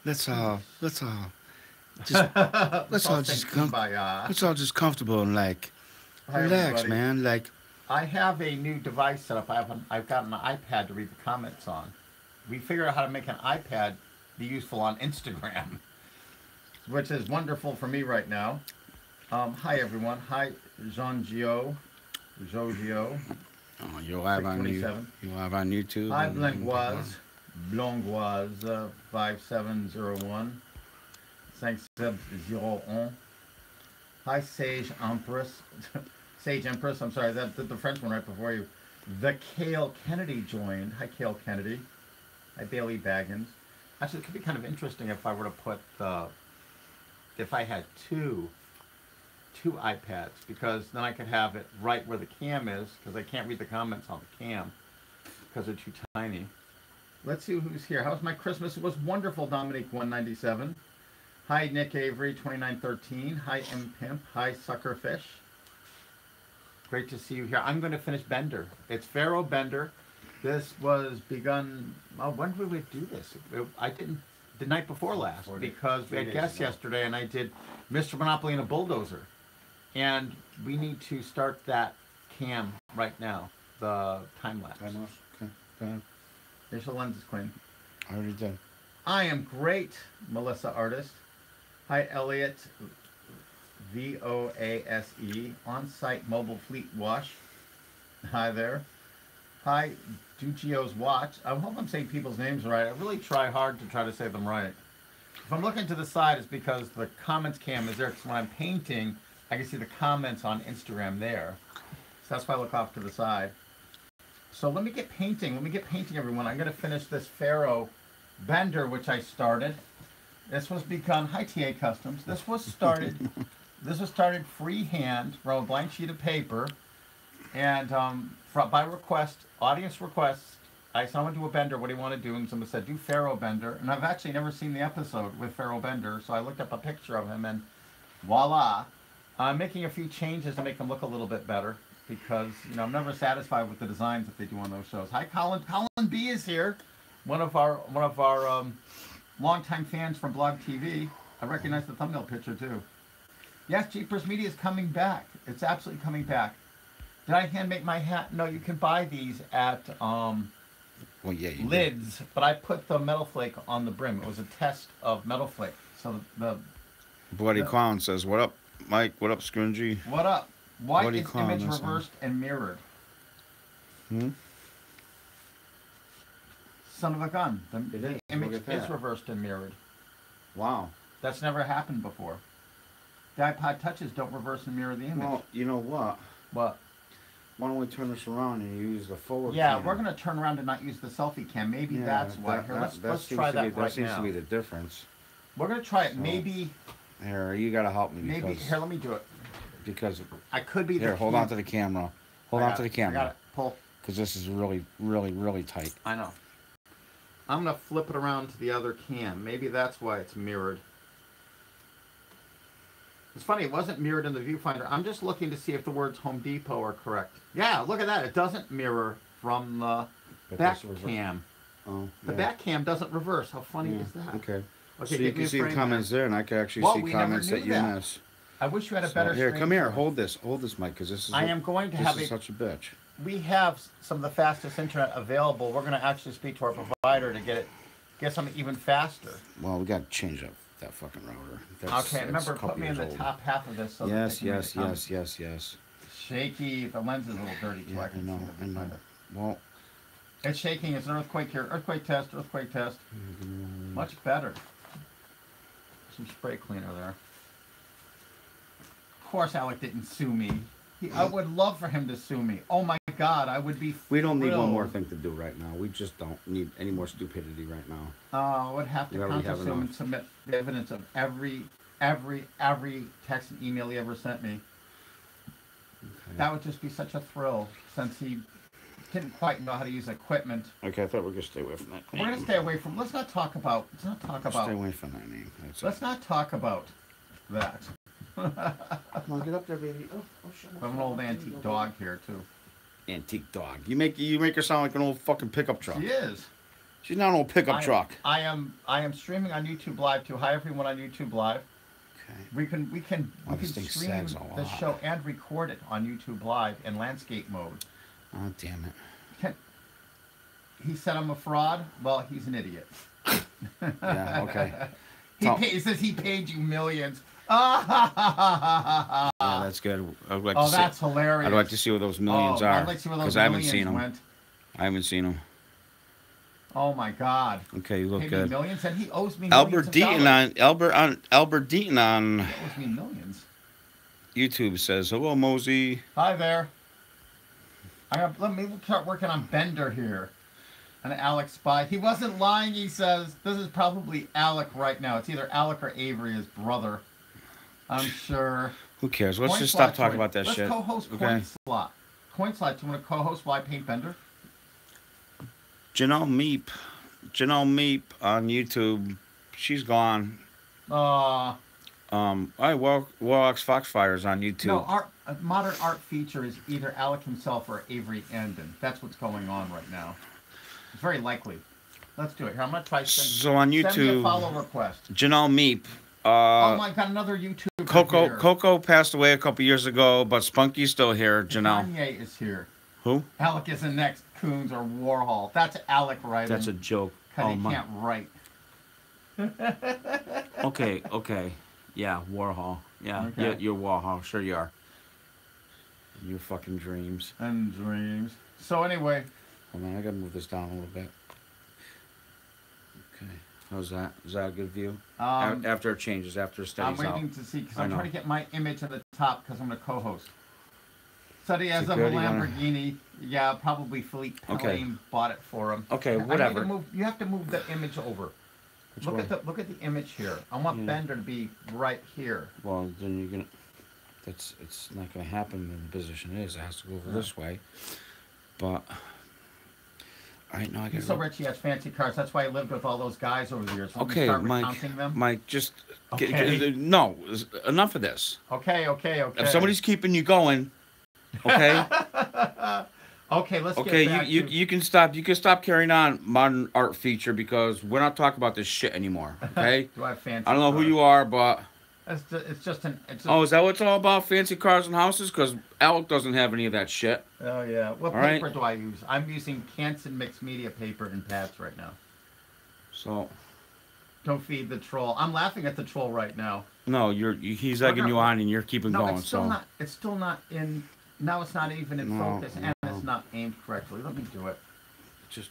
let's all just Let's let's all all sing just come Kumbaya. let's all just comfortable and like Hi, relax, everybody. man. Like I have a new device set up. I've got an iPad to read the comments on. We figured out how to make an iPad be useful on Instagram, which is wonderful for me right now. Hi, everyone. Hi, Jean Gio, Jogio, you'll have on you 627. you'll have on YouTube Hi, and Blancoise, Blancoise, 5701. 5701. Hi, Sage Empress. Sage Empress, I'm sorry, that the French one right before you. The Kale Kennedy joined. Hi, Kale Kennedy. Hi, Bailey Baggins. Actually, it could be kind of interesting if I were to put if I had two iPads, because then I could have it right where the cam is, because I can't read the comments on the cam because they're too tiny. Let's see who's here. How's my Christmas? It was wonderful, Dominique 197. Hi, Nick Avery 2913. Hi, M Pimp. Hi, Suckerfish. Great to see you here. I'm going to finish Bender. It's Pharaoh Bender. This was begun. Oh, when did we do this? I didn't the night before last because we had guests yesterday, and I did Mr. Monopoly and a bulldozer, and we need to start that cam right now. The time lapse. Okay. Go ahead. There's the lenses, Queen. I already did. I am great, Melissa Artist. Hi, Elliot. VOASE. On-site mobile fleet wash. Hi there. Hi, Ducio's watch. I hope I'm saying people's names right. I really try hard to try to say them right. If I'm looking to the side, it's because the comments cam is there. Because when I'm painting, I can see the comments on Instagram there. So that's why I look off to the side. So let me get painting. Let me get painting, everyone. I'm going to finish this Pharaoh Bender, which I started. This was begun. Hi, TA Customs. This was started. This was started freehand from a blank sheet of paper, and by request, audience request. I said, I want to do a Bender. What do you want to do? And someone said, do Pharaoh Bender. And I've actually never seen the episode with Pharaoh Bender, so I looked up a picture of him, and voila! I'm making a few changes to make them look a little bit better, because I'm never satisfied with the designs that they do on those shows. Hi, Colin. Colin B is here, one of our longtime fans from Blog TV. I recognize the thumbnail picture too. Yes, Jeepers Media is coming back. It's absolutely coming back. Did I hand make my hat? No, you can buy these at Well, yeah, you Lids, but I put the metal flake on the brim. It was a test of metal flake. So the Bloody Clown says, "What up, Mike? What up, Scrungy? what up? Why Bloody is Clown." image That's reversed and mirrored? Hmm. Son of a gun. It The is. image Look at is that. reversed and mirrored. Wow. That's never happened before. The iPod touches don't reverse and mirror the image. Well, you know what? What? Why don't we turn this around and use the forward? Yeah, cam? we're gonna turn around and not use the selfie cam. Maybe Yeah, that's why. Here, let's seems try to be, that right That seems now. to be the difference. We're gonna try it. So, Maybe you gotta help me here. Let me do it. because I could be here, the hold key. on to the camera. Hold I on got to the it. I got camera it. Pull. because this is really, really, really tight. I know. I'm gonna flip it around to the other cam. Maybe that's why it's mirrored. It's funny, it wasn't mirrored in the viewfinder. I'm just looking to see if the words Home Depot are correct. Yeah, look at that. It doesn't mirror from the back cam. Oh, The yeah. back cam doesn't reverse. How funny Yeah, is that? Okay. Okay, So you get me can a see the frame comments there, and I can actually Well, see we never comments knew that you that. miss. I wish you had a So, better here, screen come here. for us. Hold this, Mike, because this is. I am going to this have is such a bitch. We have some of the fastest internet available. We're going to actually speak to our provider to get something even faster. Well, we got to change up that fucking router. Okay, remember, put me in the top half of this. So Yes, that they can yes, make a yes, yes, yes. Shaky. The lens is a little dirty too. Yeah, I I can know, see I the know. viewfinder. Well, It's shaking. It's an earthquake here. Earthquake test. Earthquake test. Much better. Some spray cleaner there. Of course, Alec didn't sue me. I would love for him to sue me. Oh my God, I would be. we don't need one more thrilled. thing to do right now. We just don't need any more stupidity right now. I would have to We already contact have him and enough. submit the evidence of every text and email he ever sent me. Okay. That would just be such a thrill, since he didn't quite know how to use equipment. Okay, I thought we were gonna stay away from that. We're gonna stay away from. Let's not talk about. Stay away from that name. That's Let's not talk about that. Come on, get up there, baby. Oh, shut up. I'm an old antique dog here too. Antique dog. You make her sound like an old fucking pickup truck. She is. She's not an old pickup truck. I am streaming on YouTube Live too. Hi everyone on YouTube Live. Okay. We can This thing stream sags a the lot. show and record it on YouTube Live in landscape mode. Oh, damn it. He said I'm a fraud. Well, he's an idiot. Yeah, okay. He says he paid you millions. Yeah, that's good. I'd like to see, that's hilarious. I'd like to see where those millions are. I'd like to see where those because I haven't millions seen them. went. I haven't seen them. Oh my God. Okay, you look Paid good. me millions, and he owes me Albert millions of dollars. Albert Deaton on He owes me millions. YouTube says, "Hello, Mosey." Hi there. Let me start working on Bender here. And Alex Spy. He wasn't lying, he says. This is probably Alec right now. It's either Alec or Avery, his brother. I'm sure. Who cares? Let's Coin just Slot stop talking joined. about that Let's shit. co-host Okay. Coin Slot. Coin Slot, do you want to co-host Why Paint Bender? Janelle Meep on YouTube. She's gone. Warlock's Foxfire's on YouTube. No, modern art feature is either Alec himself or Avery Andon. That's what's going on right now. It's very likely. Let's do it. Here, I'm going to try So on send me a YouTube, follow request. Janelle Meep. Oh my God, another YouTuber here. Coco passed away a couple years ago, but Spunky's still here. Janelle. Kanye is here. Who? Alec isn't next. Coons or Warhol. That's Alec writing. That's a joke. Because he can't write. Okay. Yeah, Warhol. Yeah, Okay. you're Warhol. Sure you are. Your fucking dreams. And dreams. So anyway. Hold on, I gotta move this down a little bit. Okay. How's that? Is that a good view? After it changes, after it I'm steadies out. waiting to see, because I I'm know. trying to get my image at the top, because I'm going to co-host. Said he has a Security wanna- Lamborghini. Yeah, probably Philippe Okay. Pellein bought it for him. Okay, I need to whatever. you have to move the image over. Which Look way? at the image here. I want Yeah. Bender to be right here. Well, then you're gonna. It's not gonna happen in the position it is. It has to go over this way. But. All right, now I He's got. so rich he has fancy cars. That's why he lived with all those guys over the years. When we Okay, start Mike. recounting them. Mike, just. Okay. No, enough of this. Okay. If somebody's keeping you going, okay. Okay, let's Okay, get back to... you can stop. You can stop carrying on modern art feature because we're not talking about this shit anymore. Okay. Do I have fancy I don't know who cars? you are, but It's just an... oh, is that what it's all about? Fancy cars and houses? Because Alec doesn't have any of that shit. Oh, yeah. What All right. paper do I use? I'm using Canson Mixed Media paper and pads right now. So Don't feed the troll. I'm laughing at the troll right now. no, he's egging you on, and you're keeping No, going. it's still So not. It's still not in. Now it's not even in No, focus, and it's not aimed correctly. Let me do it. just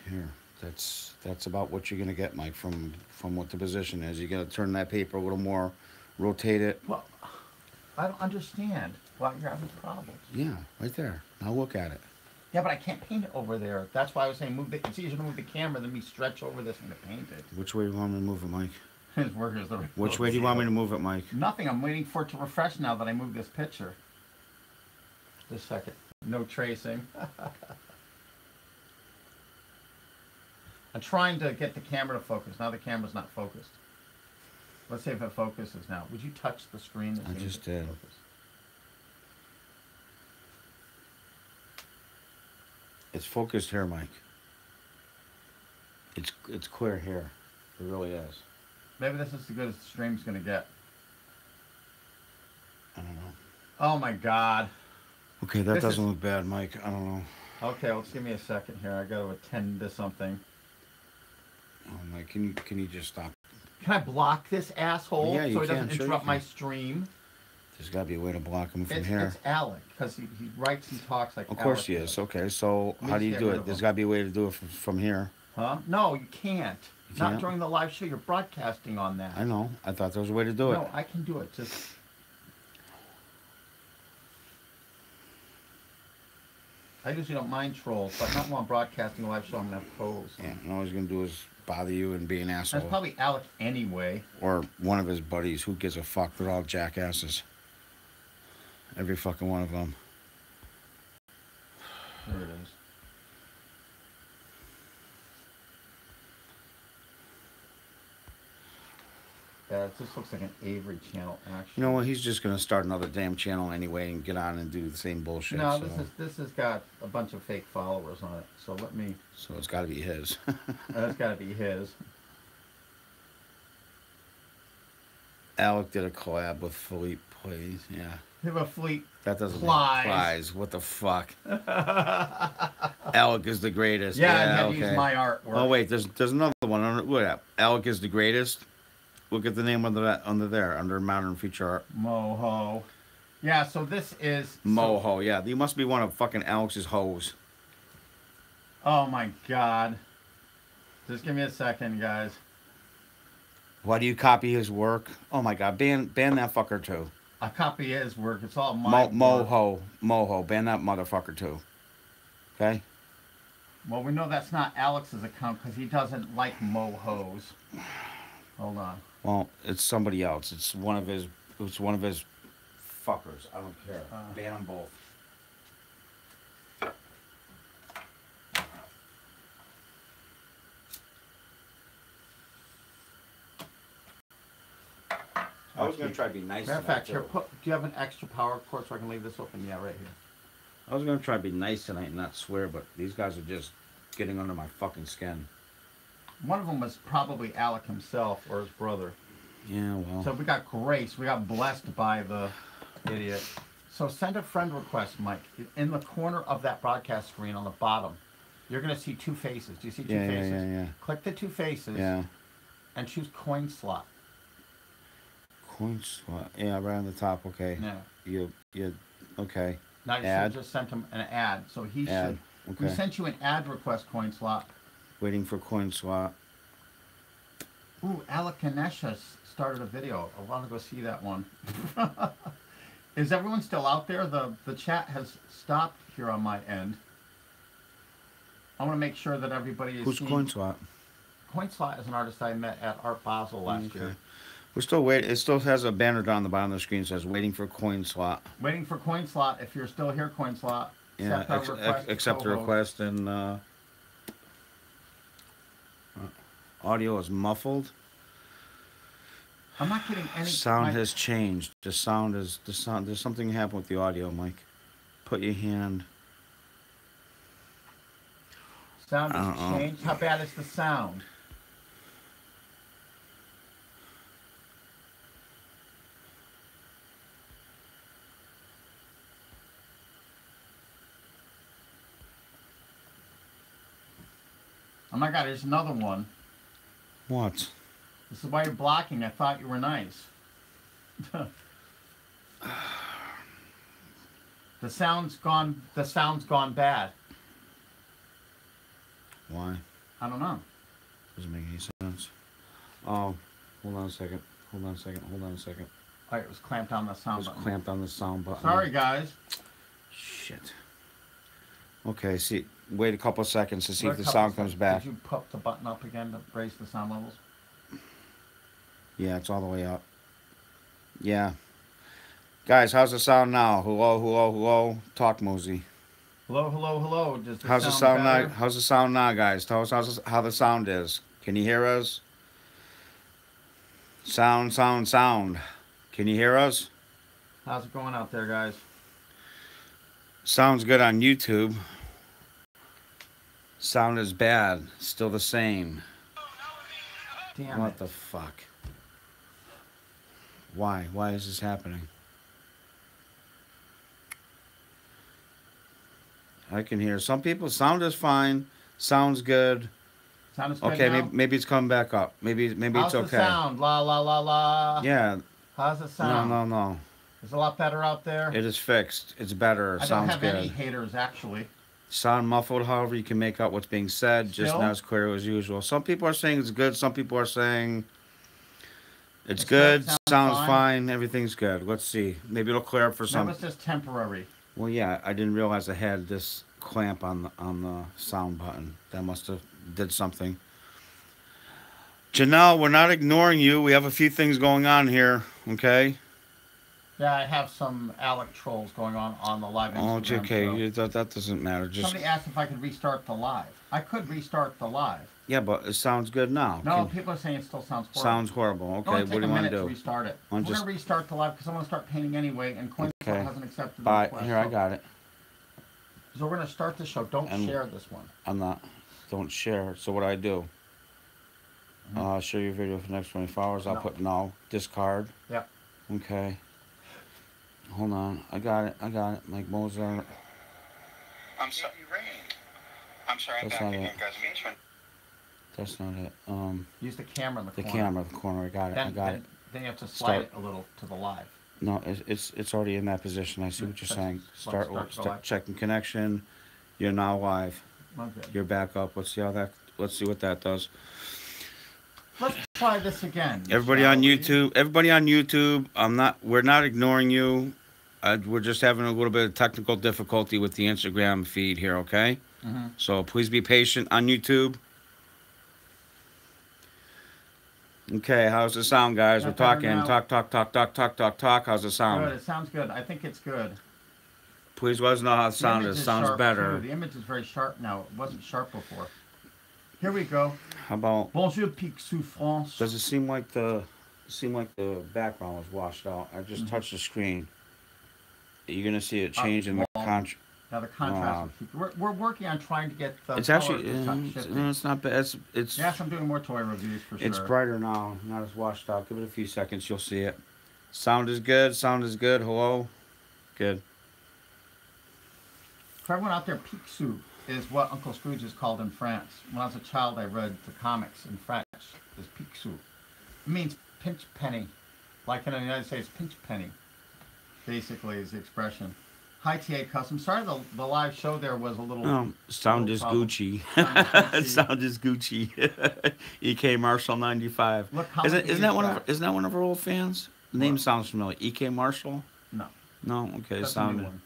here. That's about what you're gonna get, Mike, from what the position is. You gotta turn that paper a little more, rotate it. Well, I don't understand why you're having problems. Yeah, right there. Now look at it. Yeah, but I can't paint it over there. That's why I was saying it's easier to move the camera than me stretch over this and to paint it. Which way do you want me to move it, Mike? Where's the Which way do you want me to move it, Mike? Nothing. I'm waiting for it to refresh now that I moved this picture. Just a second. No tracing. I'm trying to get the camera to focus. Now the camera's not focused. Let's see if it focuses now. Would you touch the screen? and I see if just it did. focuses? It's focused here, Mike. It's clear here. It really is. Maybe this is as good as the stream's going to get. I don't know. Oh my God. Okay, that This doesn't is- look bad, Mike. I don't know. Okay, let's give me a second here. I got to attend to something. Oh, Mike, can you just stop? Can I block this asshole Yeah, you so he can. doesn't Sure you interrupt my can. stream? There's got to be a way to block him from here. It's Alec, because he writes and talks like Of course Alec he is. Okay, so Let me how do just you get do rid it? of There's him. got to be a way to do it from here. Huh? No, you can't. You Not can't? during the live show. You're broadcasting on that. I know. I thought there was a way to do it. No, I can do it. Just I usually don't mind trolls, but not while I'm broadcasting a live show. I'm gonna have co-hosts. Yeah, and all he's going to do is bother you and be an asshole. That's probably Alec anyway. Or one of his buddies. Who gives a fuck? They're all jackasses. Every fucking one of them. There it is. Yeah, it just looks like an Avery channel, actually. You know what? He's just gonna start another damn channel anyway and get on and do the same bullshit. No, so. this has got a bunch of fake followers on it. So let me. So it's got to be his. That's got to be his. Alec did a collab with Philippe, please. Yeah. Have a fleet. That doesn't Plies. make plies. What the fuck? Alec is the greatest. Yeah, I Yeah, had to okay. use my artwork. Oh wait, there's another one. Look at Alec is the greatest. Look at the name under that under modern feature art. Moho. Yeah, so this is Moho. Yeah, you must be one of fucking Alex's hoes. Oh my god. Just give me a second, guys. Why do you copy his work? Oh my god, ban that fucker too. I copy his work. It's all my work. Moho, ban that motherfucker too. Okay. Well, we know that's not Alex's account because he doesn't like mohos. Hold on. Well, it's somebody else. It's one of his. It's one of his fuckers. I don't care. Ban them both. I was gonna try to be nice. Matter of fact, here, do you have an extra power cord so I can leave this open? Yeah, right here. I was gonna try to be nice tonight and not swear, but these guys are just getting under my fucking skin. One of them was probably Alec himself or his brother. Yeah, well. So we got grace. We got blessed by the idiot. So send a friend request, Mike. In the corner of that broadcast screen on the bottom, you're going to see two faces. Do you see two faces? Yeah. Click the two faces. Yeah. And choose coin slot. Coin slot. Yeah, right on the top. Okay. Yeah. You. Okay. Now you should just sent him an ad, so he should. Okay. We sent you an ad request, coin slot. Waiting for coin slot. Ooh, Alec Ganesha started a video. I want to go see that one. Is everyone still out there? The chat has stopped here on my end. I want to make sure that everybody is. Who's Coin Slot? Coin Slot is an artist I met at Art Basel last year. We're still waiting. It still has a banner down the bottom of the screen that says "Waiting for Coin Slot." Waiting for Coin Slot. If you're still here, Coin Slot. Yeah, accept the request and audio is muffled. I'm not getting any. Sound has changed. The sound. There's something happened with the audio, Mike. Put your hand. Sound has changed. How bad is the sound? Oh my God! There's another one. What? This is why you're blocking. I thought you were nice. The sound's gone. The sound's gone bad. Why? I don't know. Doesn't make any sense. Oh, hold on a second. Hold on a second. All right, it was clamped on the sound button. Clamped on the sound button. Sorry, guys. Shit. Okay, see. Wait a couple of seconds to see if the sound comes back. Did you pop the button up again to raise the sound levels? Yeah, it's all the way up. Yeah. Guys, how's the sound now? Hello. Talk, Mosey. Hello. Does how's the sound now? How's the sound now, guys? Tell us how the sound is. Can you hear us? Sound. Can you hear us? How's it going out there, guys? Sounds good on YouTube. Sound is bad. Still the same. Damn what the fuck? Why? Why is this happening? I can hear some people. Sound is fine. Sounds good. Sound is good okay, now? maybe it's coming back up. Maybe How's it's okay. the sound? La la la la. Yeah. How's the sound? No. It's a lot better out there. It is fixed. It's better. I Sounds don't have good. any haters actually. Sound muffled, however, you can make out what's being said, just not as clear as usual. Some people are saying it's good. Some people are saying it's good. Sounds fine. Everything's good. Let's see. Maybe it'll clear up for some. That was just temporary. Well, yeah, I didn't realize I had this clamp on the sound button. That must have did something. Janelle, we're not ignoring you. We have a few things going on here, okay? Yeah, I have some Alec trolls going on the live Instagram. Oh, it's okay. That doesn't matter. Somebody asked if I could restart the live. I could restart the live. Yeah, but it sounds good now. No, people are saying it still sounds horrible. Sounds horrible. Okay, what do you want to do? To restart it. We're going to restart the live because I want to start painting anyway, and CoinSwap hasn't accepted the request. Here, I got it. So we're going to start the show. Don't share this one. I'm not. Don't share. So what do I do? I'll show you a video for the next 24 hours. I'll put no. Discard. Yep. Okay. Hold on. I got it. Like Mozart. I'm sorry. I'm sorry. That's not it. That's not it. Use the camera in the corner. The camera in the corner. I got it. Then you have to slide it a little to the live. No, it's already in that position. I see what you're saying. Start checking connection. You're now live. Okay. You're back up. Let's see what that does. Let's try this again. Everybody on YouTube. We're not ignoring you. We're just having a little bit of technical difficulty with the Instagram feed here, okay? So please be patient on YouTube. Okay, how's the sound, guys? We're talking. Talk. How's the sound? Good. It sounds good. I think it's good. Please let us know how the sound is. Sounds better. Too. The image is very sharp now. It wasn't sharp before. Here we go. How about? Bonjour, Picsou France. Does it seem like the background was washed out? I just touched the screen. You're gonna see it change in the contrast. Now the contrast. We're working on trying to get the. It's actually it's not bad. It's. Yes, I'm doing more toy reviews for sure. It's brighter now, not as washed out. Give it a few seconds, you'll see it. Sound is good. Hello, good. For everyone out there, Picsou is what Uncle Scrooge is called in France. When I was a child, I read the comics in French. It's Picsou. It means pinch penny, like in the United States, pinch penny. Basically, is the expression. Hi, TA Custom. Sorry, the live show there was a little. Sound is Gucci. Sound is Gucci. EK Marshall 95. Isn't that one of our old fans? The name sounds familiar. EK Marshall. No. No. Okay. Sound.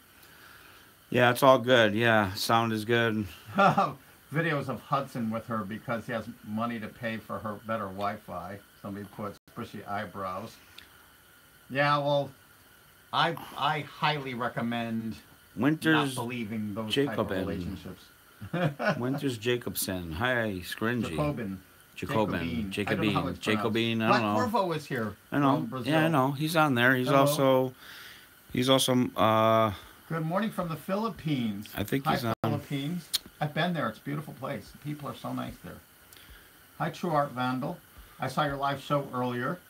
Yeah, it's all good. Yeah, sound is good. Videos of Hudson with her because he has money to pay for her better Wi-Fi. Somebody puts bushy eyebrows. Yeah, well. I highly recommend not believing those type of relationships. Winters Jacobson. Hi, Scringy. Jacobine. I don't know. Black Corvo is here. I know. Yeah, I know. He's on there. He's also. Good morning from the Philippines. I think he's on. Philippines. I've been there. It's a beautiful place. The people are so nice there. Hi, True Art Vandal. I saw your live show earlier.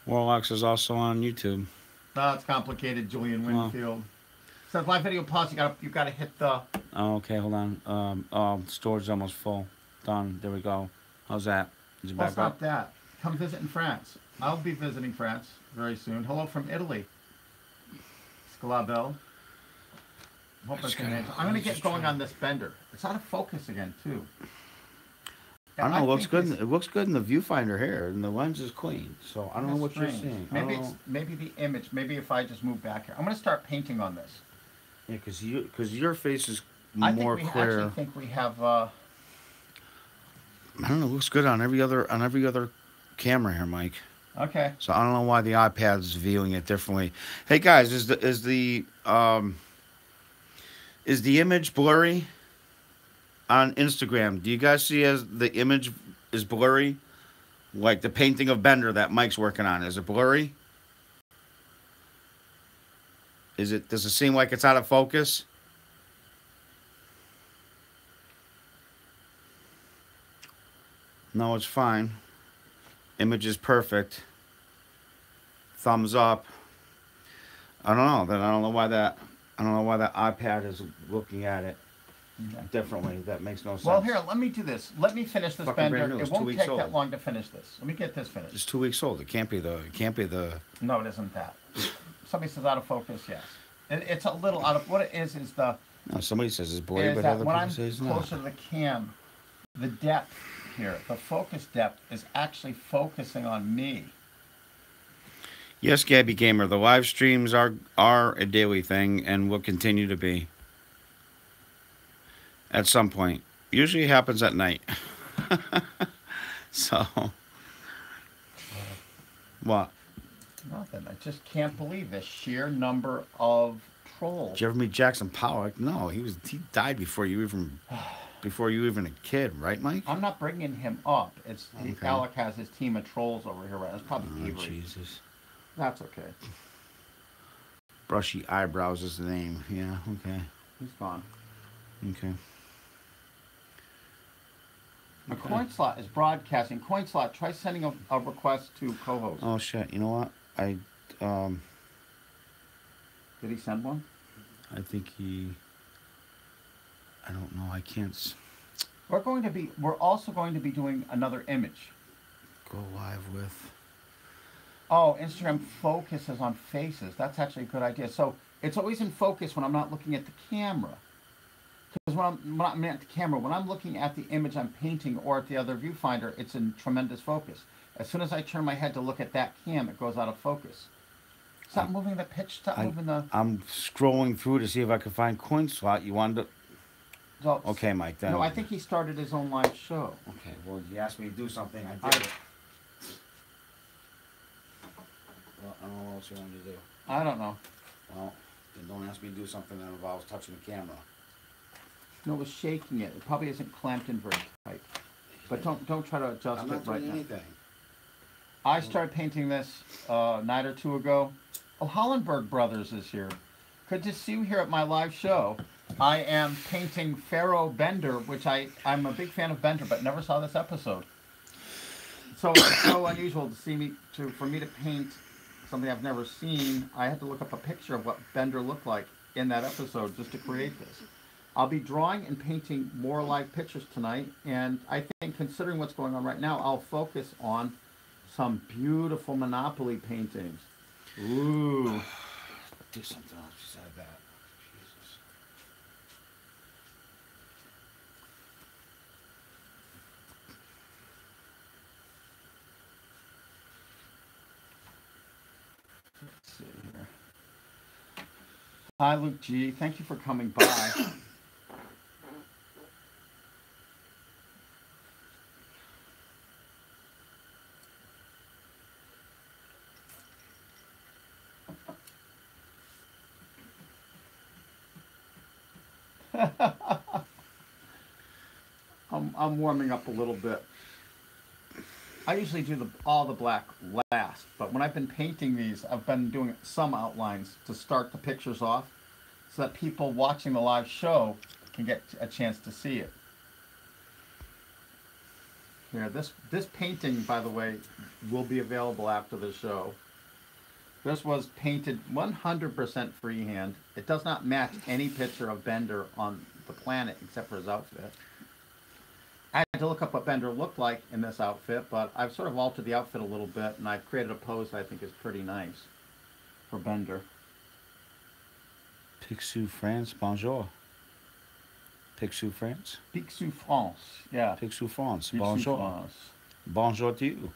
Warlocks is also on YouTube. That's complicated, Julian Winfield. Says live video pause. You got to hit the. Oh, okay, hold on. Storage is almost full. Done. There we go. How's that? Is it back up? Stop that. Come visit in France. I'll be visiting France very soon. Hello from Italy. Scalabel. I'm going to get going on this bender. It's out of focus again, too. I don't know. It looks good in the viewfinder here, and the lens is clean. So I don't know what you're seeing. Maybe the image. Maybe if I just move back here, I'm going to start painting on this. Yeah, because your face is more clear. I think we have. I don't know. It looks good on every other camera here, Mike. Okay. So I don't know why the iPad is viewing it differently. Hey guys, is the image blurry? On Instagram, do you guys see as the image is blurry? Like the painting of Bender that Mike's working on. Is it blurry? Does it seem like it's out of focus? No, it's fine. Image is perfect. Thumbs up. I don't know. I don't know why that iPad is looking at it differently. That makes no sense. Well, here, let me do this. Let me finish this bender. It won't take that long to finish this. Let me get this finished. It's 2 weeks old. It can't be the. No, it isn't that. Somebody says out of focus. Yes, it's a little out of. What it is the. No, somebody says it's blurry, but other people say it's not. When I'm closer to the cam, the depth here, the focus depth is actually focusing on me. Yes, Gabby Gamer. The live streams are a daily thing and will continue to be. At some point. Usually it happens at night. So. What? Nothing. I just can't believe the sheer number of trolls. Did you ever meet Jackson Pollock? No, he died before you even a kid, right, Mike? I'm not bringing him up. It's Okay. Alec has his team of trolls over here. Right? It's probably Oh, Avery. Jesus. That's okay. Brushy eyebrows is the name. Yeah. Okay. He's gone. Okay. A coin slot is broadcasting. Coin slot. Try sending a request to co-host. Oh shit! You know what? Did he send one? I think he. I don't know. I can't. We're also going to be doing another image. Go live with. Oh, Instagram focuses on faces. That's actually a good idea. So it's always in focus when I'm not looking at the camera. Because when I'm at the camera, when I'm looking at the image I'm painting or at the other viewfinder, it's in tremendous focus. As soon as I turn my head to look at that cam, it goes out of focus. Stop moving the pitch. Stop moving the... I'm scrolling through to see if I can find coin slot. You wanted to... So, okay, Mike. Then. No, I think he started his own live show. Okay, well, you asked me to do something. I did it. Well, I don't know what else you wanted to do. I don't know. Well, then don't ask me to do something that involves touching the camera. No, it was shaking it. It probably isn't clamped in very tight. But don't try to adjust it right now. Anything. I started painting this a night or two ago. Oh, Hollenberg Brothers is here. Good to see you here at my live show. I am painting Pharaoh Bender, which I'm a big fan of Bender, but never saw this episode. So it's so unusual for me to paint something I've never seen. I had to look up a picture of what Bender looked like in that episode just to create this. I'll be drawing and painting more live pictures tonight, and I think considering what's going on right now, I'll focus on some beautiful Monopoly paintings. Ooh. Do something else besides that. Jesus. Let's see here. Hi, Luke G. Thank you for coming by. I'm warming up a little bit. I usually do all the black last, but when I've been painting these, I've been doing some outlines to start the pictures off so that people watching the live show can get a chance to see it. Here, this painting, by the way, will be available after the show. This was painted 100% freehand. It does not match any picture of Bender on the planet except for his outfit. I had to look up what Bender looked like in this outfit, but I've sort of altered the outfit a little bit, and I've created a pose that I think is pretty nice for Bender. Picsou France, bonjour. Picsou France? Picsou France, yeah. Picsou France, Picsou bonjour. France. Bonjour to you.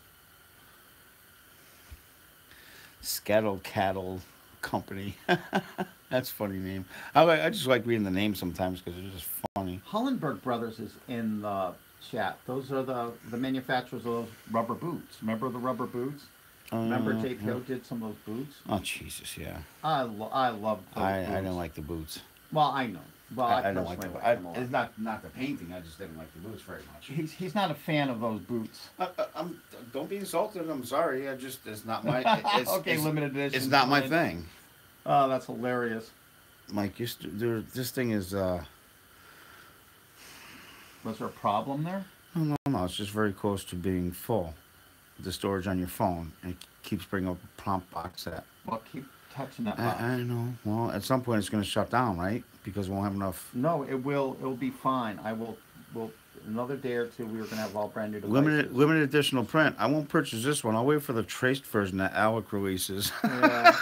Scattle Cattle Company. That's a funny name. I just like reading the names sometimes because they're just funny. Hollenberg Brothers is in the chat. Those are the manufacturers of those rubber boots. Remember the rubber boots? Remember JPO did some of those boots? Oh, Jesus, yeah. I love those boots. I didn't like the boots. Well, I know. Well, I don't like personally the like them a It's lot. not the painting. I just didn't like the boots very much. He's not a fan of those boots. Don't be insulted. I'm sorry. It's not my. Okay, limited edition. It's not my thing. Oh, that's hilarious. Mike, this thing is. Was there a problem there? No. It's just very close to being full. The storage on your phone, and it keeps bringing up a prompt box that. Well, keep touching that box. I know. Well, at some point it's going to shut down, right? Because we won't have enough. No, it will. It'll be fine. We'll another day or two. We were going to have all brand new devices. Limited additional print. I won't purchase this one. I'll wait for the traced version that Alec releases. Yeah.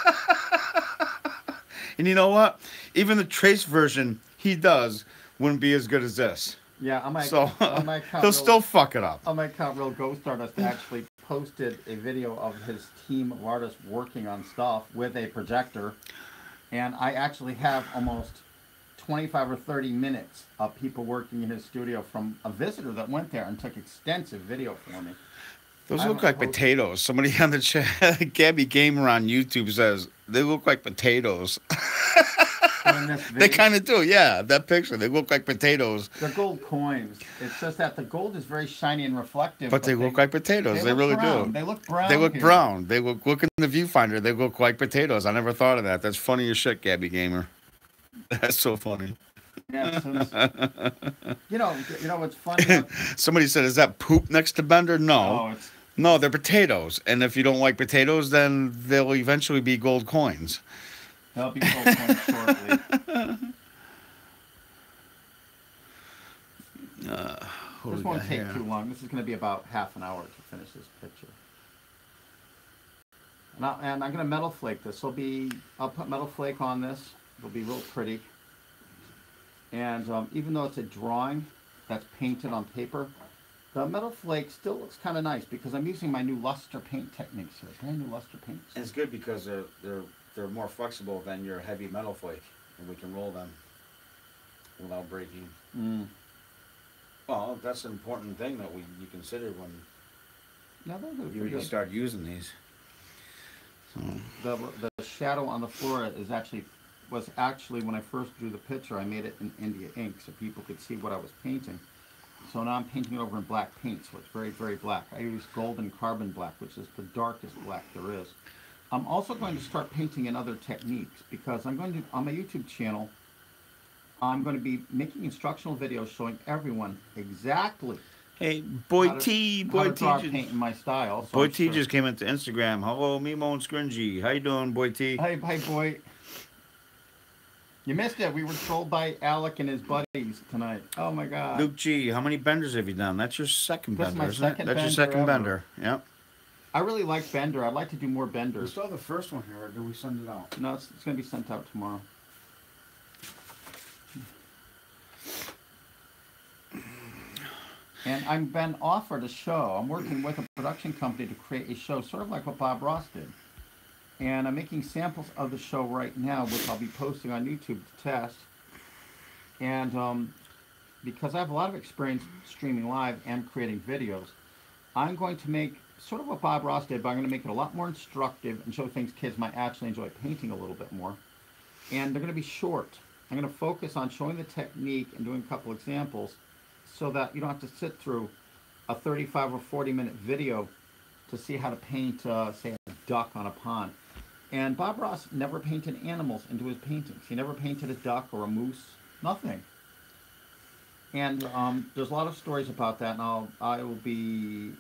And you know what? Even the traced version he does wouldn't be as good as this. Yeah, He'll still fuck it up. On my account, Real Ghost Artist actually posted a video of his team of artists working on stuff with a projector, and I actually have almost 25 or 30 minutes of people working in his studio from a visitor that went there and took extensive video for me. Those look like potatoes. Somebody on the chat, Gabby Gamer on YouTube says they look like potatoes. They kind of do, yeah. That picture, they look like potatoes. They're gold coins. It's just that the gold is very shiny and reflective. But they look like potatoes. They really do. They look brown. They look brown. They look in the viewfinder. They look like potatoes. I never thought of that. That's funny as shit, Gabby Gamer. That's so funny. Yeah, you know what's funny? Somebody said, "Is that poop next to Bender?" No, no, they're potatoes. And if you don't like potatoes, then they'll eventually be gold coins. They'll be gold coins shortly. This won't take too long. This is going to be about half an hour to finish this picture. And I'm going to metal flake this. I'll put metal flake on this. It'll be real pretty. And even though it's a drawing that's painted on paper, the metal flake still looks kind of nice because I'm using my new luster paint techniques here. Brand new luster paints. And it's good because they're more flexible than your heavy metal flake, and we can roll them without breaking. Well, that's an important thing that you consider when you start using these. So. The shadow on the floor was actually when I first drew the picture, I made it in India ink so people could see what I was painting. So now I'm painting it over in black paint, so it's very, very black. I use golden carbon black, which is the darkest black there is. I'm also going to start painting in other techniques because on my YouTube channel, I'm going to be making instructional videos showing everyone exactly how to draw paint in my style. So Boy T just came into Instagram. Hello, Mimo and Scringy. How you doing, Boy T? Hi, Boy. You missed it. We were trolled by Alec and his buddies tonight. Oh my God. Luke G, how many benders have you done? That's your second bender, isn't it? That's your second bender. Yep. I really like Bender. I'd like to do more Benders. We saw the first one here, or do we send it out? No, it's going to be sent out tomorrow. And I've been offered a show. I'm working with a production company to create a show, sort of like what Bob Ross did. And I'm making samples of the show right now, which I'll be posting on YouTube to test. And because I have a lot of experience streaming live and creating videos, I'm going to make sort of what Bob Ross did, but I'm going to make it a lot more instructive and show things kids might actually enjoy painting a little bit more. And they're going to be short. I'm going to focus on showing the technique and doing a couple examples so that you don't have to sit through a 35 or 40-minute video to see how to paint, say, a duck on a pond. And Bob Ross never painted animals into his paintings. He never painted a duck or a moose, nothing. And there's a lot of stories about that, and I will be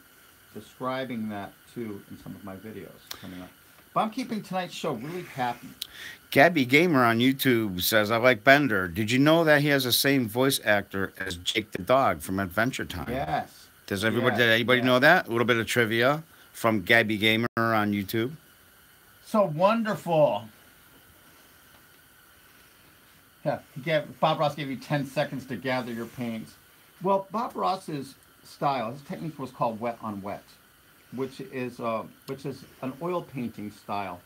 describing that too in some of my videos coming up. But I'm keeping tonight's show really happy. Gabby Gamer on YouTube says, I like Bender. Did you know that he has the same voice actor as Jake the dog from Adventure Time? Yes. Did anybody know that? A little bit of trivia from Gabby Gamer on YouTube. So wonderful. Yeah, Bob Ross gave you 10 seconds to gather your paints. Well, Bob Ross's style, his technique was called wet on wet, which is an oil painting style.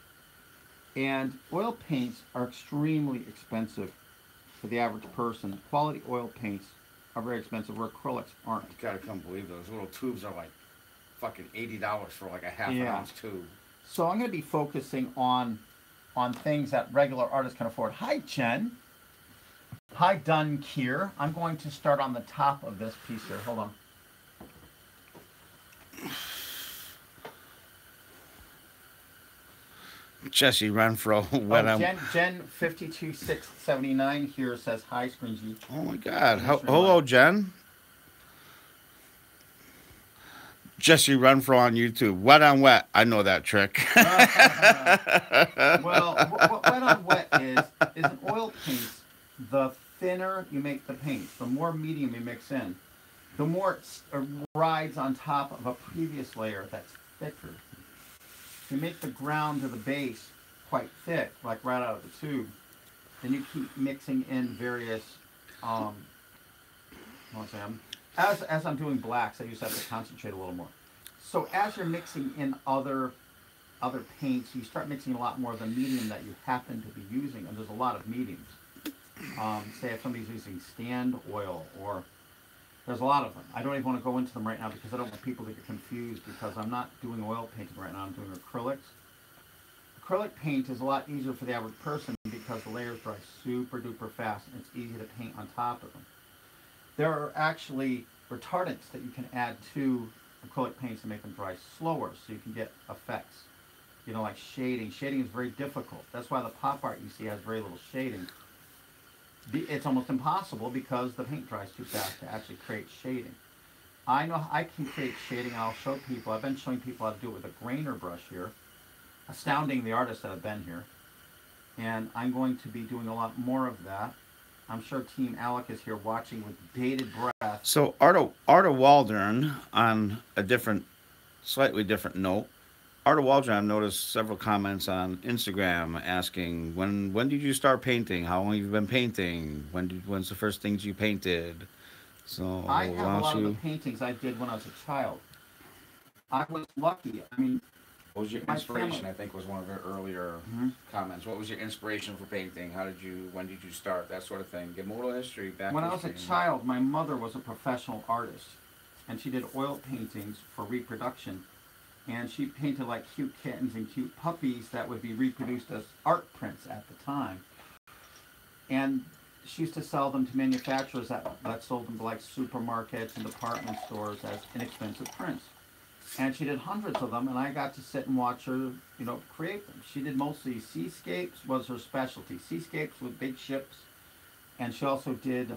And oil paints are extremely expensive for the average person. Quality oil paints are very expensive, where acrylics aren't. You gotta come believe those little tubes are like fucking $80 for like a half an ounce tube. So I'm going to be focusing on things that regular artists can afford. Hi, Jen. Hi, Dunn Kier. I'm going to start on the top of this piece here. Hold on. Jesse Renfro. Jen 52679 here says hi, Scringy. Oh my God! Hello, Jen. Jesse Renfro on YouTube. Wet on wet. I know that trick. Well, what wet on wet is an oil paint. The thinner you make the paint, the more medium you mix in, the more it rides on top of a previous layer that's thicker. You make the ground to the base quite thick, like right out of the tube. Then you keep mixing in various, as I'm doing blacks, I used to have to concentrate a little more. So as you're mixing in other paints, you start mixing a lot more of the medium that you happen to be using, and there's a lot of mediums. Say if somebody's using stand oil or There's a lot of them. I don't even want to go into them right now because I don't want people to get confused because I'm not doing oil painting right now. I'm doing acrylics. Acrylic paint is a lot easier for the average person because the layers dry super duper fast and it's easy to paint on top of them. There are actually retardants that you can add to acrylic paints to make them dry slower so you can get effects. You know, like shading. Shading is very difficult. That's why the pop art you see has very little shading. It's almost impossible because the paint dries too fast to actually create shading. I know I can create shading and I'll show people. I've been showing people how to do it with a grainer brush here. Astounding the artists that have been here. And I'm going to be doing a lot more of that. I'm sure Team Alec is here watching with bated breath. So Arta Waldron, on a slightly different note, Arta Waldron, I've noticed several comments on Instagram asking, when did you start painting? How long have you been painting? When's the first things you painted? So I have a lot of the paintings I did when I was a child. I was lucky. I mean, what was your inspiration? I think was one of your earlier comments. What was your inspiration for painting? When did you start? That sort of thing. Give them a little history back. When I was a child, my mother was a professional artist, and she did oil paintings for reproduction. And she painted like cute kittens and cute puppies that would be reproduced as art prints at the time. And she used to sell them to manufacturers that sold them to like supermarkets and department stores as inexpensive prints. And she did hundreds of them, and I got to sit and watch her, create them. She did mostly seascapes was her specialty. Seascapes with big ships. And she also did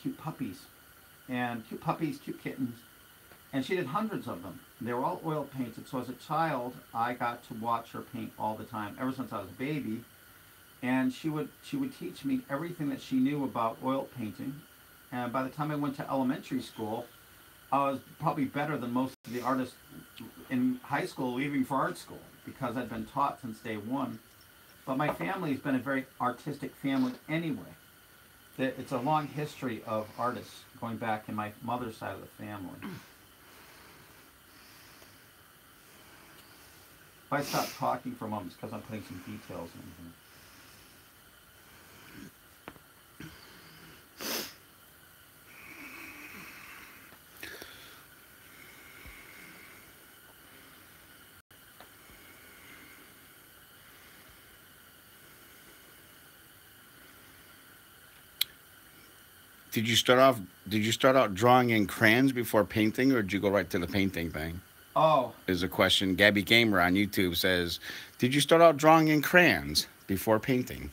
cute puppies. And cute kittens. And she did hundreds of them. They were all oil painted. So as a child, I got to watch her paint all the time, ever since I was a baby. And she would teach me everything that she knew about oil painting. And by the time I went to elementary school, I was probably better than most of the artists in high school leaving for art school because I'd been taught since day one. But my family's been a very artistic family anyway. It's a long history of artists going back in my mother's side of the family. If I stop talking for a moment, it's because I'm putting some details in here. Did you start out drawing in crayons before painting, or did you go right to the painting thing? Oh. Is a question. Gabby Gamer on YouTube says, did you start out drawing in crayons before painting?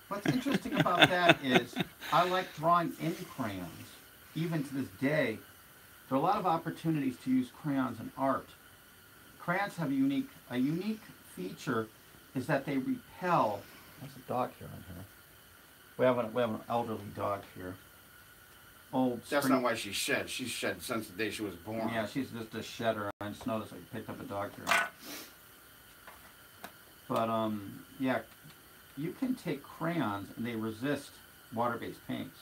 What's interesting about that is I like drawing in crayons. Even to this day, there are a lot of opportunities to use crayons in art. Crayons have a unique feature is that they repel. There's a dog here on here. We have an elderly dog here. That's not why she shed. She shed since the day she was born. Yeah, she's just a shedder. I just noticed I picked up a dog here. But, yeah, you can take crayons and they resist water-based paints.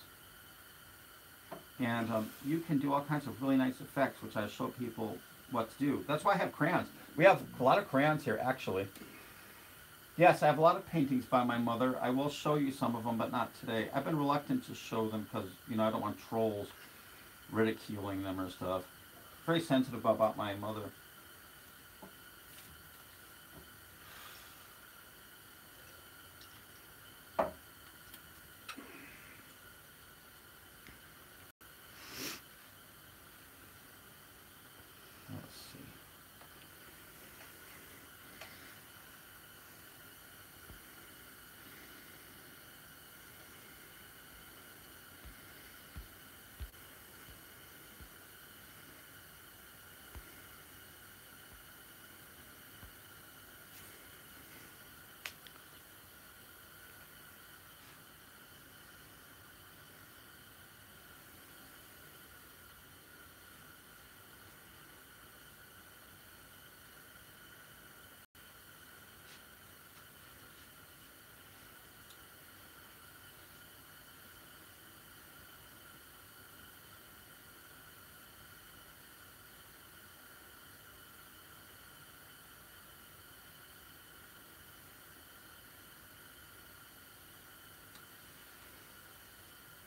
And you can do all kinds of really nice effects, which I show people what to do. That's why I have crayons. We have a lot of crayons here, actually. Yes, I have a lot of paintings by my mother. I will show you some of them, but not today. I've been reluctant to show them because, I don't want trolls ridiculing them or stuff. Very sensitive about my mother.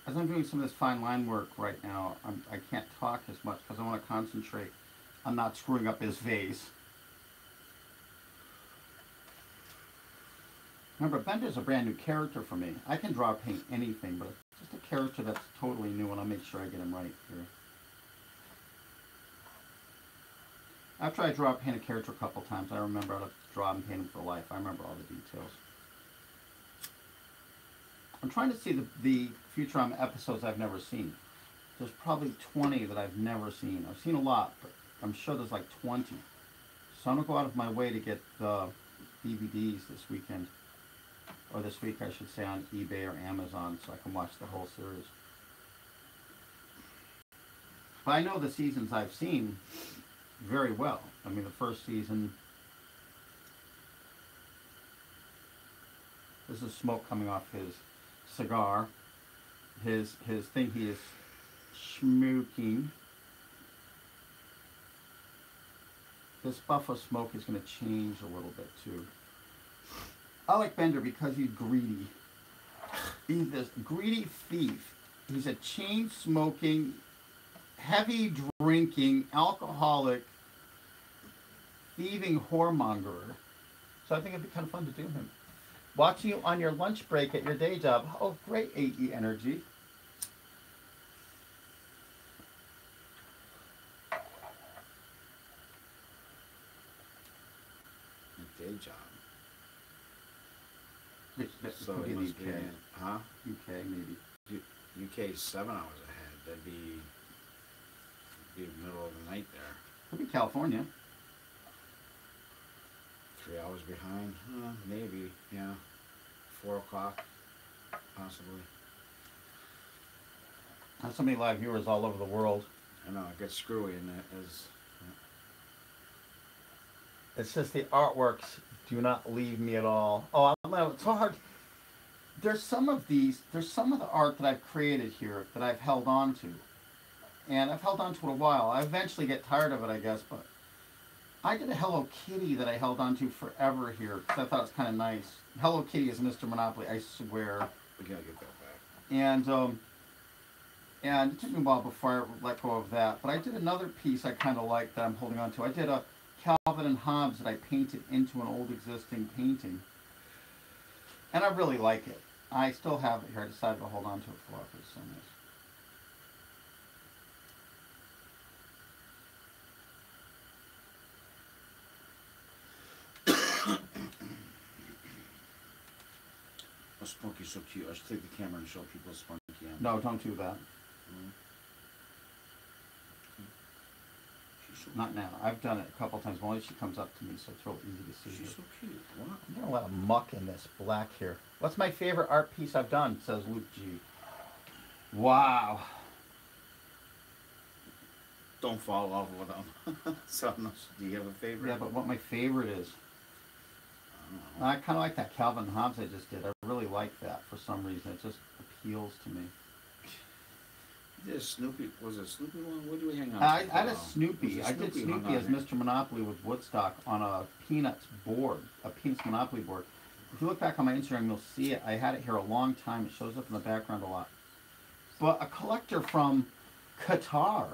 as I'm doing some of this fine line work right now, I can't talk as much because I want to concentrate on not screwing up his vase. Remember, Bender's a brand new character for me. I can draw or paint anything, but it's just a character that's totally new, and I'll make sure I get him right here. After I draw or paint a character a couple times, I remember how to draw and paint him for life. I remember all the details. I'm trying to see the Futurama episodes I've never seen. There's probably 20 that I've never seen. I've seen a lot, but I'm sure there's like 20. So I'm going to go out of my way to get the DVDs this weekend. Or this week, I should say, on eBay or Amazon, so I can watch the whole series. But I know the seasons I've seen very well. I mean, the first season, this is smoke coming off his cigar. His thing he is smoking. This puff of smoke is going to change a little bit too. I like Bender because he's greedy. He's this greedy thief. He's a chain smoking, heavy drinking, alcoholic, thieving whoremonger. So I think it'd be kind of fun to do him. Watching you on your lunch break at your day job. Oh, great AE energy. Day job. So it must UK. be, huh? UK maybe. UK is 7 hours ahead. That'd be the middle of the night there. Could be California. 3 hours behind? Maybe, yeah. 4 o'clock, possibly. I have so many live viewers all over the world. I know, it gets screwy in that as... It's just the artworks do not leave me at all. Oh, it's so hard. There's some of the art that I've created here that I've held on to. And I've held on to it a while. I eventually get tired of it, I guess, but I did a Hello Kitty that I held on to forever here because I thought it was kind of nice. Hello Kitty is Mr. Monopoly, I swear. We gotta get that back. And it took me a while before I let go of that. But I did another piece I kind of like that I'm holding on to. I did a Calvin and Hobbes that I painted into an old existing painting. And I really like it. I still have it here. I decided to hold on to it for a while because it's so nice. Oh, Spunky's so cute. I should take the camera and show people Spunky. No, don't do that. She's so Not now. I've done it a couple times. Only she comes up to me, so it's real easy to see. She's so cute. What? I'm getting a lot of muck in this black here. What's my favorite art piece I've done? Says Luke G. Wow. Don't fall off with them. So, do you have a favorite? Yeah, but what my favorite is, I kind of like that Calvin and Hobbes I just did. I really like that for some reason. It just appeals to me. This Snoopy, was it Snoopy one? Where do we hang out? I had a Snoopy. I did Snoopy Snoopy as Mr. Monopoly with Woodstock on a Peanuts board, a Peanuts Monopoly board. If you look back on my Instagram, you'll see it. I had it here a long time. It shows up in the background a lot. But a collector from Qatar,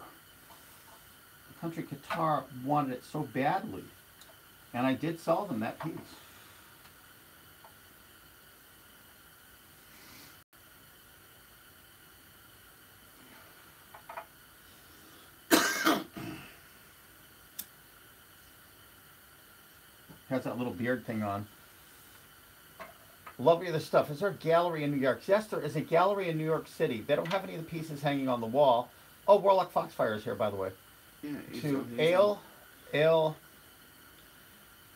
the country Qatar, wanted it so badly. And I did sell them that piece. Has that little beard thing on. Lovely the stuff. Is there a gallery in New York? Yes, there is a gallery in New York City. They don't have any of the pieces hanging on the wall. Oh, Warlock Foxfire is here, by the way. Yeah, To Ale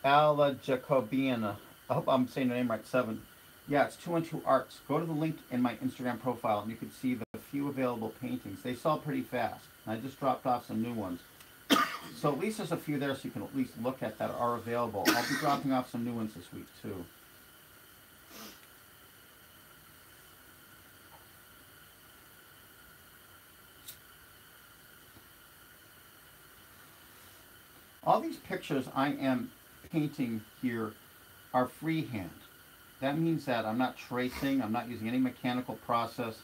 Ala Jacobiana. I hope I'm saying the name right. 7. Yeah, it's 212 Arts. Go to the link in my Instagram profile, and you can see the few available paintings. They sell pretty fast. I just dropped off some new ones. So at least there's a few there so you can at least look at that are available. I'll be dropping off some new ones this week too. All these pictures I am painting here are freehand. That means that I'm not tracing, I'm not using any mechanical process.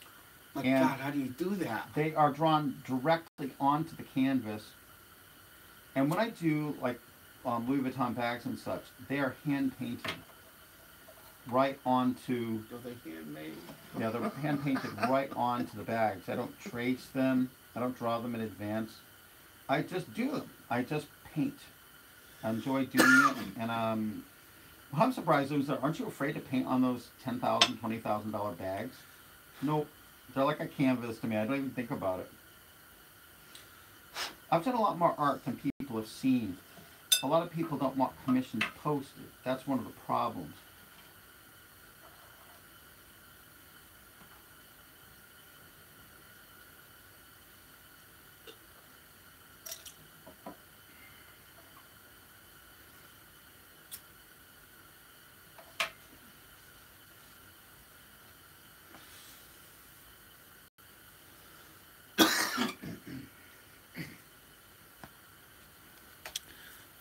My God, how do you do that? They are drawn directly onto the canvas. And when I do like Louis Vuitton bags and such, they are hand painted right onto. Are they handmade? Yeah, they're hand painted right onto the bags. I don't trace them. I don't draw them in advance. I just do them. I just paint. I enjoy doing it, and I'm surprised. Aren't you afraid to paint on those $10,000, $20,000 bags? Nope. They're like a canvas to me. I don't even think about it. I've done a lot more art than people have seen. A lot of people don't want commissions posted. That's one of the problems.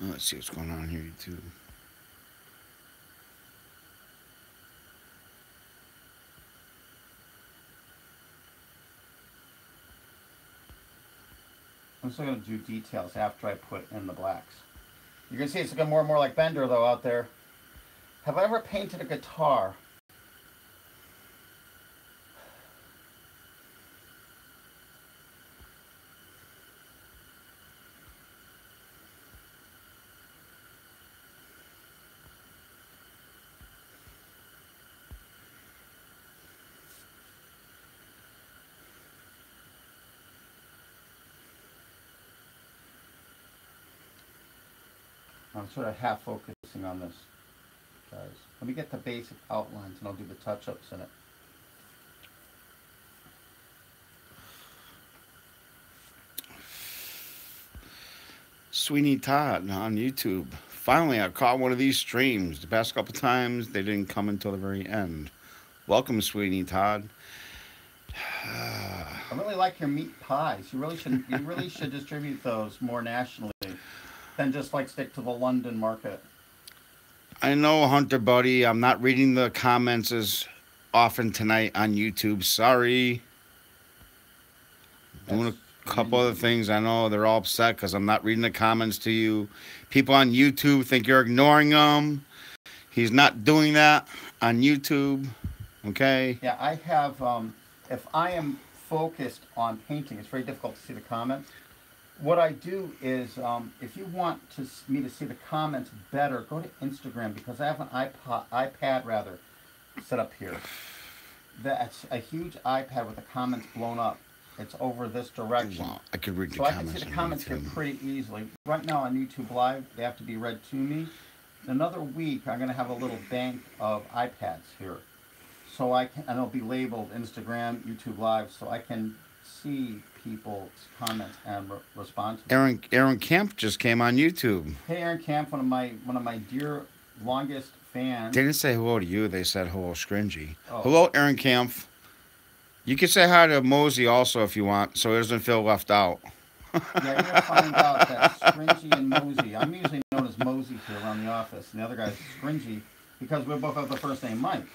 Let's see what's going on here, YouTube. I'm still going to do details after I put in the blacks. You can see it's looking more and more like Bender, though, out there. Have I ever painted a guitar? I'm sort of half focusing on this, guys. Let me get the basic outlines and I'll do the touch-ups in it. Sweeney Todd on YouTube. Finally, I caught one of these streams. The past couple times, they didn't come until the very end. Welcome, Sweeney Todd. I really like your meat pies. You really should distribute those more nationally than just like stick to the London market. I know, Hunter Buddy. I'm not reading the comments as often tonight on YouTube. Sorry. Doing a couple other things. I know they're all upset because I'm not reading the comments to you. People on YouTube think you're ignoring them. He's not doing that on YouTube. Okay? Yeah, I have, if I am focused on painting, it's very difficult to see the comments. What I do is, if you want me to see the comments better, go to Instagram, because I have an iPad set up here. That's a huge iPad with the comments blown up. It's over this direction. Well, I could read the comments. So I can see the comments here pretty easily. Right now on YouTube Live, they have to be read to me. In another week, I'm going to have a little bank of iPads here. So I can, and it'll be labeled Instagram, YouTube Live, so I can see people's comments and respond to them. Aaron Kemp just came on YouTube. Hey, Aaron Kemp, one of my dear longest fans. They didn't say hello to you. They said hello, Scringy. Oh. Hello, Aaron Kemp. You can say hi to Mosey also if you want, so he doesn't feel left out. Yeah, you're gonna find out that Scringy and Mosey. I'm usually known as Mosey here around the office, and the other guy's Scringy because we both have the first name Mike.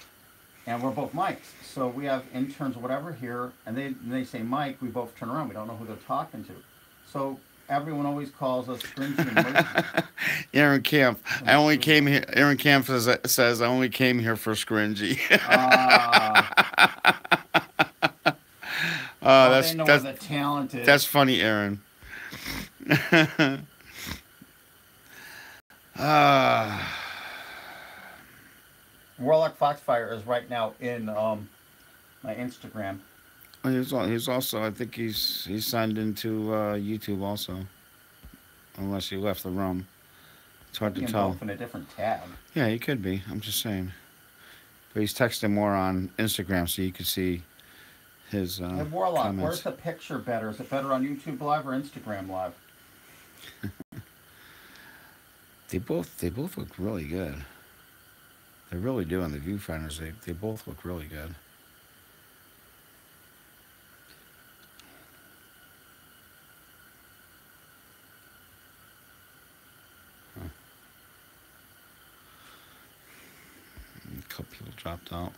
And we're both Mikes, so we have interns or whatever here, and they say Mike, we both turn around. We don't know who they're talking to. So everyone always calls us Scringy and Mosey. Aaron Camp, I only came here. Aaron Camp says I only came here for Scringy. They know where the talent is. That's funny, Aaron. Warlock Foxfire is right now in my Instagram. He's also, I think he's signed into YouTube also, unless he left the room. It's hard to tell. Both in a different tab. Yeah, he could be. I'm just saying. But he's texting more on Instagram, so you can see his hey, Warlock, comments. Where's the picture better? Is it better on YouTube Live or Instagram Live? They both look really good. They really do on the viewfinders. They both look really good. Huh. A couple people dropped out.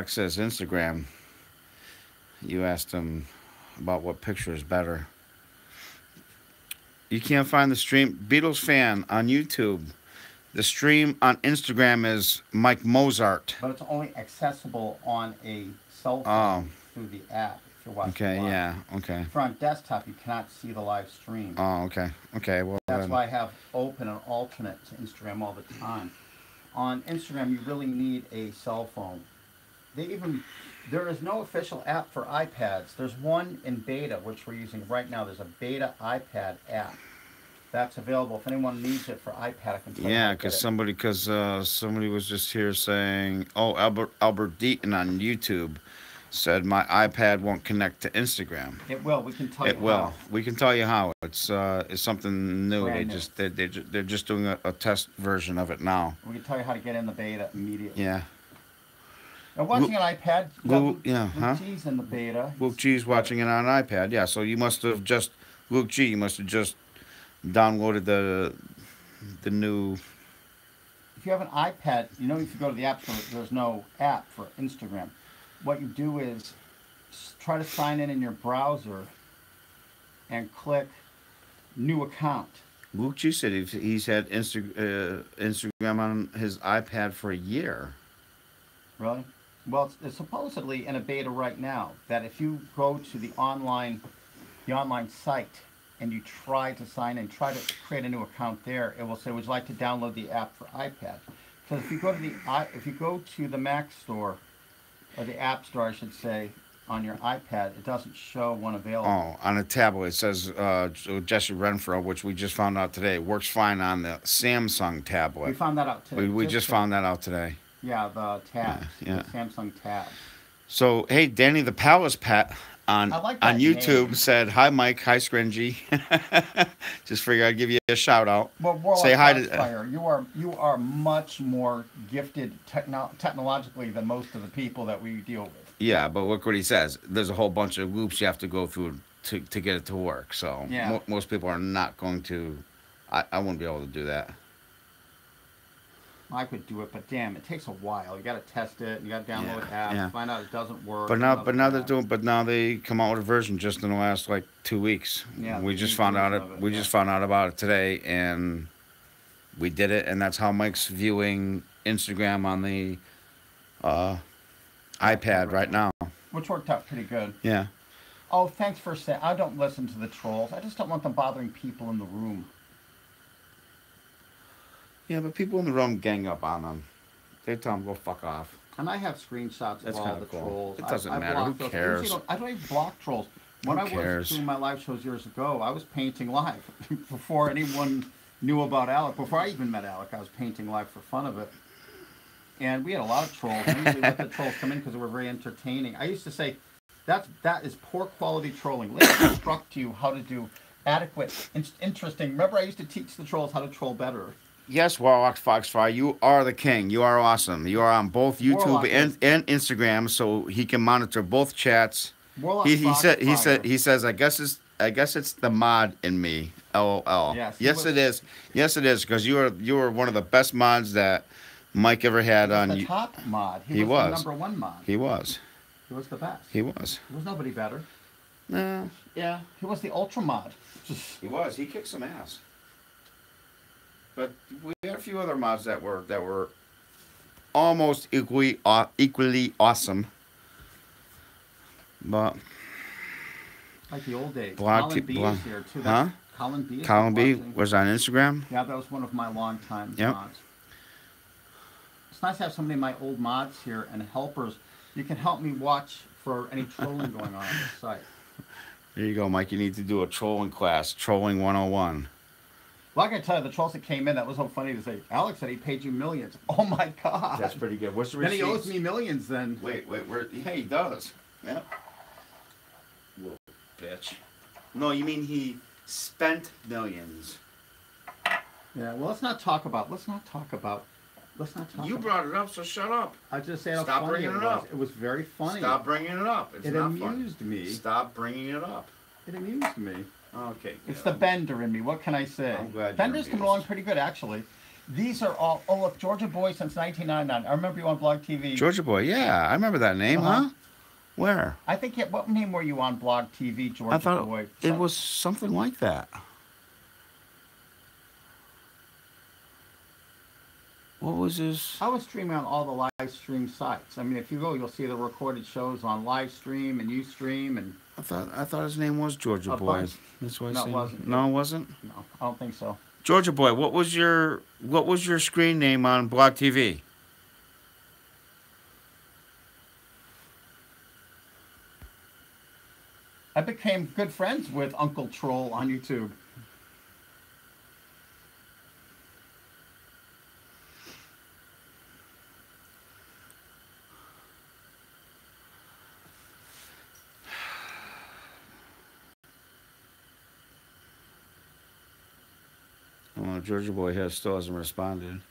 Alex says Instagram. You asked him about what picture is better. You can't find the stream. Beatles fan on YouTube. The stream on Instagram is Mike Mozart. But it's only accessible on a cell phone through the app if you're watching. Okay, live. yeah, okay. If you're on desktop, you cannot see the live stream. Oh, okay. Okay, well that's why I have open and alternate to Instagram all the time. On Instagram, you really need a cell phone. There is no official app for iPads. There's one in beta, which we're using right now. There's a beta iPad app. That's available. If anyone needs it for iPad, I can tell you. Yeah, because somebody was just here saying, oh, Albert Deaton on YouTube said my iPad won't connect to Instagram. It will. We can tell you. It will. We can tell you how. It's something new. Brand They're just doing a test version of it now. We can tell you how to get in the beta immediately. Yeah. Now, watching an iPad, G's in the beta. Luke G's watching it on an iPad. Yeah. So you must have just Luke G. You must have just downloaded the new. If you have an iPad, if you go to the App Store, there's no app for Instagram. What you do is try to sign in your browser and click New Account. Luke G said he's had Instagram on his iPad for a year. Really? Well, it's supposedly in a beta right now. That if you go to the online site and you try to sign in, try to create a new account there, it will say, "Would you like to download the app for iPad?" Because if you go to the Mac Store, or the App Store, I should say, on your iPad, it doesn't show one available. Oh, on a tablet, it says Jesse Renfro, which we just found out today, works fine on the Samsung tablet. We found that out today. We just found that out today. Yeah, the tabs, the Samsung tabs. So, hey, Danny the Palace Pet on YouTube name. Said, "Hi, Mike. Hi, Scringy." Just figured I'd give you a shout out. Well, say hi to. You are much more gifted technologically than most of the people that we deal with. Yeah, but look what he says. There's a whole bunch of loops you have to go through to get it to work. So most people are not going to. I wouldn't be able to do that. I could do it, but damn, it takes a while. You got to test it. You got to download apps, find out it doesn't work. But now they come out with a version just in the last 2 weeks. Yeah, we just found out it. We just found out about it today, and we did it, and that's how Mike's viewing Instagram on the iPad right now. Which worked out pretty good. Yeah. Oh, thanks for saying. I don't listen to the trolls. I just don't want them bothering people in the room. Yeah, but people in the room gang up on them. They tell them, go fuck off. And I have screenshots of all the trolls. It doesn't matter. Who cares? I don't even block trolls. When I was doing my live shows years ago, I was painting live. Before anyone knew about Alec, before I even met Alec, I was painting live for fun of it. And we had a lot of trolls. I usually let the trolls come in because they were very entertaining. I used to say, that is poor quality trolling. Let me instruct you how to do adequate, interesting. Remember, I used to teach the trolls how to troll better. Yes, Warlock Foxfire, you are the king. You are awesome. You are on both YouTube and Instagram, so he can monitor both chats. He says, I guess it's the mod in me. LOL. Yes, it is. Yes, it is, because you are one of the best mods that Mike ever had on. The top mod. He was the number one mod. He was. He was the best. He was. There was nobody better. Yeah. He was the ultra mod. He was. He kicked some ass. But we had a few other mods that were almost equally awesome. But like the old days. Colin B is here too. Huh? Colin B was on Instagram. Yeah, that was one of my longtime mods. It's nice to have so many of my old mods here and helpers. You can help me watch for any trolling going on the site. There you go, Mike. You need to do a trolling class, Trolling 101. Well, I can tell you, the trolls that came in, that was so funny to say, Alex said he paid you millions. Oh, my God. That's pretty good. What's the receipt? Then he owes me millions, then. Wait. Yeah, he does. Yeah. Little bitch. No, you mean he spent millions. Yeah, well, let's not talk about. You brought it up, so shut up. I just said how funny it was. It was very funny. Stop bringing it up. It's not funny. It amused me. Stop bringing it up. It amused me. Okay. It's the bender in me. What can I say? I'm glad Bender's coming along pretty good, actually. These are all. Oh look, Georgia Boy since 1999. I remember you on Blog TV. Georgia Boy, yeah, I remember that name, huh? Where? I think. What name were you on Blog TV, Georgia I thought Boy? it was something like that. What was his? I was streaming on all the live stream sites. I mean, if you go, you'll see the recorded shows on live stream and Ustream and. I thought his name was Georgia Boy. That's why I said. No, it wasn't. No, it wasn't. No, I don't think so. Georgia Boy, what was your screen name on Blog TV? I became good friends with Uncle Troll on YouTube. Well, Georgia Boy still hasn't responded.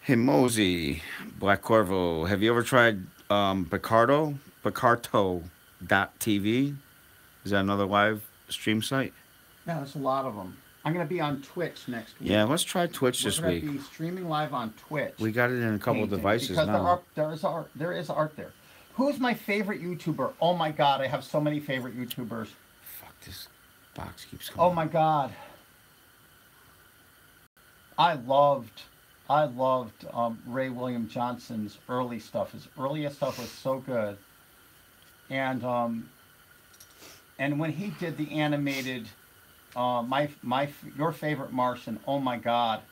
Hey Mosey, Black Corvo, have you ever tried Picarto? Picarto.tv? Is that another live stream site? Yeah, there's a lot of them. I'm going to be on Twitch next week. Yeah, let's try Twitch this week. We're going to be streaming live on Twitch. We got it in a couple of devices because now. There is art there. Who's my favorite YouTuber? Oh my God, I have so many favorite YouTubers. Fuck, this box keeps coming. Oh my God. I loved Ray William Johnson's early stuff. His earliest stuff was so good. And when he did the animated your favorite Martian, oh my God,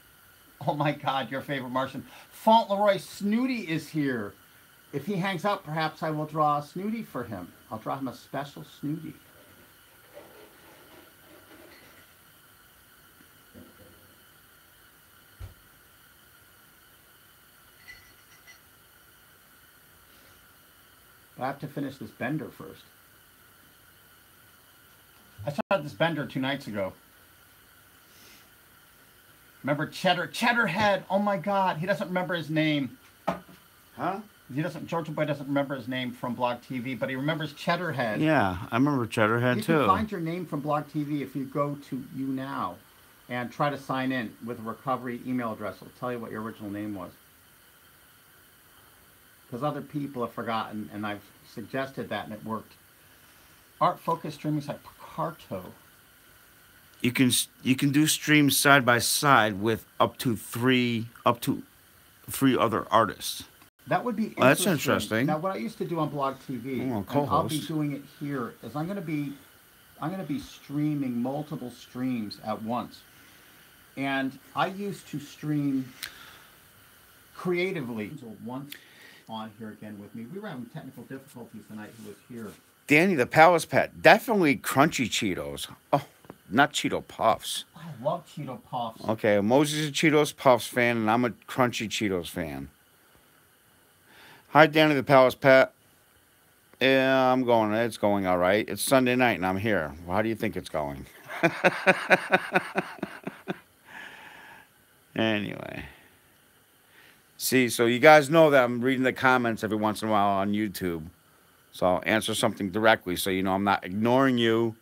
your favorite Martian, Fauntleroy Snooty is here. If he hangs out, perhaps I will draw a Snooty for him. I'll draw him a special Snooty. I have to finish this bender first. I started this bender 2 nights ago. Remember Cheddarhead? Oh my God, he doesn't remember his name. Huh? Georgia Boy doesn't remember his name from Blog TV, but he remembers Cheddarhead. Yeah, I remember Cheddarhead too. You can find your name from Blog TV if you go to YouNow and try to sign in with a recovery email address. It'll tell you what your original name was. Because other people have forgotten, and I've suggested that, and it worked. Art focused streaming site Picarto. You can do streams side by side with up to three other artists. That would be interesting. That's interesting. Now, what I used to do on Blog TV, and I'll be doing it here, is I'm going to be streaming multiple streams at once, and I used to stream creatively. So once on here again with me. We were having technical difficulties tonight. He was here. Danny the Palace Pet, definitely crunchy Cheetos. Oh, not Cheeto Puffs. I love Cheeto Puffs. Okay, Moses is a Cheetos Puffs fan, and I'm a crunchy Cheetos fan. Hi, Danny the Palace Pet. Yeah, it's going all right. It's Sunday night, and I'm here. Well, how do you think it's going? Anyway. See, so you guys know that I'm reading the comments every once in a while on YouTube. So I'll answer something directly so you know I'm not ignoring you.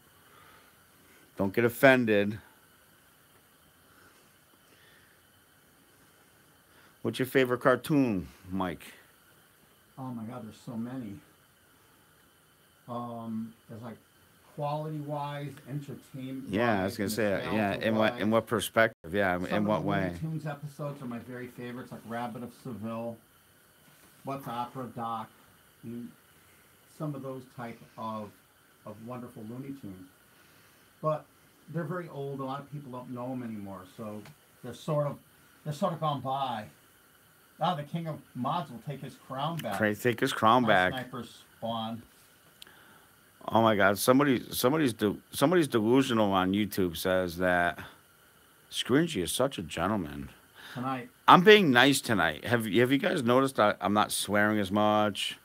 Don't get offended. What's your favorite cartoon, Mike? Oh my God, there's so many. There's like quality-wise, entertainment. Yeah, I was gonna say, yeah. In what perspective? Yeah, in what way? Some of the Looney Tunes episodes are my very favorites, like Rabbit of Seville, What's Opera Doc, some of those type of wonderful Looney Tunes. But they're very old. A lot of people don't know them anymore, so they're sort of gone by. Now the King of Mods will take his crown back. Take his crown back. Sniper Spawn. Oh my God! Somebody's delusional on YouTube says that Scringy is such a gentleman. Tonight. I'm being nice tonight. Have you guys noticed I'm not swearing as much?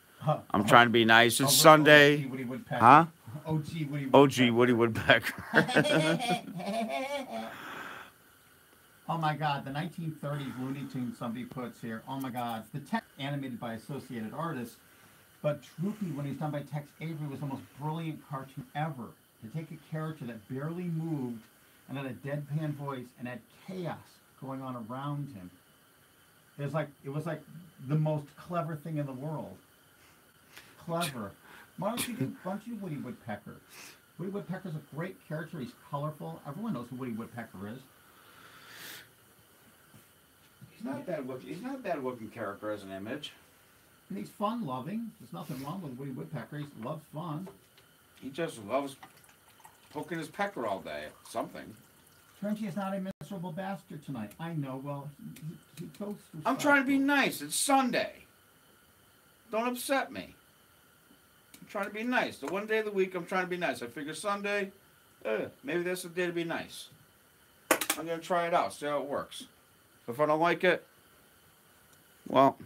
I'm trying to be nice. It's Sunday. Huh? OG Woody Woodpecker. OG Woody Woodpecker. Oh my God, the 1930s Looney Tunes somebody puts here. Oh my God, the text animated by Associated Artists, but Droopy, when he was done by Tex Avery, was the most brilliant cartoon ever. To take a character that barely moved and had a deadpan voice and had chaos going on around him. It was like the most clever thing in the world. Clever. Why don't you do Woody Woodpecker? Woody Woodpecker's a great character. He's colorful. Everyone knows who Woody Woodpecker is. He's not a bad looking character as an image. And he's fun-loving. There's nothing wrong with Woody Woodpecker. He loves fun. He just loves poking his pecker all day. Something. Frenchie is not a miserable bastard tonight. I know. Well, he goes through. I'm trying to be nice. It's Sunday. Don't upset me. I'm trying to be nice. The one day of the week, I'm trying to be nice. I figure Sunday, maybe that's the day to be nice. I'm going to try it out, see how it works. If I don't like it, well...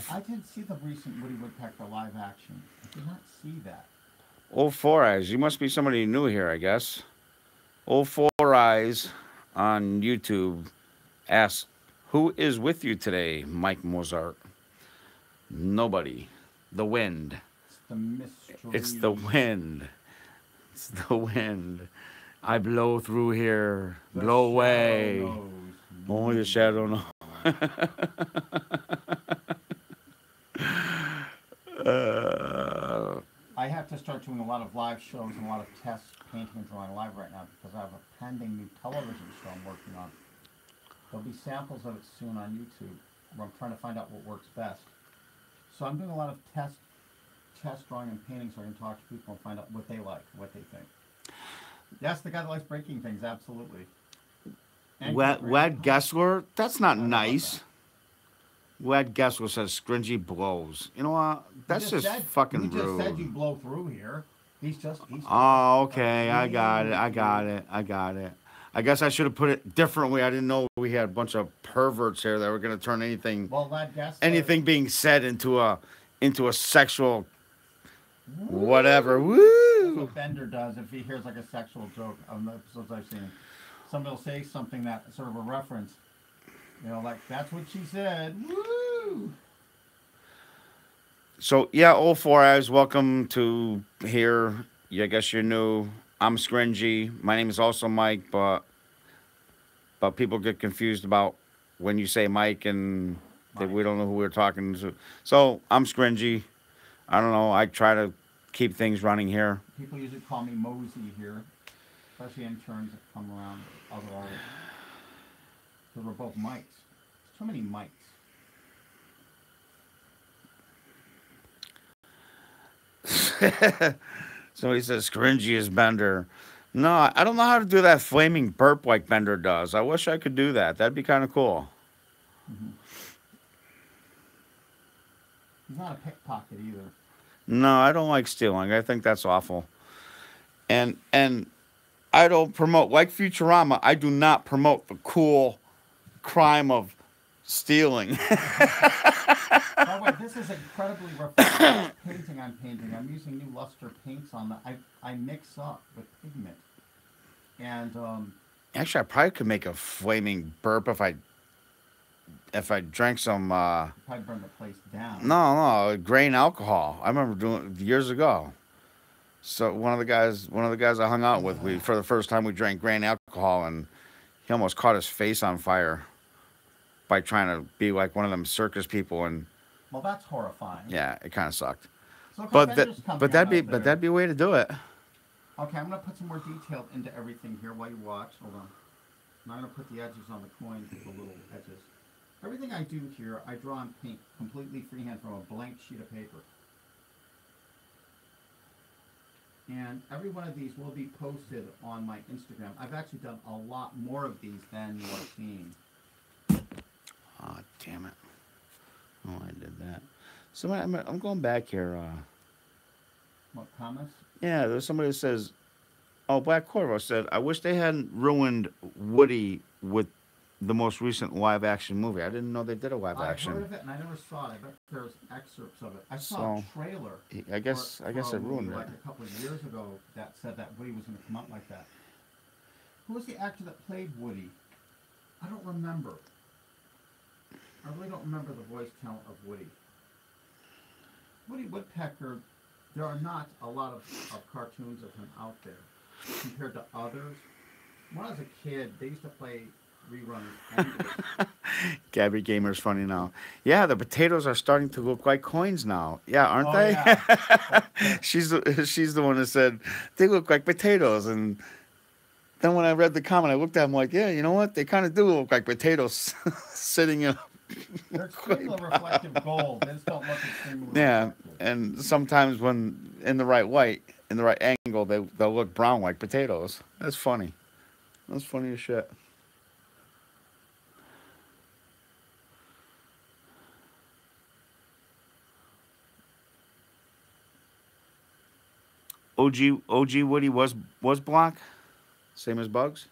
I didn't see the recent Woody Woodpecker live action. I did not see that. Old Four Eyes. You must be somebody new here, I guess. Old Four Eyes on YouTube asks, who is with you today, Mike Mozart? Nobody. The wind. It's the mystery. It's the wind. It's the wind. I blow through here. Blow away. Knows. Only the shadow knows. I have to start doing a lot of live shows and a lot of tests, painting and drawing live right now because I have a pending new television show I'm working on. There'll be samples of it soon on YouTube where I'm trying to find out what works best. So I'm doing a lot of test drawing and painting so I can talk to people and find out what they like, what they think. Yes, the guy that likes breaking things, absolutely. Wad Gessler? That's not nice. Wad Gessler says Scringy blows. You know what? That's just fucking rude. He just said you blow through here. He's oh, okay. I got it. I guess I should have put it differently. I didn't know we had a bunch of perverts here that were going to turn anything being said into a sexual whatever. Woo! That's what Bender does if he hears like a sexual joke on the episodes I've seen. Somebody will say something that sort of a reference. You know, like, that's what she said. Woo! So, yeah, Old Four Eyes, welcome to here. Yeah, I guess you're new. I'm Scringy. My name is also Mike, but people get confused about when you say Mike and we don't know who we're talking to. So, I'm Scringy. I don't know. I try to keep things running here. People usually call me Mosey here, especially interns that come around, other artists. Because we're both Mikes. So many Mikes. Somebody says Scringy is Bender. No, I don't know how to do that flaming burp like Bender does. I wish I could do that. That'd be kind of cool. Mm-hmm. He's not a pickpocket either. No, I don't like stealing. I think that's awful. And I don't promote, like Futurama, I do not promote the cool crime of stealing. By the way, this is incredibly reflective painting I'm painting. I'm using new luster paints on that I mix up with pigment. And actually, I probably could make a flaming burp if I drank some probably burn the place down. No, grain alcohol. I remember doing it years ago. So one of the guys I hung out with, for the first time we drank grain alcohol, and he almost caught his face on fire by trying to be like one of them circus people. And well, that's horrifying. Yeah, it kind of sucked. So but that'd be a way to do it. Okay, I'm gonna put some more detail into everything here while you watch. Hold on. I'm gonna put the edges on the coin, the little edges. Everything I do here, I draw and paint completely freehand from a blank sheet of paper. And every one of these will be posted on my Instagram. I've actually done a lot more of these than you're seeing. Oh, damn it. Oh, I did that. So I'm going back here. What, comments? Yeah, there's somebody that says, oh, Black Corvo said, I wish they hadn't ruined Woody with the most recent live action movie. I didn't know they did a live I action. heard of it and I never saw it. I bet there's excerpts of it. I saw So, a trailer. I guess For I a ruined movie it. like a couple of years ago that said that Woody was going to come out like that. Who was the actor that played Woody? I don't remember. I really don't remember the voice talent of Woody. Woody Woodpecker, there are not a lot of cartoons of him out there compared to others. When I was a kid, they used to play reruns endless. Gabby Gamer's funny now. Yeah, the potatoes are starting to look like coins now. Yeah, aren't Oh, they? yeah. she's the one that said they look like potatoes, and then when I read the comment, I looked at them like, yeah, you know what? They kind of do look like potatoes sitting in. They're extremely reflective gold. They just don't look extremely Yeah, reflective. and sometimes when in the right light, in the right angle, they'll look brown like potatoes. That's funny. That's funny as shit. OG Woody was black, same as Bugs.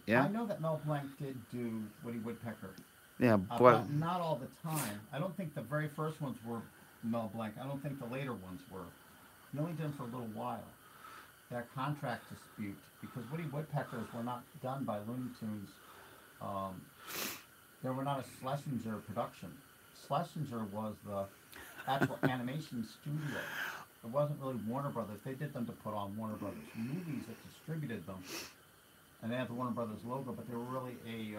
Yeah. I know that Mel Blanc did do Woody Woodpecker, Yeah, but not all the time. I don't think the very first ones were Mel Blanc. I don't think the later ones were. He only did them for a little while. That contract dispute, because Woody Woodpeckers were not done by Looney Tunes. They were not a Schlesinger production. Schlesinger was the actual animation studio. It wasn't really Warner Brothers. They did them to put on Warner Brothers movies that distributed them. And they had the Warner Brothers logo, but they were really a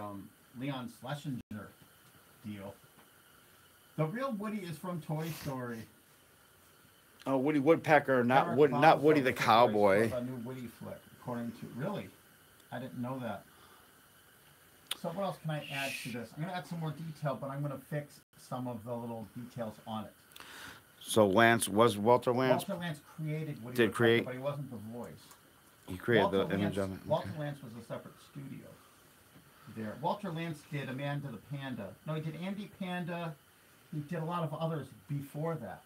Leon Schlesinger deal. The real Woody is from Toy Story. Oh, Woody Woodpecker, not Eric Woody, not Bauza Woody was the voice cowboy. for the new Woody flick, according to really, I didn't know that. So what else can I add to this? I'm going to add some more detail, but I'm going to fix some of the little details on it. So Walter Lance Walter Lance created Woody did Woodpecker, create. but he wasn't the voice. He created Walter the image Lance, of it. Walter Lance was a separate studio there. Walter Lance did Amanda the Panda. No, he did Andy Panda. He did a lot of others before that.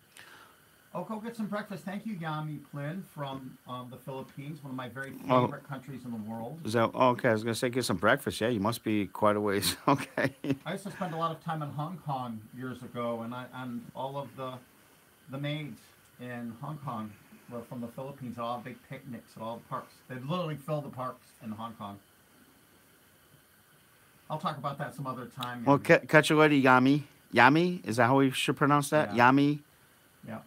Oh, go get some breakfast. Thank you, Yami Plin from the Philippines, one of my very favorite countries in the world. Is that okay? I was gonna say get some breakfast. Yeah, you must be quite a ways. Okay. I used to spend a lot of time in Hong Kong years ago, and all of the maids in Hong Kong were from the Philippines. All big picnics at all the parks. They'd literally fill the parks in Hong Kong. I'll talk about that some other time. Well, catch you later, Yami. Yami, is that how we should pronounce that? Yeah. Yami. Yeah.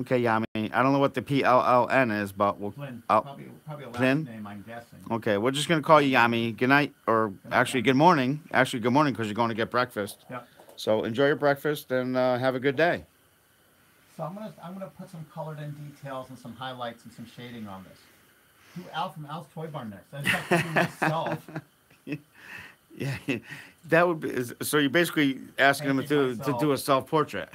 Okay, Yami. I don't know what the PLLN is, but we'll. Plin. I'll- Probably a last Plin? name, I'm guessing. Okay, we're just gonna call you Yami. Good night, or actually good morning. Actually, good morning because you're going to get breakfast. Yeah. So enjoy your breakfast and have a good day. So I'm gonna put some colored in details and some highlights and some shading on this. Do Al from Al's Toy Barn next. I just have to do myself. Yeah, that would be. So you're basically asking him Painting to do myself. a self-portrait.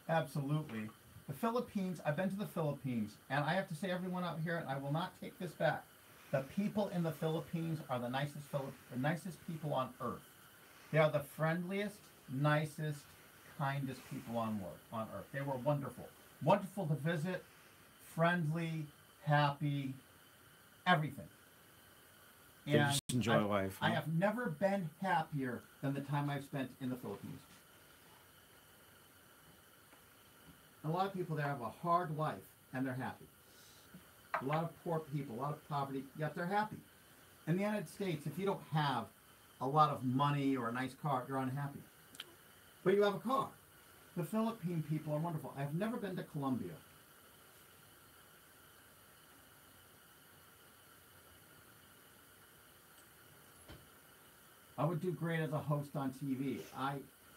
Absolutely. The Philippines, I've been to the Philippines, and I have to say, everyone out here, and I will not take this back, the people in the Philippines are the nicest people on earth. They are the friendliest, nicest, kindest people on earth. They were wonderful. Wonderful to visit, friendly, happy, everything. They And just enjoy life. I huh? have never been happier than the time I've spent in the Philippines. A lot of people there have a hard life, and they're happy. A lot of poor people, a lot of poverty, yet they're happy. In the United States, if you don't have a lot of money or a nice car, you're unhappy. But you have a car. The Philippine people are wonderful. I've never been to Colombia. I would do great as a host on TV.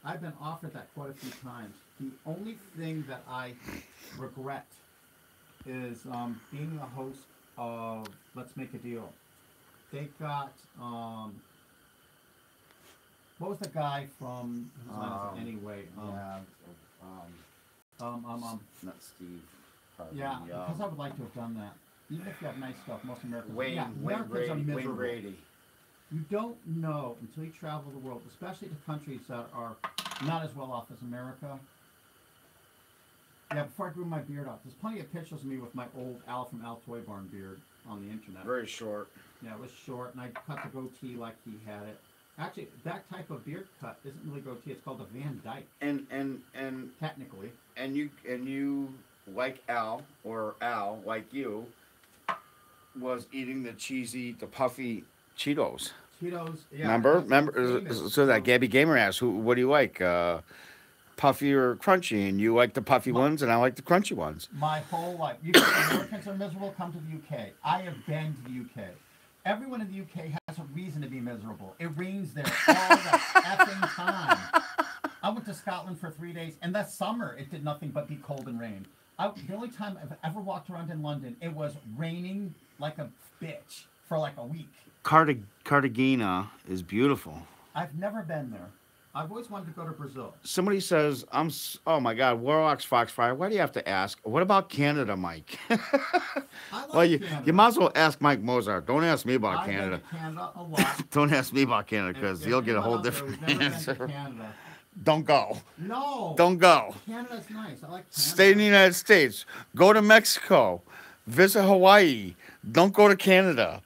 I've been offered that quite a few times. The only thing that I regret is being a host of Let's Make a Deal. They got what was the guy from whose line is it anyway? Not Steve. Yeah, because I would like to have done that. Even if you have nice stuff, most Americans. Wayne, yeah, Wayne Americans Brady. are Wayne miserable. Brady. You don't know until you travel the world, especially to countries that are not as well off as America. Yeah, before I grew my beard out, there's plenty of pictures of me with my old Al from Al Toy Barn beard on the internet. Very short. Yeah, it was short, and I cut the goatee like he had it. Actually, that type of beard cut isn't really goatee. It's called a Van Dyke. And Technically. And you like Al, like you, was eating the puffy Cheetos. Cheetos. Yeah. Remember? So that Gabby Gamer asked, what do you like? Puffy or crunchy? And you like the puffy ones, and I like the crunchy ones. My whole life. You think Americans are miserable? Come to the UK. I have been to the UK. Everyone in the UK has a reason to be miserable. It rains there all the effing time. I went to Scotland for 3 days, and that summer it did nothing but be cold and rain. The only time I've ever walked around in London, it was raining like a bitch for like a week. Cartagena is beautiful. I've never been there. I've always wanted to go to Brazil. Somebody says, oh my God, Warlock's Foxfire. Why do you have to ask? What about Canada, Mike? Well, you might as well ask Mike Mozart. Don't ask me about Canada. I've been to Canada a lot. Don't ask me about Canada, because you'll get a whole different answer. Don't go. No. Don't go. Canada's nice. I like Canada. Stay in the United States. Go to Mexico. Visit Hawaii. Don't go to Canada.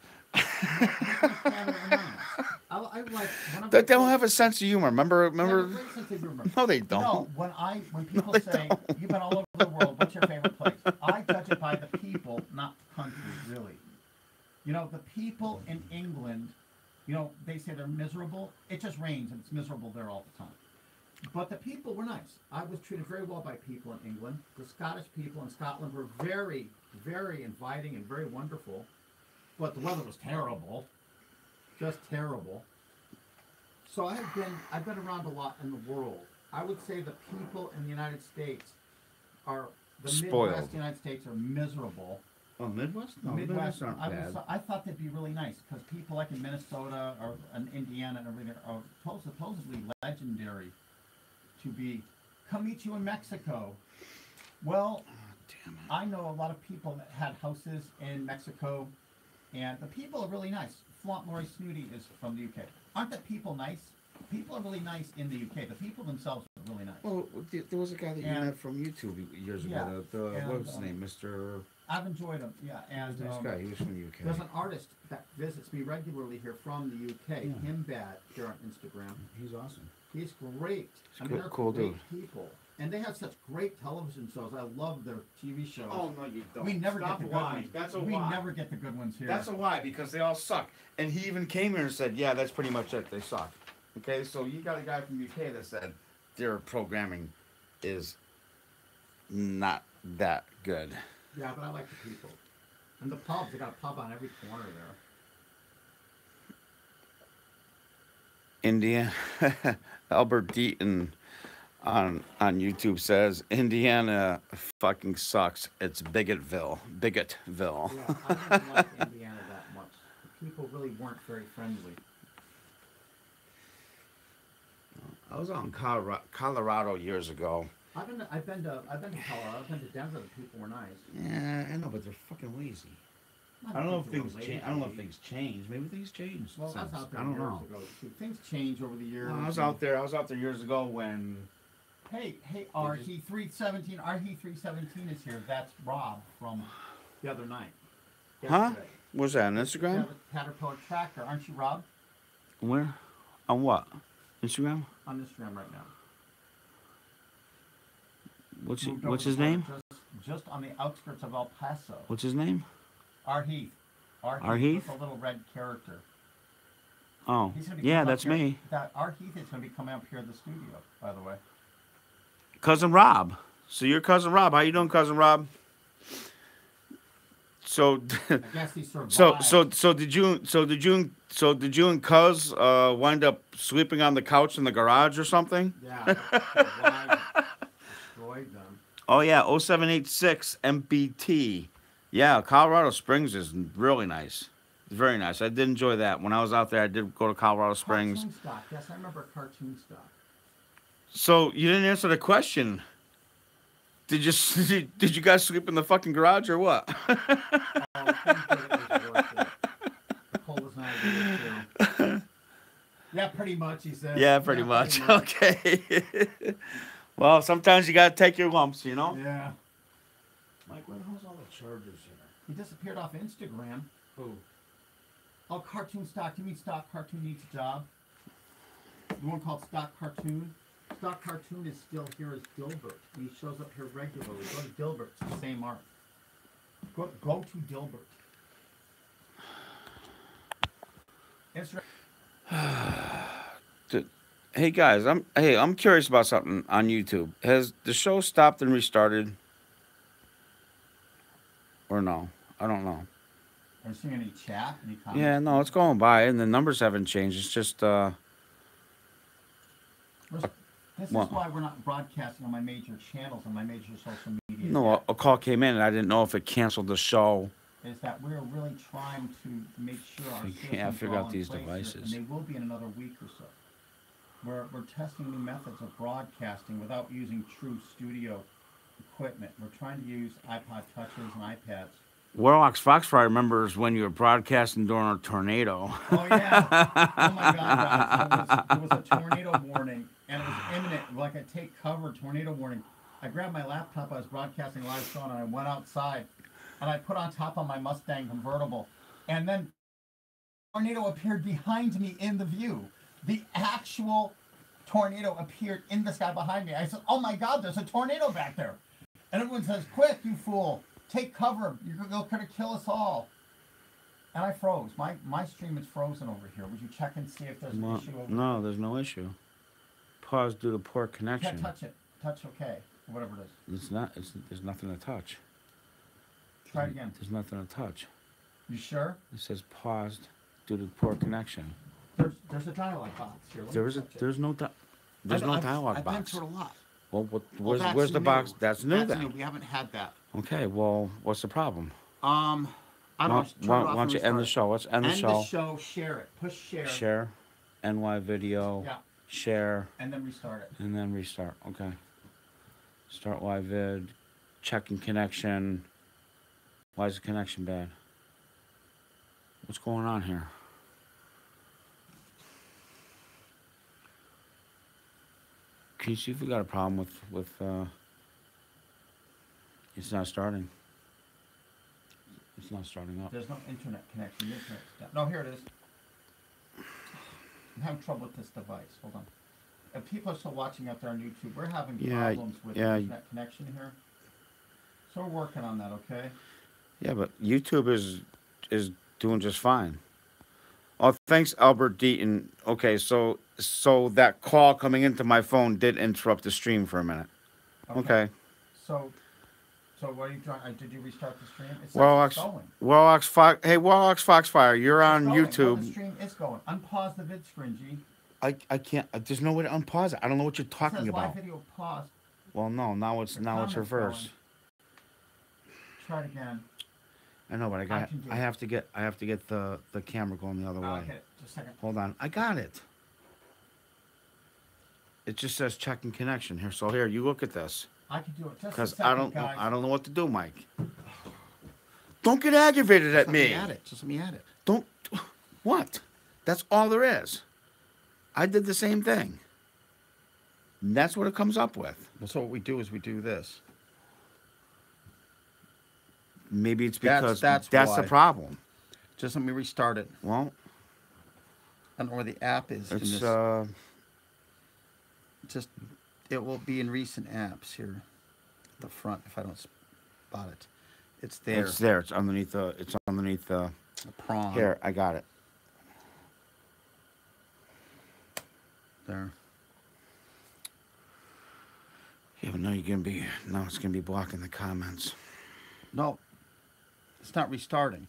They don't have a sense of humor. Remember? No, they don't. No, when people say you've been all over the world, what's your favorite place? I judge it by the people, not the country, really. You know, the people in England, you know, they say they're miserable. It just rains and it's miserable there all the time. But the people were nice. I was treated very well by people in England. The Scottish people in Scotland were very, very inviting and very wonderful. But the weather was terrible. Just terrible. So I've been around a lot in the world. I would say the people in the United States spoiled. Midwest United States are miserable. Oh, Midwest? No, Midwest aren't bad. I thought they'd be really nice because people like in Minnesota or in Indiana and everything are supposedly legendary to be. Come meet you in Mexico. Well, I know a lot of people that had houses in Mexico, and the people are really nice. Flaunt Lori Snooty is from the UK. Aren't the people nice? People are really nice in the UK. The people themselves are really nice. Well, there was a guy that you met from YouTube years ago. What was his name? Mr. I've enjoyed him. Yeah, and this guy, he was from the UK. There's an artist that visits me regularly here from the UK. Yeah. Himbad here on Instagram. He's awesome. He's great. They're cool great dude. People. And they have such great television shows. I love their TV shows. Oh, no, you don't. We never get the good ones. That's a we lie. never get the good ones here. That's a lie, because they all suck. And he even came here and said, yeah, that's pretty much it. They suck. Okay, so you got a guy from UK that said their programming is not that good. Yeah, but I like the people. And the pubs, they got a pub on every corner there. India, Albert Deaton on YouTube says, Indiana fucking sucks. It's Bigotville. Yeah, I didn't like Indiana that much. The people really weren't very friendly. I was out in Colorado years ago. I've been to Colorado. I've been to Denver. The people were nice. Yeah, I know, but they're fucking lazy. I don't know if things change. I don't know if things change. Maybe things change. Well, I was out there I don't years know. ago. Things change over the years. I was out there years ago when. Hey, RT317. RT317 is here. That's Rob from the other night. Huh? What's that, on Instagram? Yeah, Caterpillar Tractor. Aren't you Rob? Where? On what? Instagram? On Instagram right now. What's his name? Just on the outskirts of El Paso. What's his name? Arheath. Arheath? A little red character. Oh, yeah, that's me. That Arheath is going to be coming up here at the studio, by the way. Cousin Rob. So you're Cousin Rob. How you doing, Cousin Rob? So, I guess he survived. So did you and Cuz wind up sleeping on the couch in the garage or something? Yeah, destroyed them. Oh yeah, 0786 MBT. Yeah, Colorado Springs is really nice. It's very nice. I did enjoy that. When I was out there, I did go to Colorado Springs. Cartoon stock. Yes, I remember cartoon stock. So you didn't answer the question. Did you guys sleep in the fucking garage or what? Oh, the cold was not good too. Yeah, pretty much, he said. Yeah, pretty much. Okay. Well, sometimes you gotta take your lumps, you know? Yeah. Mike, where the hell's all the chargers here? He disappeared off Instagram. Who? Oh, cartoon stock. You mean stock cartoon needs a job? The one called Stock Cartoon. Stock Cartoon is still here as Dilbert. He shows up here regularly. Go to Dilbert. It's the same art. Go to Dilbert. Hey guys, I'm curious about something on YouTube. Has the show stopped and restarted? Or no? I don't know. Are you seeing any chat? Any comments? Yeah, no, it's going by and the numbers haven't changed. It's just This is why we're not broadcasting on my major channels, on my major social media. no, a call came in and I didn't know if it canceled the show. Is that we're really trying to make sure our systems can't figure are out all in these place here, devices. and they will be in another week or so. We're testing new methods of broadcasting without using true studio equipment. We're trying to use iPod touches and iPads. Warlock's Foxfire remembers when you were broadcasting during a tornado. Oh yeah! Oh my God, guys! There was a tornado warning, and it was imminent. Like a take cover tornado warning. I grabbed my laptop. I was broadcasting live show, and I went outside, and I put on top of my Mustang convertible, and then tornado appeared behind me in the view. The actual tornado appeared in the sky behind me. I said, "Oh my God, there's a tornado back there!" And everyone says, "Quick, you fool! Take cover! You're going to kill us all!" And I froze. My stream is frozen over here. Would you check and see if there's an issue over No, here? there's no issue. Pause due to poor connection. Can't touch it. Touch okay. Whatever it is. It's not. There's nothing to touch. Try it again. There's nothing to touch. You sure? It says paused due to poor connection. There's a dialogue box here. There's no dialogue I've been box. through it a lot. Well, Well, that's where's the new. box? That's new That's then. new. We haven't had that. Okay, well, what's the problem? I don't know. Turn it Why off don't and you end the restart show? Let's end it. the show. End the show. Share it. Push share. Share, NY video. Yeah. Share, And then restart it. and then restart. Okay. Start live vid. Checking connection. Why is the connection bad? What's going on here? Can you see if we got a problem with it's not starting. It's not starting up. There's no internet connection. The internet's down. No, here it is. I'm having trouble with this device. Hold on. If people are still watching out there on YouTube, we're having problems with internet connection here. So we're working on that, okay? Yeah, but YouTube is doing just fine. Oh, thanks, Albert Deaton. Okay, so that call coming into my phone did interrupt the stream for a minute. Okay. So what are you trying? Did you restart the stream? It's going. Hey, Warlock's Foxfire, you're on YouTube. No, the stream is going. Unpause the vid screen, G. I can't. There's no way to unpause it. I don't know what you're talking about. Live video paused. Well, no. Now it's reverse. Try it again. I know, but I have to get the camera going the other way. Okay, just a second. Hold on. I got it. It just says checking connection here. So here, you look at this. I can do it. Because I don't know what to do, Mike. Don't get aggravated at me. Just let me add it. Don't. What? That's all there is. I did the same thing. And that's what it comes up with. So what we do is we do this. Maybe it's because that's the problem. Just let me restart it. Well, I don't know where the app is. It's it will be in recent apps here, the front. If I don't spot it, it's there. It's there. It's underneath the. It's underneath the prong. Here, I got it. There. Yeah, but now it's gonna be blocking the comments. No, it's not restarting.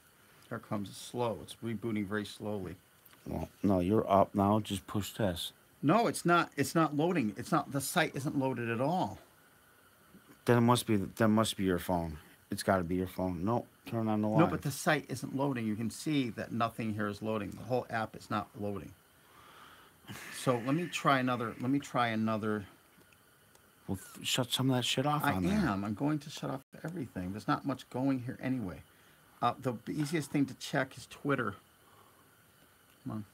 Here comes slow. It's rebooting very slowly. Well, no, you're up now. Just push this. No, it's not. It's not loading. It's not. The site isn't loaded at all. Then it must be. That must be your phone. It's got to be your phone. No, turn on the live. No, but the site isn't loading. You can see that nothing here is loading. The whole app is not loading. So let me try another. Well, shut some of that shit off. I'm going to shut off everything. There's not much going here anyway. The easiest thing to check is Twitter. Come on.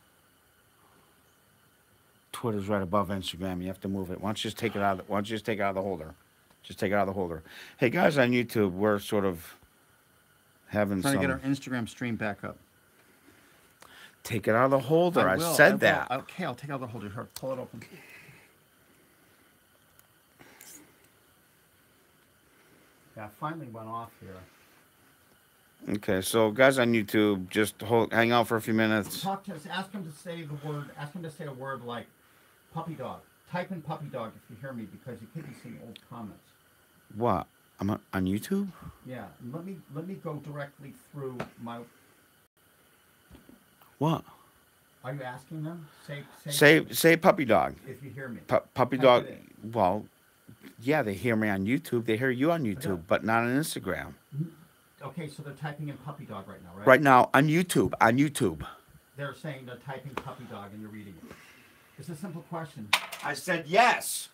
Twitter's right above Instagram. You have to move it. Why don't you just take it out of the holder? Just take it out of the holder. Hey guys on YouTube, we're sort of having trying to get our Instagram stream back up. Take it out of the holder. I will, said that. Okay, I'll take out the holder. Here, pull it open. Yeah, I finally went off here. Okay, so guys on YouTube, just hang out for a few minutes. Talk to us. Ask him to say the word. Ask him to say a word like puppy dog. Type in puppy dog if you hear me, because you could be seeing old comments. What? I'm on YouTube? Yeah. Let me go directly through my. What? Are you asking them? Say puppy dog. If you hear me. Puppy dog. Well, yeah, they hear me on YouTube. They hear you on YouTube, but not on Instagram. Okay, so they're typing in puppy dog right now, right? Right now on YouTube. On YouTube. They're saying they're typing puppy dog and you're reading it. It's a simple question. I said yes.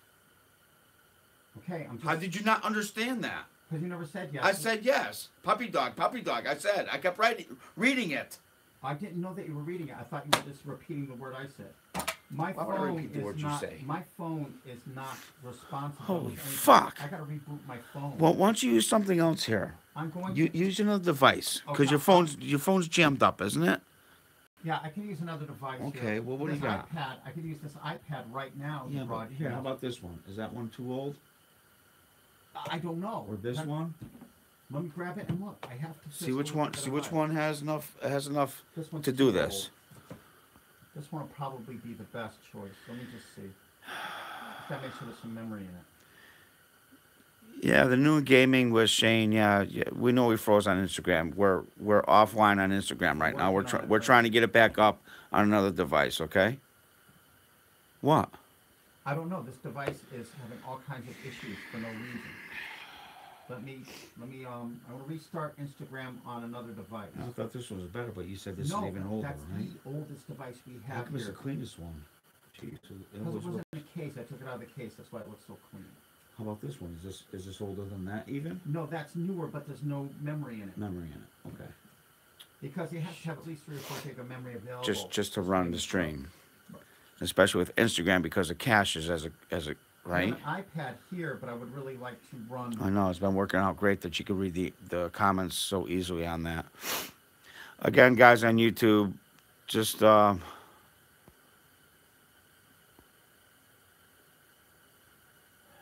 Okay, I'm just... How did you not understand that? Because you never said yes. I said yes. Puppy dog, puppy dog. I said. I kept reading it. I didn't know that you were reading it. I thought you were just repeating the word I said. My phone is not responsible. Holy fuck! I gotta reboot my phone. Well, why don't you use something else here? I'm going to use another device, because your phone's jammed up, isn't it? Yeah, I can use another device. Okay, well, what do you got? iPad. I can use this iPad right now. Yeah, but here, how about this one? Is that one too old? I don't know. Or this one? Let me grab it and look. I have to see which one. See which one has enough to do this. This one will probably be the best choice. Let me just see. Gotta make sure there's some memory in it. Yeah, the new gaming was Shane. Yeah, we know we froze on Instagram. We're offline on Instagram right now. We're trying to get it back up on another device. Okay. What? I don't know. This device is having all kinds of issues for no reason. Let me. I want to restart Instagram on another device. I thought this one was better, but you said this is even older, that's right? the oldest device we have How come it's here. the cleanest one? Jeez, because it wasn't in the case. I took it out of the case. That's why it looks so clean. How about this one? Is this older than that even? No, that's newer, but there's no memory in it. Memory in it. Okay. Because you have to have at least 3 or 4 gig of memory available. Just to run the stream, especially with Instagram, because it caches as a right. I have an iPad here, but I would really like to run. I know it's been working out great that you can read the comments so easily on that. Again, guys on YouTube, just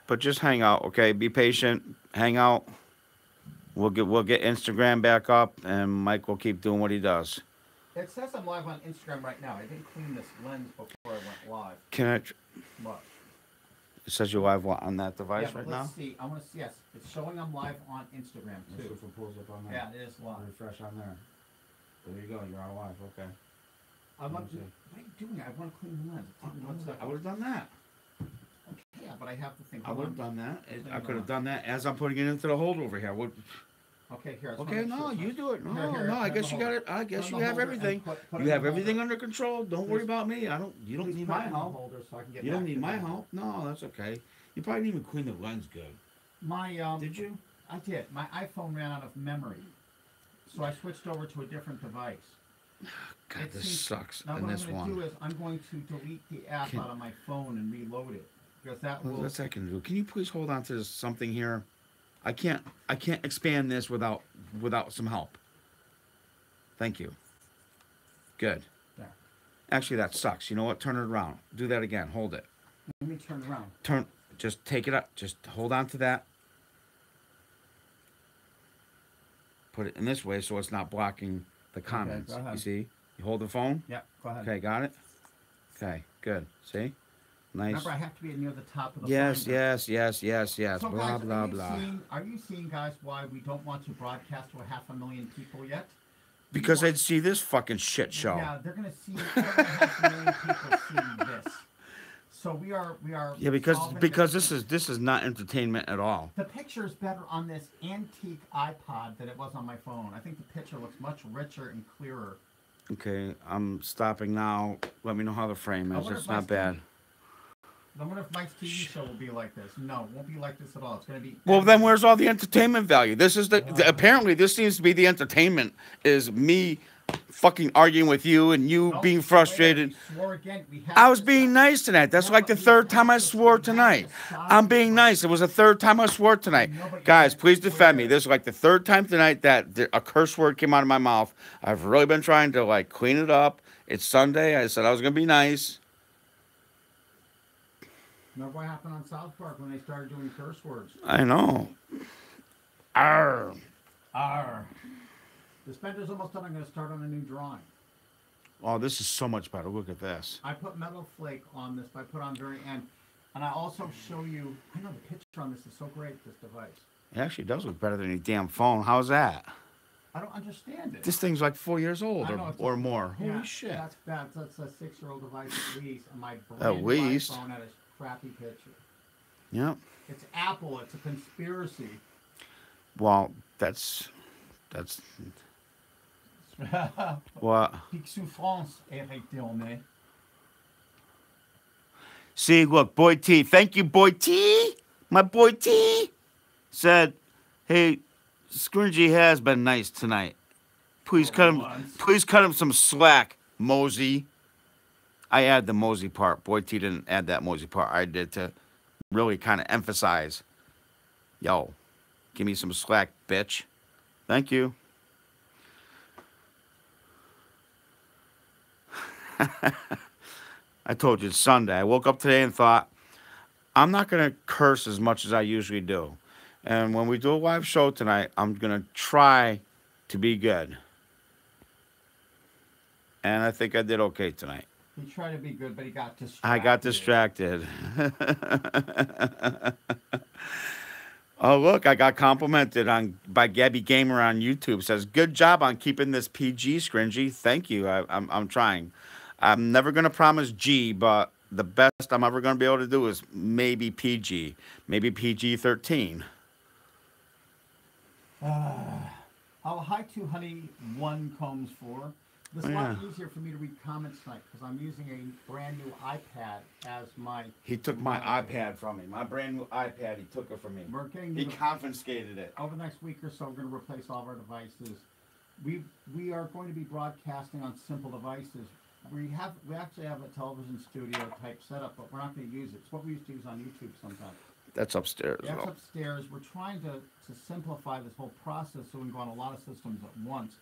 but just hang out, okay? Be patient, hang out. We'll get Instagram back up, and Mike will keep doing what he does. It says I'm live on Instagram right now. I didn't clean this lens before I went live. Can I? What? It says you're live on that device right now? Let's see. I want to see. Yes, it's showing I'm live on Instagram too. Let's see if it pulls up on there. Yeah, it is live. Refresh on there. There you go. You're on live. Okay. What are you doing? I want to clean the lens. I would have done that. Okay, yeah, but I have to think. I would have done that. I could have done that as I'm putting it into the holder over here. Okay, here. Okay, no, you do it. No, here, no. I guess you got it. I guess you have everything. You have everything under control. Don't worry about me. You don't need my help. You don't need my help. No, that's okay. You probably didn't even clean the lens good. Did you? I did. My iPhone ran out of memory, so I switched over to a different device. God, this sucks. Now and what this I'm going to do is I'm going to delete the app out of my phone and reload it, because that will. What's that can do? Can you please hold on to something here? I can't expand this without some help. Thank you. Good. There. Actually, that sucks. You know what? Turn it around. Do that again. Hold it. Let me turn around. Just take it up. Just hold on to that. Put it in this way so it's not blocking the comments. Okay, go ahead. You see? You hold the phone? Yeah, go ahead. Okay, got it? Okay, good. See? Nice. Remember, I have to be near the top of the yes. So blah, guys, blah, blah. Are you seeing, guys, why we don't want to broadcast to 500,000 people yet? Because they'd see this fucking shit show. Yeah, they're going to see 500,000 people seeing this. So we are. Yeah, because this is not entertainment at all. The picture is better on this antique iPod than it was on my phone. I think the picture looks much richer and clearer. Okay, I'm stopping now. Let me know how the frame is. It's not bad. I wonder if Mike's TV show will be like this. No, it won't be like this at all. It's going to be... Well, then where's all the entertainment value? This is apparently this seems to be the entertainment, is me fucking arguing with you and you being frustrated. I was being nice tonight. That's like the third time I swore tonight. I'm being nice. It was the third time I swore tonight. Guys, please defend me. This is like the third time tonight that a curse word came out of my mouth. I've really been trying to like clean it up It's Sunday. I said I was going to be nice. Remember what happened on South Park when they started doing curse words? I know. Arr. Arr. The Spencer's almost done. I'm going to start on a new drawing. Oh, this is so much better. Look at this. I put metal flake on this, but I put on very end. And I also show you, I know the picture on this is so great, this device. It actually does look better than your damn phone. How's that? I don't understand it. This thing's like 4 years old or more. Yeah, Holy shit. That's a 6-year-old device at least. And my At least. iPhone had a crappy picture. Yep. It's Apple. It's a conspiracy. Well, that's what? Picsou France est retourné. See, look, Boy T. Thank you, Boy T. My Boy T said, "Hey, Scringy has been nice tonight. Please cut him some slack, Mosey." I add the Mosey part. Boy T didn't add that Mosey part. I did to really kind of emphasize, yo, give me some slack, bitch. Thank you. I told you it's Sunday. I woke up today and thought, I'm not going to curse as much as I usually do. And when we do a live show tonight, I'm going to try to be good. And I think I did okay tonight. He tried to be good, but he got distracted. I got distracted. Oh, look, I got complimented by Gabby Gamer on YouTube. Says, good job on keeping this PG, Scringy. Thank you. I'm trying. I'm never going to promise G, but the best I'm ever going to be able to do is maybe PG. Maybe PG-13. How high to honey 1 combs for? This is a lot easier for me to read comments tonight because I'm using a brand new iPad as my... He took my iPad from me. My brand new iPad, he took it from me. He confiscated it. Over the next week or so, we're going to replace all of our devices. We are going to be broadcasting on simple devices. We actually have a television studio type setup, but we're not going to use it. It's what we used to use on YouTube sometimes. That's upstairs. That's upstairs. We're trying to simplify this whole process so we can go on a lot of systems at once.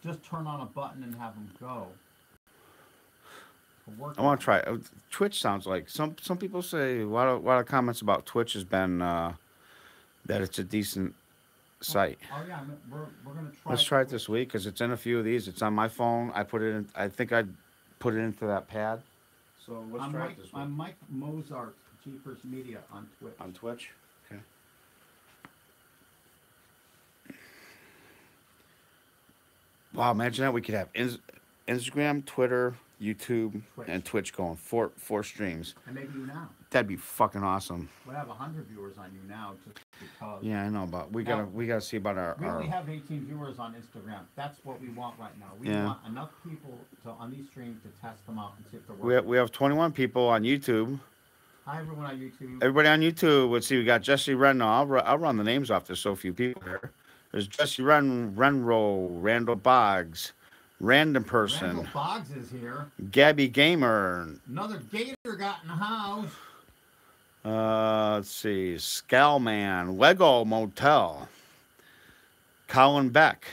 Just turn on a button and have them go. I want to try. Twitch sounds like some people say a lot of comments about Twitch has been that it's a decent site. Oh yeah, we're gonna try. Let's try it this week because it's in a few of these. It's on my phone. I put it in. I think I put it into that pad. So let's try it this week. I'm Mike Mozart, Jeepers Media on Twitch. On Twitch. Okay. Wow, imagine that we could have Instagram, Twitter, YouTube, and Twitch going. Four streams. And maybe you now. That'd be fucking awesome. We have 100 viewers on you now just because. Yeah, I know, but we gotta see about our. We only have 18 viewers on Instagram. That's what we want right now. We want enough people on these streams to test them out and see if they're working. We have 21 people on YouTube. Hi everyone on YouTube. Everybody on YouTube. Let's see. We got Jesse Renno. I'll run the names off. There's so few people here. There's Jesse Renro, Randall Boggs, Random Person. Randall Boggs is here. Gabby Gamer. Another gator got in the house. Let's see. Scalman, Lego Motel. Colin Beck.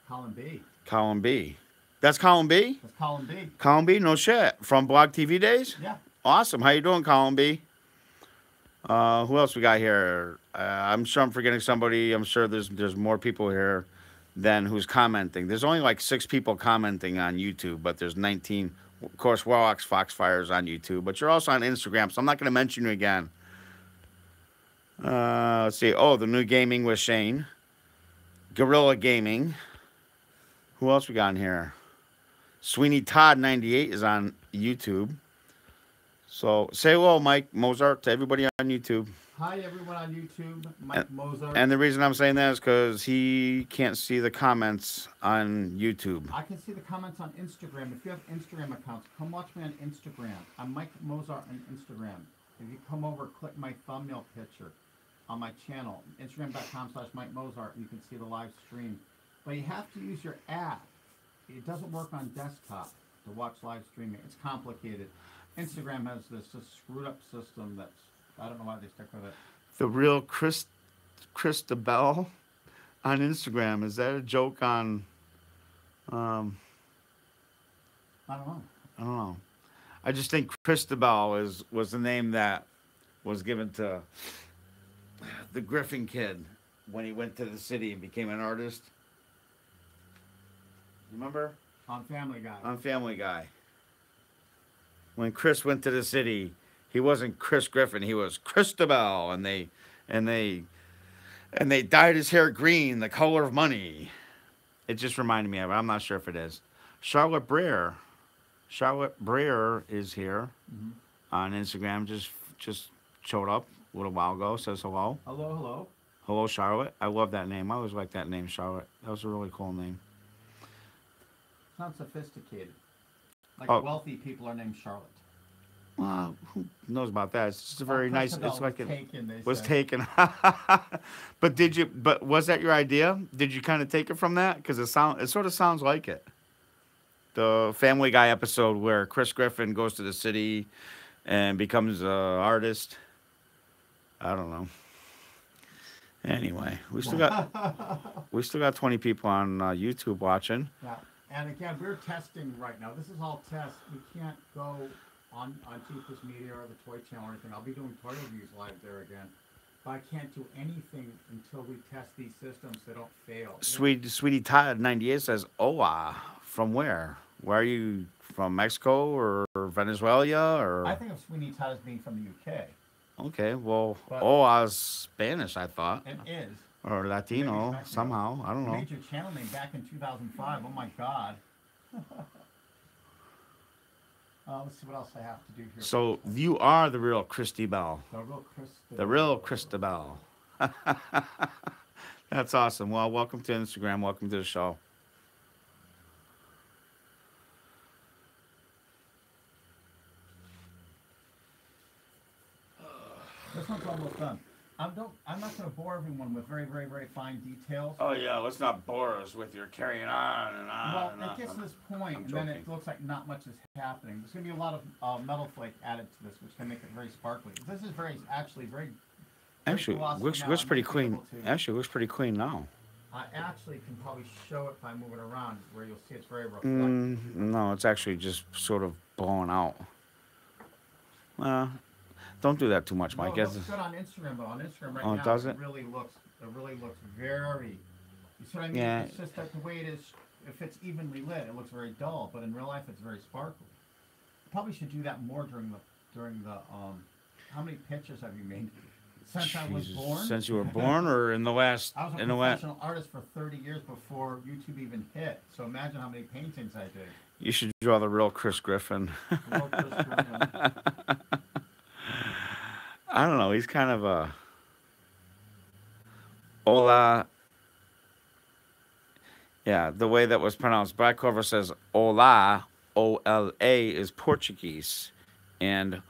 Colin B. Colin B. That's Colin B? That's Colin B. Colin B, no shit. From Blog TV days? Yeah. Awesome. How you doing, Colin B? Who else we got here? I'm sure I'm forgetting somebody. I'm sure there's more people here than who's commenting. There's only like 6 people commenting on YouTube, but there's 19. Of course, Warlocks Foxfire's on YouTube, but you're also on Instagram, so I'm not going to mention you again. Let's see. Oh, the new gaming with Shane. Gorilla Gaming. Who else we got in here? Sweeney Todd 98 is on YouTube. So say hello, Mike Mozart, to everybody on YouTube. Hi, everyone on YouTube. Mike Mozart. And the reason I'm saying that is because he can't see the comments on YouTube. I can see the comments on Instagram. If you have Instagram accounts, come watch me on Instagram. I'm Mike Mozart on Instagram. If you come over, click my thumbnail picture on my channel, Instagram.com/Mike Mozart, and you can see the live stream. But you have to use your app. It doesn't work on desktop to watch live streaming. It's complicated. Instagram has this screwed up system that's, I don't know why they stick with it. The real Christabel on Instagram. Is that a joke on I don't know. I don't know. I just think Christabel was the name that was given to the Griffin kid when he went to the city and became an artist. Remember? On Family Guy. On Family Guy. When Chris went to the city, he wasn't Chris Griffin, he was Christabel, and they dyed his hair green, the color of money. It just reminded me of it. I'm not sure if it is. Charlotte Breer. Charlotte Breer is here on Instagram. Just showed up a little while ago. Says hello. Hello, hello. Hello, Charlotte. I love that name. I always like that name, Charlotte. That was a really cool name. Sounds sophisticated. Like wealthy people are named Charlotte. Well, who knows about that? It's just a very nice. It's like it was taken. But was that your idea? Did you kind of take it from that? Because it sort of sounds like it. The Family Guy episode where Chris Griffin goes to the city and becomes an artist. I don't know. Anyway, we still got 20 people on YouTube watching. Yeah, and again, we're testing right now. This is all test. We can't go on Cheapest Media or the Toy Channel or anything. I'll be doing toy reviews live there again. But I can't do anything until we test these systems so they don't fail. Sweetie Todd 98 says, "Hola, from where? Where are you from? Mexico or Venezuela or?" I think of Sweeney Todd as being from the UK. Okay, well, Hola's Spanish, I thought. It is. Or Latino somehow. I don't know. You made your channel name back in 2005. Oh my God. Let's see what else I have to do here. So you are the real Christy Bell. The real Christabel. That's awesome. Well, welcome to Instagram. Welcome to the show. This one's almost done. I'm not going to bore everyone with very, very, very fine details. Oh yeah, let's not bore us with your carrying on and on. Well, and it gets to this point, and then it looks like not much is happening. There's going to be a lot of metal flake added to this, which can make it very sparkly. This is actually looks pretty clean. Actually, looks pretty clean now. I actually can probably show it if I move it around, where you'll see it's very reflective. No, it's actually just sort of blowing out. Don't do that too much, Mike. No, it looks good on Instagram, but on Instagram right now, does it? It really looks very. You see what I mean? Yeah. It's just like the way it is. If it's evenly lit, it looks very dull, but in real life, it's very sparkly. Probably should do that more during the. How many pictures have you made since I was born? Since you were born, or in the last? I was a professional artist for 30 years before YouTube even hit. So imagine how many paintings I did. You should draw the real Chris Griffin. Real Chris Griffin. I don't know. He's kind of a Ola. Yeah, the way that was pronounced. Black Clover says Ola, O-L-A is Portuguese, and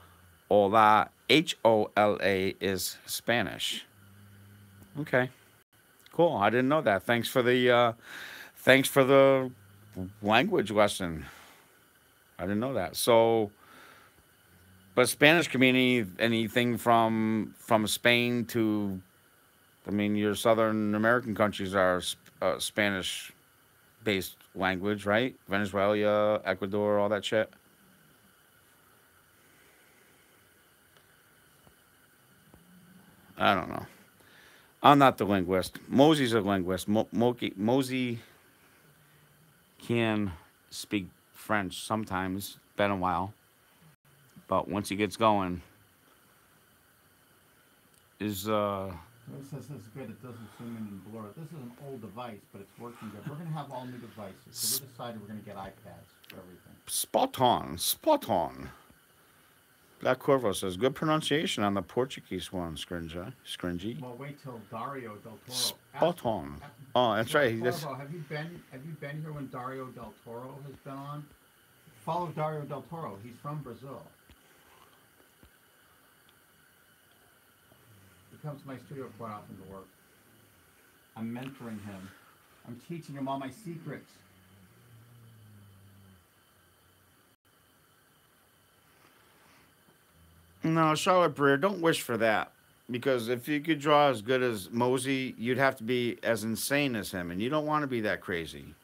Ola, H-O-L-A is Spanish. Okay, cool. I didn't know that. Thanks for the language lesson. I didn't know that. So. But Spanish can mean anything from Spain to, I mean, your Southern American countries are Spanish-based language, right? Venezuela, Ecuador, all that shit. I don't know. I'm not the linguist. Mosey's a linguist. Mosey can speak French sometimes. Been a while. But once he gets going, It says this is good. It doesn't zoom in and blur. This is an old device, but it's working good. We're going to have all new devices. So we decided we're going to get iPads for everything. Spot on. Black Corvo says, good pronunciation on the Portuguese one, Scringy. Well, wait till Dario Del Toro. Spot on. Oh, that's right. Corvo, have you been here when Dario Del Toro has been on? Follow Dario Del Toro. He's from Brazil. He comes to my studio quite often to work. I'm mentoring him. I'm teaching him all my secrets. No, Charlotte Breer, don't wish for that. Because if you could draw as good as Mosey, you'd have to be as insane as him. And you don't want to be that crazy.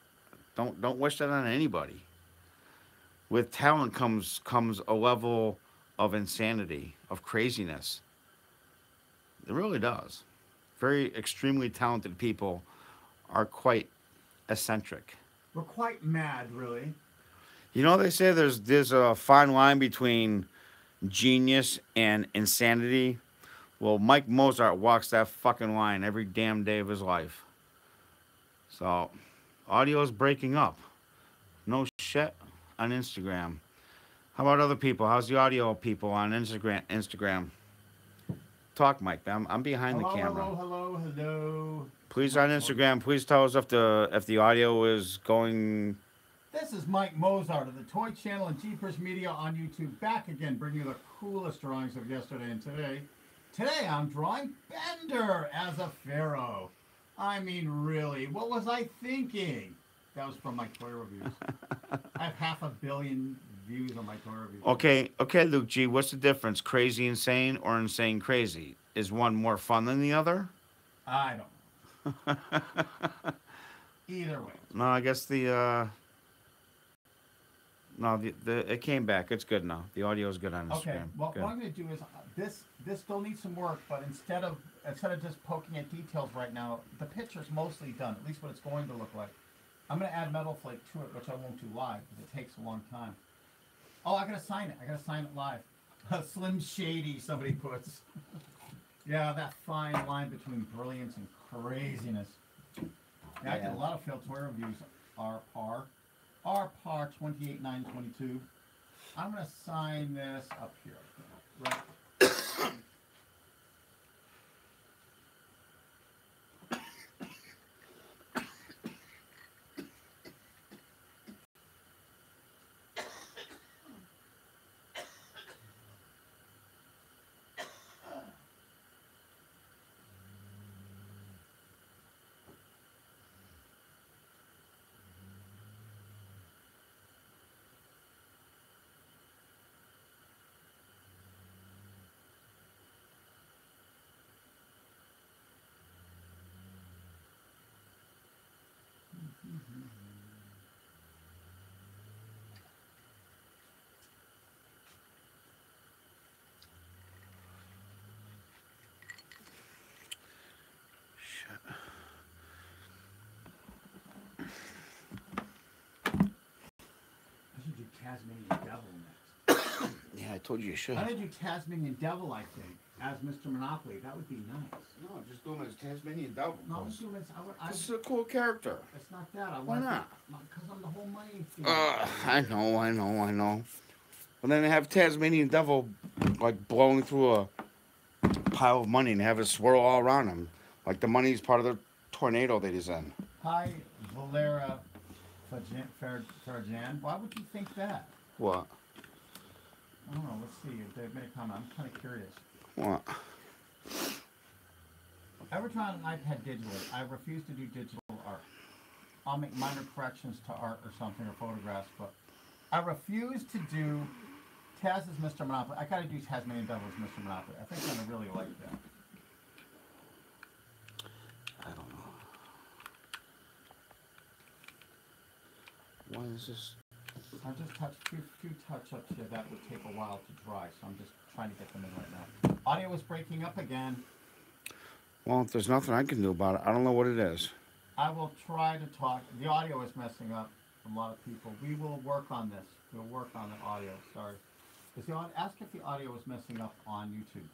Don't wish that on anybody. with talent comes a level of insanity, of craziness. It really does. Very extremely talented people are quite eccentric. We're quite mad, really. You know, they say there's a fine line between genius and insanity. Well, Mike Mozart walks that fucking line every damn day of his life. So, audio's breaking up. No shit on Instagram. How about other people? How's the audio people on Instagram? Talk, Mike. I'm behind the Hello, camera. hello, hello, hello. Please on Instagram. Please tell us if the audio is going. This is Mike Mozart of the Toy Channel and Jeepers Media on YouTube, back again, bringing you the coolest drawings of yesterday and today. Today I'm drawing Bender as a pharaoh. I mean, really, what was I thinking? That was from my toy reviews. I have 500 million views on my toy reviews. Okay, Luke G. What's the difference? Crazy insane or insane crazy? Is one more fun than the other? I don't know. Either way. No, I guess no, it came back. It's good now. The audio is good on Instagram. Okay. Well, good. what I'm going to do is this still needs some work, but instead of just poking at details right now, the picture's mostly done. At least what it's going to look like. I'm going to add metal flake to it, which I won't do live because it takes a long time. Oh, I got to sign it. I got to sign it live. Slim Shady, somebody puts. Yeah, that fine line between brilliance and craziness. Yeah, I did a lot of failed toy reviews. R par 28922. I'm gonna sign this up here. Right. Tasmanian Devil next. Yeah, I told you should. I'm gonna do Tasmanian Devil, I think, as Mr. Monopoly. That would be nice. No, just do him as Tasmanian Devil. No, I'm doing this. This is a cool character. It's not that. Why not? Because I'm the whole money thief. I know. But then they have Tasmanian Devil like blowing through a pile of money and have it swirl all around him, like the money's part of the tornado that he's in. Hi, Valera Farjan. Why would you think that? What? I don't know. Let's see. They made a comment. I'm kind of curious. What? Every time an iPad digitally, I refuse to do digital art. I'll make minor corrections to art or something or photographs, but I refuse to do Taz as Mr. Monopoly. I gotta do Tasmanian Devil as Mr. Monopoly. I think I'm gonna really like that. I don't know. Why is this? I just touched few touch-ups here that would take a while to dry, so I'm just trying to get them in right now. Audio is breaking up again. Well, there's nothing I can do about it. I don't know what it is. I will try to talk. The audio is messing up for a lot of people. We will work on this. We'll work on the audio. Sorry. Ask if the audio is messing up on YouTube.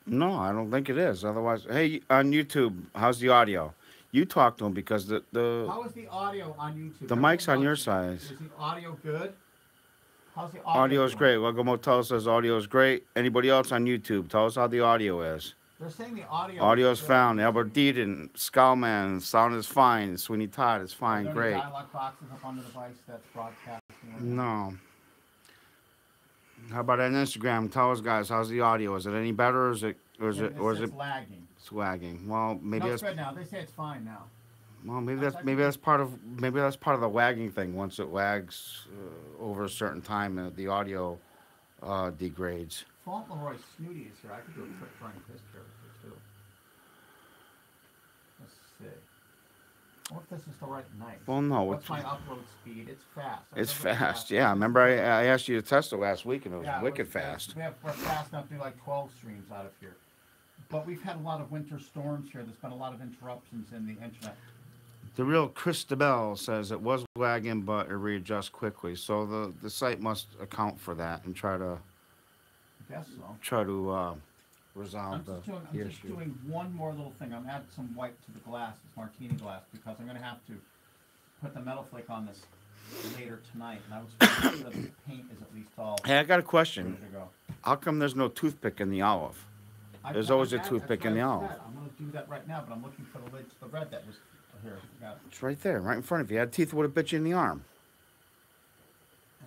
No, I don't think it is. Otherwise, hey, on YouTube, how's the audio? You talk to him because the How is the audio on YouTube? The mic's on your side. Is the audio good? How's the audio? Audio's great. Welcome Motel says audio is great. Anybody else on YouTube? Tell us how the audio is. They're saying the audio. Audio's found. Albert Deedon, Skullman, sound is fine. Sweeney Todd is fine. Are there Great. any dialogue boxes up on the device that's broadcasting? Right No. How about on Instagram? Tell us, guys, how's the audio? Is it any better, or is it it's lagging? It's lagging. Well, maybe No, that's it's good now. They say it's fine now. well, maybe that's part of the lagging thing. Once it lags over a certain time, the audio degrades. Fauntleroy Snooty is here. I could do a quick drawing of his character too. Let's see. What if this is the right night? Well, no. What's my upload speed? It's fast. It's fast. Yeah, remember I asked you to test it last week, and it was wicked fast. We're fast enough to do like 12 streams out of here. But we've had a lot of winter storms here. There's been a lot of interruptions in the internet. The real Christabel says it was lagging, but it readjusts quickly. So the site must account for that and try to. I guess so. Try to resolve I'm the just issue. doing one more little thing. I'm adding some white to the glass, this martini glass, because I'm going to have to put the metal flake on this later tonight. And I was making sure that the paint is at least all Hey, I got a question. ready to go. How come there's no toothpick in the olive? There's always a toothpick in the olive. I'm going to do that right now, but I'm looking for the lid to the red that was here. Got it. It's right there, right in front of you. Had teeth, would have bit you in the arm.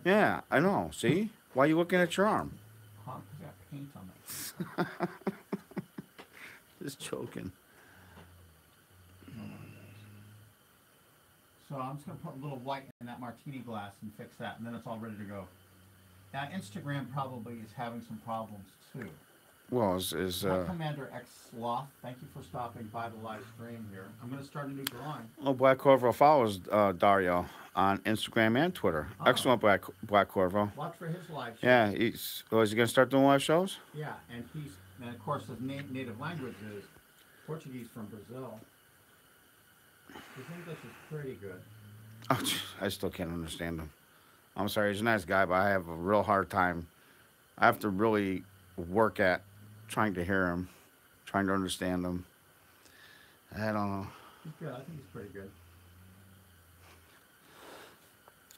Yeah, I know. See? Why are you looking at your arm? Huh? 'Cause I got paint on it. Just joking. So I'm just going to put a little white in that martini glass and fix that, and then it's all ready to go. Now, Instagram probably is having some problems, too. Well, Commander X Sloth, thank you for stopping by the live stream here. I'm going to start a new drawing. oh, Black Corvo follows Dario on Instagram and Twitter. Oh. Excellent, Black Corvo. Watch for his live show. Yeah, is he going to start doing live shows? Yeah, and of course his native language is Portuguese from Brazil. His English is pretty good. Oh, I still can't understand him. I'm sorry, he's a nice guy, but I have a real hard time. I have to really work at trying to hear him, trying to understand him. I don't know. He's good. I think he's pretty good.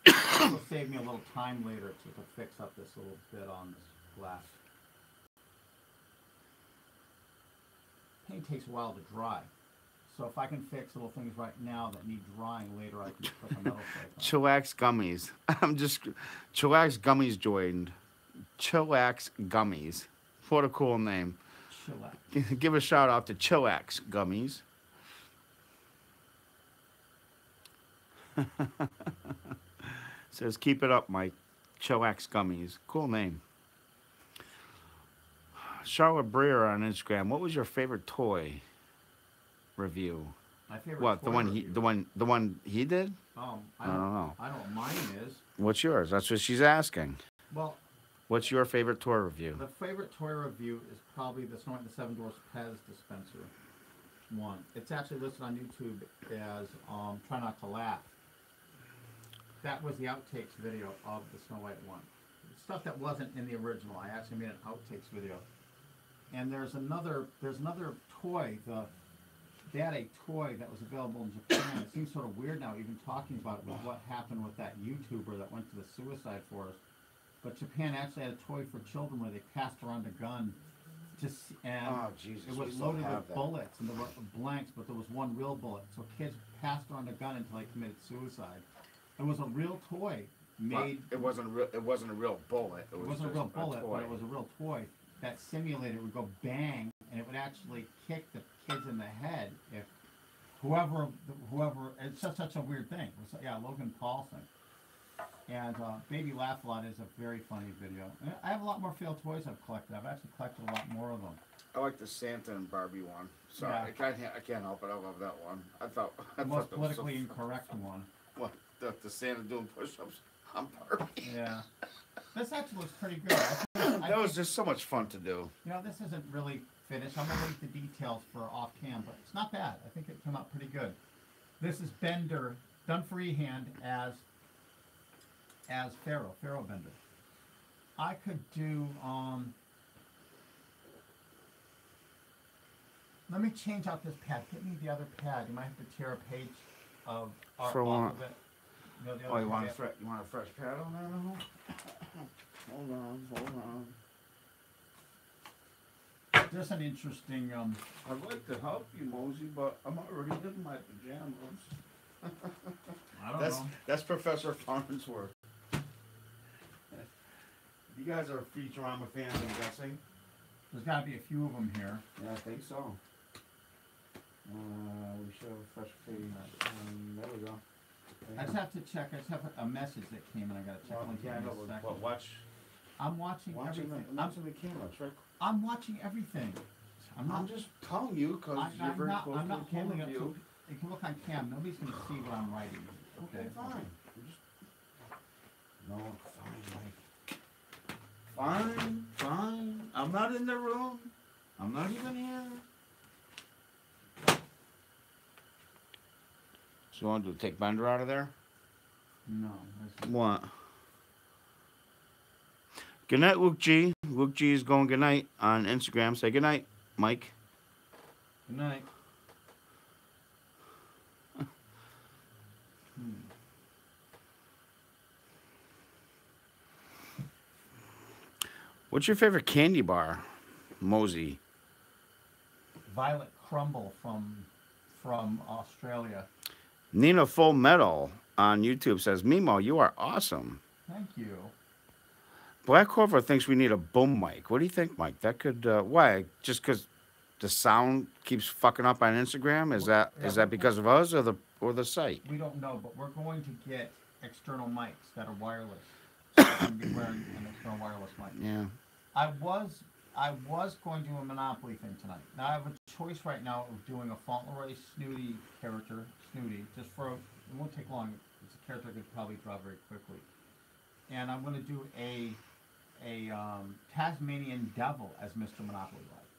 It'll save me a little time later to fix up this little bit on this glass. Paint takes a while to dry. So if I can fix little things right now that need drying later, I can put the metal flake on. Chillax Gummies. Chillax Gummies joined. Chillax Gummies. What a cool name. Chillax. Give a shout out to Chillax Gummies. Says, keep it up, Mike. Chillax Gummies. Cool name. Charlotte Breer on Instagram. What was your favorite toy review? My favorite what, toy review. the one he did? I don't know. I know what mine is. What's yours? That's what she's asking. Well, what's your favorite toy review? The favorite toy review is probably the Snow White and the Seven Dwarfs Pez dispenser one. It's actually listed on YouTube as Try Not to Laugh. That was the outtakes video of the Snow White one. Stuff that wasn't in the original. I actually made an outtakes video. And there's another toy. They had a toy that was available in Japan. It seems sort of weird now even talking about it with what happened with that YouTuber that went to the suicide forest. But Japan actually had a toy for children where they passed around a gun. And it was loaded with bullets and there were blanks, but there was one real bullet. So kids passed around a gun until they committed suicide. It was a real toy made. But it wasn't a real bullet. It wasn't a real bullet, but it was a real toy that simulated. It would go bang, and it would actually kick the kids in the head if whoever. It's just such a weird thing. It was, yeah, Logan Paulson. And Baby Laugh A Lot is a very funny video. And I have a lot more failed toys I've collected. I've actually collected a lot more of them. I like the Santa and Barbie one. Sorry, yeah. I can't help it. I love that one. The most politically incorrect one. What? The Santa doing push-ups on Barbie? Yeah. This actually looks pretty good. That was just so much fun to do. You know, this isn't really finished. I'm going to leave the details for off-cam, but it's not bad. I think it came out pretty good. This is Bender, done freehand as Pharaoh Bender. I could do, let me change out this pad. Get me the other pad. You might have to tear a page of art off of it. You want a fresh pad on there now? Hold on. There's an interesting, I'd like to help you, Mosey, but I'm already in my pajamas. I don't know. That's Professor Farnsworth. You guys are Futurama fans, I'm guessing? There's got to be a few of them here. Yeah, I think so. We should have a fresh page. There we go. I just have to check. I just have a message that came and I got to check on yeah, watch. I'm watching everything. Watching the camera, right? I'm watching everything. I'm just telling you because you're very close to the camera view. it can look on cam. Nobody's going to see what I'm writing. Okay, fine. No, fine, Mike. Fine, fine. I'm not in the room. I'm not even here. So you want to take Bender out of there? No. What? Good night, Wook G. Wook G is going good night on Instagram. Say good night, Mike. Good night. What's your favorite candy bar, Mosey? Violet Crumble from Australia. Nina Full Metal on YouTube says, Mimo, you are awesome. Thank you. Black Clover thinks we need a boom mic. What do you think, Mike? That could, why? Just because the sound keeps fucking up on Instagram? Is that because of us or the site? We don't know, but we're going to get external mics that are wireless. So I'm going to be wearing an external wireless mic. Yeah. I was going to do a Monopoly thing tonight. Now I have a choice right now of doing a Fauntleroy Snooty character, Snooty, just for it won't take long. It's a character I could probably draw very quickly. And I'm going to do a Tasmanian Devil as Mr. Monopoly Live.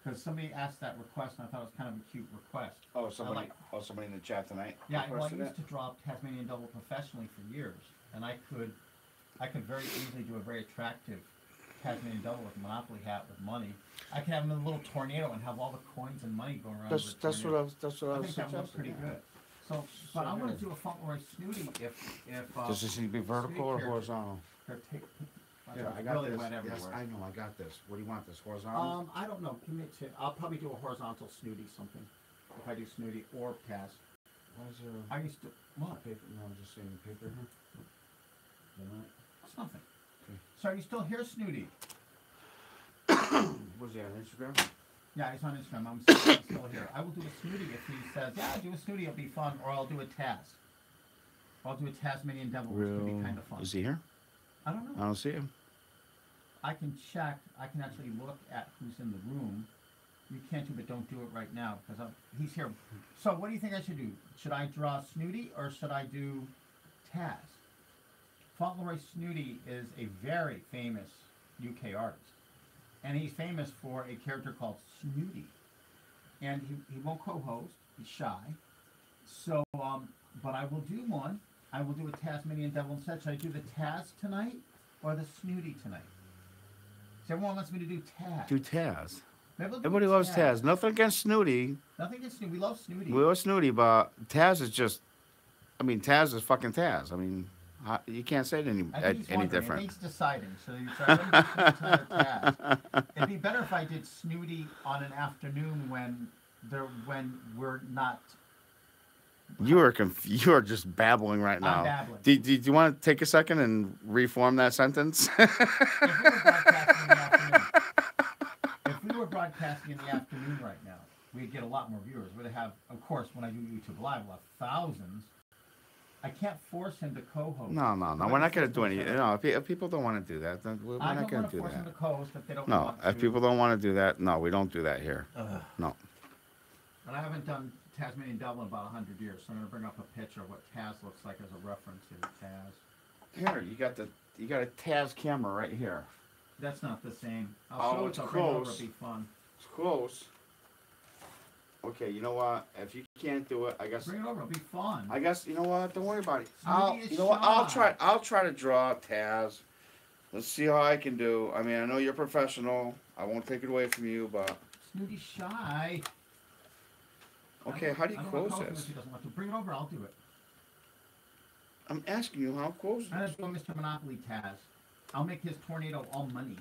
Because somebody asked that request, and I thought it was kind of a cute request. Oh, somebody in the chat tonight. Yeah, well, I used to draw Tasmanian Devil professionally for years, and I could very easily do a very attractive Tasmanian Devil with a Monopoly hat with money. I could have him in a little tornado and have all the coins and money going around. That's what I was. I think that looks pretty good. So, but I'm going to do a Fauntleroy Snooty if Does this need to be vertical or horizontal? Yeah, I got really this. Yes, I know. I got this. What do you want? This horizontal? I don't know. Give me a tip. I'll probably do a horizontal Snooty something. If I do Snooty or Taz. Why is there? I used to what? Paper? No, I'm just saying paper here. That's nothing. Okay. So are you still here, Snooty? Was he on Instagram? Yeah, he's on Instagram. I'm still here. I will do a Snooty if he says, yeah, do a Snooty, it'll be fun, or I'll do a Taz. I'll do a Tasmanian Devil, which would be kind of fun. Is he here? I don't know. I don't see him. I can check. I can actually look at who's in the room. You can't do, but don't do it right now because he's here. So what do you think I should do? Should I draw Snooty or should I do Taz? Fauntleroy Snooty is a very famous UK artist. And he's famous for a character called Snooty. And he won't co-host. He's shy. So, but I will do one. I will do a Tasmanian Devil instead. Should I do the Taz tonight or the Snooty tonight? So everyone wants me to do Taz. Do Taz. Everybody loves Taz. Nothing against Snooty. Nothing against Snooty. We love Snooty. We love Snooty, but Taz is just... I mean, Taz is fucking Taz. I mean, you can't say it any different. He's deciding. So Taz. It'd be better if I did Snooty on an afternoon when we're not... You are just babbling right now. I'm babbling. Do you want to take a second and reform that sentence? If we were broadcasting in the afternoon right now, we'd get a lot more viewers. We'd have, of course, when I do YouTube Live, we'll have thousands. I can't force him to co-host. No. We're not going to do anything. No, if people don't want to do that, then we're not going to do that. I don't want to force him to co-host if they don't want to. No, if people don't want to do that, no, we don't do that here. No. And I haven't done Tasmanian Devil in about 100 years, so I'm going to bring up a picture of what Taz looks like as a reference to Taz. Here, you got a Taz camera right here. That's not the same. It's close. It'll be fun. It's close. Okay, you know what? If you can't do it, I guess bring it over. It'll be fun. I guess you know what? Don't worry about it. I'll try to draw Taz. Let's see how I can do. I mean, I know you're professional. I won't take it away from you, but Snooty's shy. Okay, how do you close this? He doesn't want to. Bring it over. I'll do it. I'm asking you how close. I'm going to do Mr. Monopoly Taz. I'll make his tornado all money.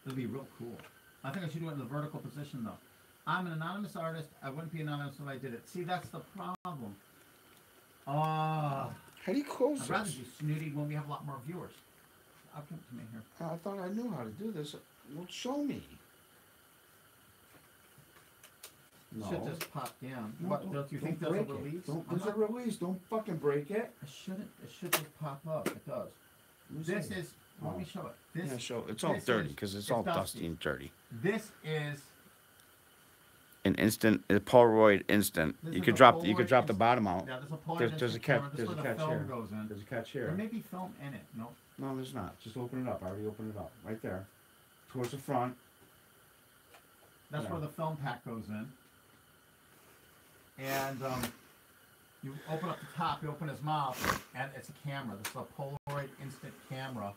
It'll be real cool. I think I should do it in the vertical position, though. I'm an anonymous artist. I wouldn't be anonymous if I did it. See, that's the problem. How do you close this? I'd rather do Snooty when we have a lot more viewers. I'll come to me here. I thought I knew how to do this. Well, show me. No. Should just pop down. What, don't you think there's a release? There's a release. Don't fucking break it. It shouldn't. It should just pop up. It does. This is. Let me show it. Show it. It's all dirty because it's all dusty and dirty. This is An instant, a Polaroid instant. This You is could a drop Polaroid the bottom out. Yeah, there's a Polaroid There's a instant catch. camera. This There's is a where the catch film here. goes in. There's a catch here. There may be film in it. No. No, there's not. Just open it up. I already opened it up. Right there. Towards the front. That's where the film pack goes in. And you open up the top, you open his mouth, and it's a camera. This is a Polaroid instant camera.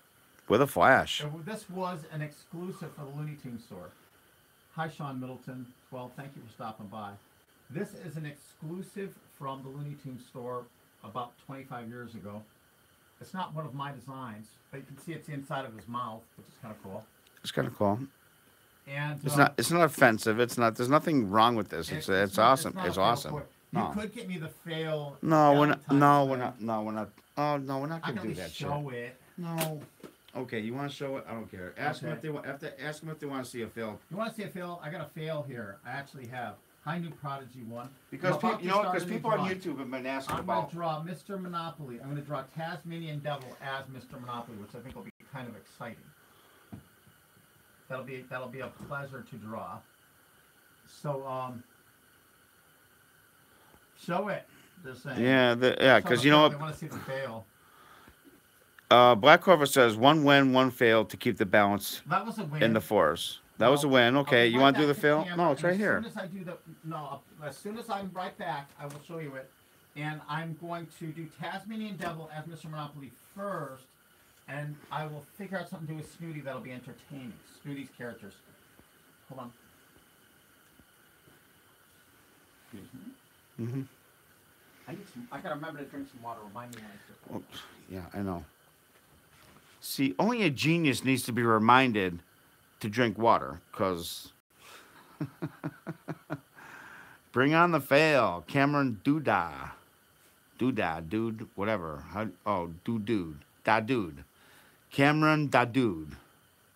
With a flash. This was an exclusive for the Looney Tunes store. Hi, Sean Middleton. 12, thank you for stopping by. This is an exclusive from the Looney Tunes store about 25 years ago. It's not one of my designs, but you can see it's the inside of his mouth, which is kind of cool. It's kind of cool. And it's not offensive. It's not. There's nothing wrong with this. It's awesome. It's awesome. You could get me the fail. No, we're not. No, we're not. No, we're not. Oh no, we're not gonna do that shit. Show it. No. Okay, you want to show it? I don't care. Ask them if they want. Ask them if they want to see a fail. You want to see a fail? I got a fail here. I actually have. Hi, New Prodigy 1. Because people on YouTube have been asking about. I'm going to draw Mr. Monopoly. I'm going to draw Tasmanian Devil as Mr. Monopoly, which I think will be kind of exciting. That'll be a pleasure to draw. So show it. They're saying. Yeah, because you know what? They want to see the fail. Black Clover says 1 win, 1 fail to keep the balance. That was a win. In the force. That was a win. Okay, you want to do the fail? No, it's right here. As soon as I'm right back, I will show you it. And I'm going to do Tasmanian Devil as Mr. Monopoly first. And I will figure out something to do with Snooty that'll be entertaining. Snooty's characters. Hold on. Mm-hmm. I gotta remember to drink some water. Remind me when I sip. Yeah, I know. See, only a genius needs to be reminded to drink water, because bring on the fail. Cameron Duda, dude, whatever. Dude. Da dude. Cameron Da dude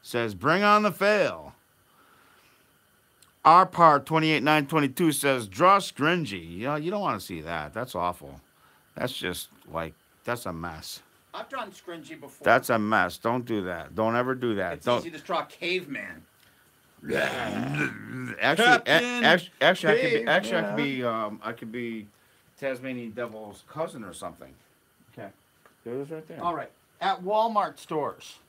says, bring on the fail. Our part 28922 says, draw Scringy. You don't want to see that. That's awful. That's just like, that's a mess. I've drawn Scringy before. That's a mess. Don't do that. Don't ever do that. It's easy to draw Caveman. Actually, I could be Tasmanian Devil's cousin or something. Okay, there it is right there. All right, at Walmart stores,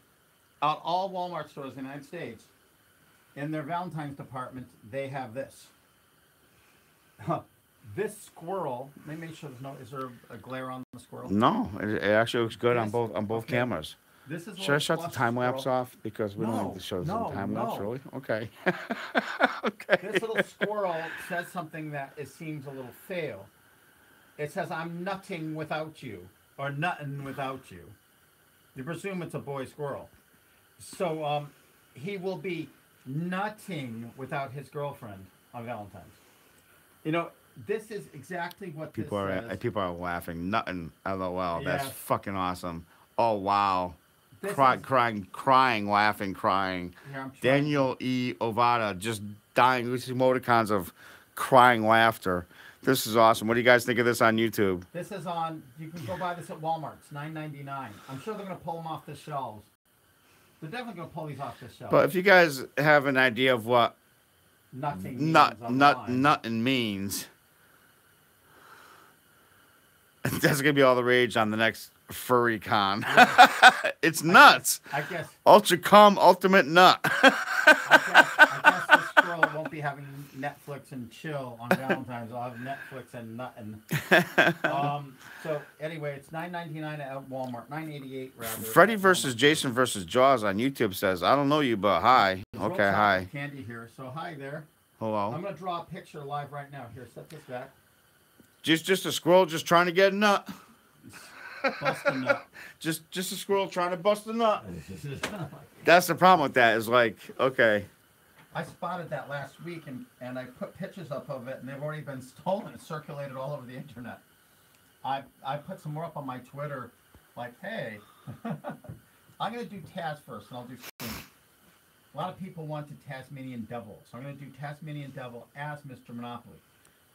at all Walmart stores in the United States, in their Valentine's department, they have this. This squirrel. Let me make sure there's no. Is there a glare on the squirrel? No, it actually looks good on both cameras. This is. Should I shut the time lapse off because we don't need to show the time lapse, really? Okay. Okay. This little squirrel says something that it seems a little fail. It says, "I'm nutting without you," or "nutting without you." You presume it's a boy squirrel, so he will be nutting without his girlfriend on Valentine's. You know, this is exactly what people says. People are laughing. Nutting. LOL. Yes. That's fucking awesome. Oh wow. This Crying, laughing, crying. Here, Daniel E. Ovada just dying. This is emoticons of crying laughter. This is awesome. What do you guys think of this on YouTube? This is on. You can go buy this at Walmart. It's $9.99. I'm sure they're going to pull them off the shelves. They're definitely going to pull these off the shelves. But if you guys have an idea of what nutting means, that's going to be all the rage on the next furry con. It's nuts. I guess. Ultra cum ultimate nut. I guess this squirrel won't be having Netflix and chill on Valentine's. I'll have Netflix and nuttin'. So anyway, it's $9.99 at Walmart. $9.88 rather. Freddy versus Jason versus Jaws on YouTube says, I don't know you, but hi. Okay, hi. Candy here. So hi there. Hello. I'm gonna draw a picture live right now. Here, set this back. Just a squirrel just trying to get a nut. Bust a nut. just a squirrel trying to bust a nut. That's the problem with that. Is like, okay. I spotted that last week and I put pictures up of it and they've already been stolen and circulated all over the internet. I put some more up on my Twitter, like, hey, I'm gonna do Taz first and I'll do Scream. A lot of people wanted Tasmanian Devil, so I'm gonna do Tasmanian Devil as Mr. Monopoly.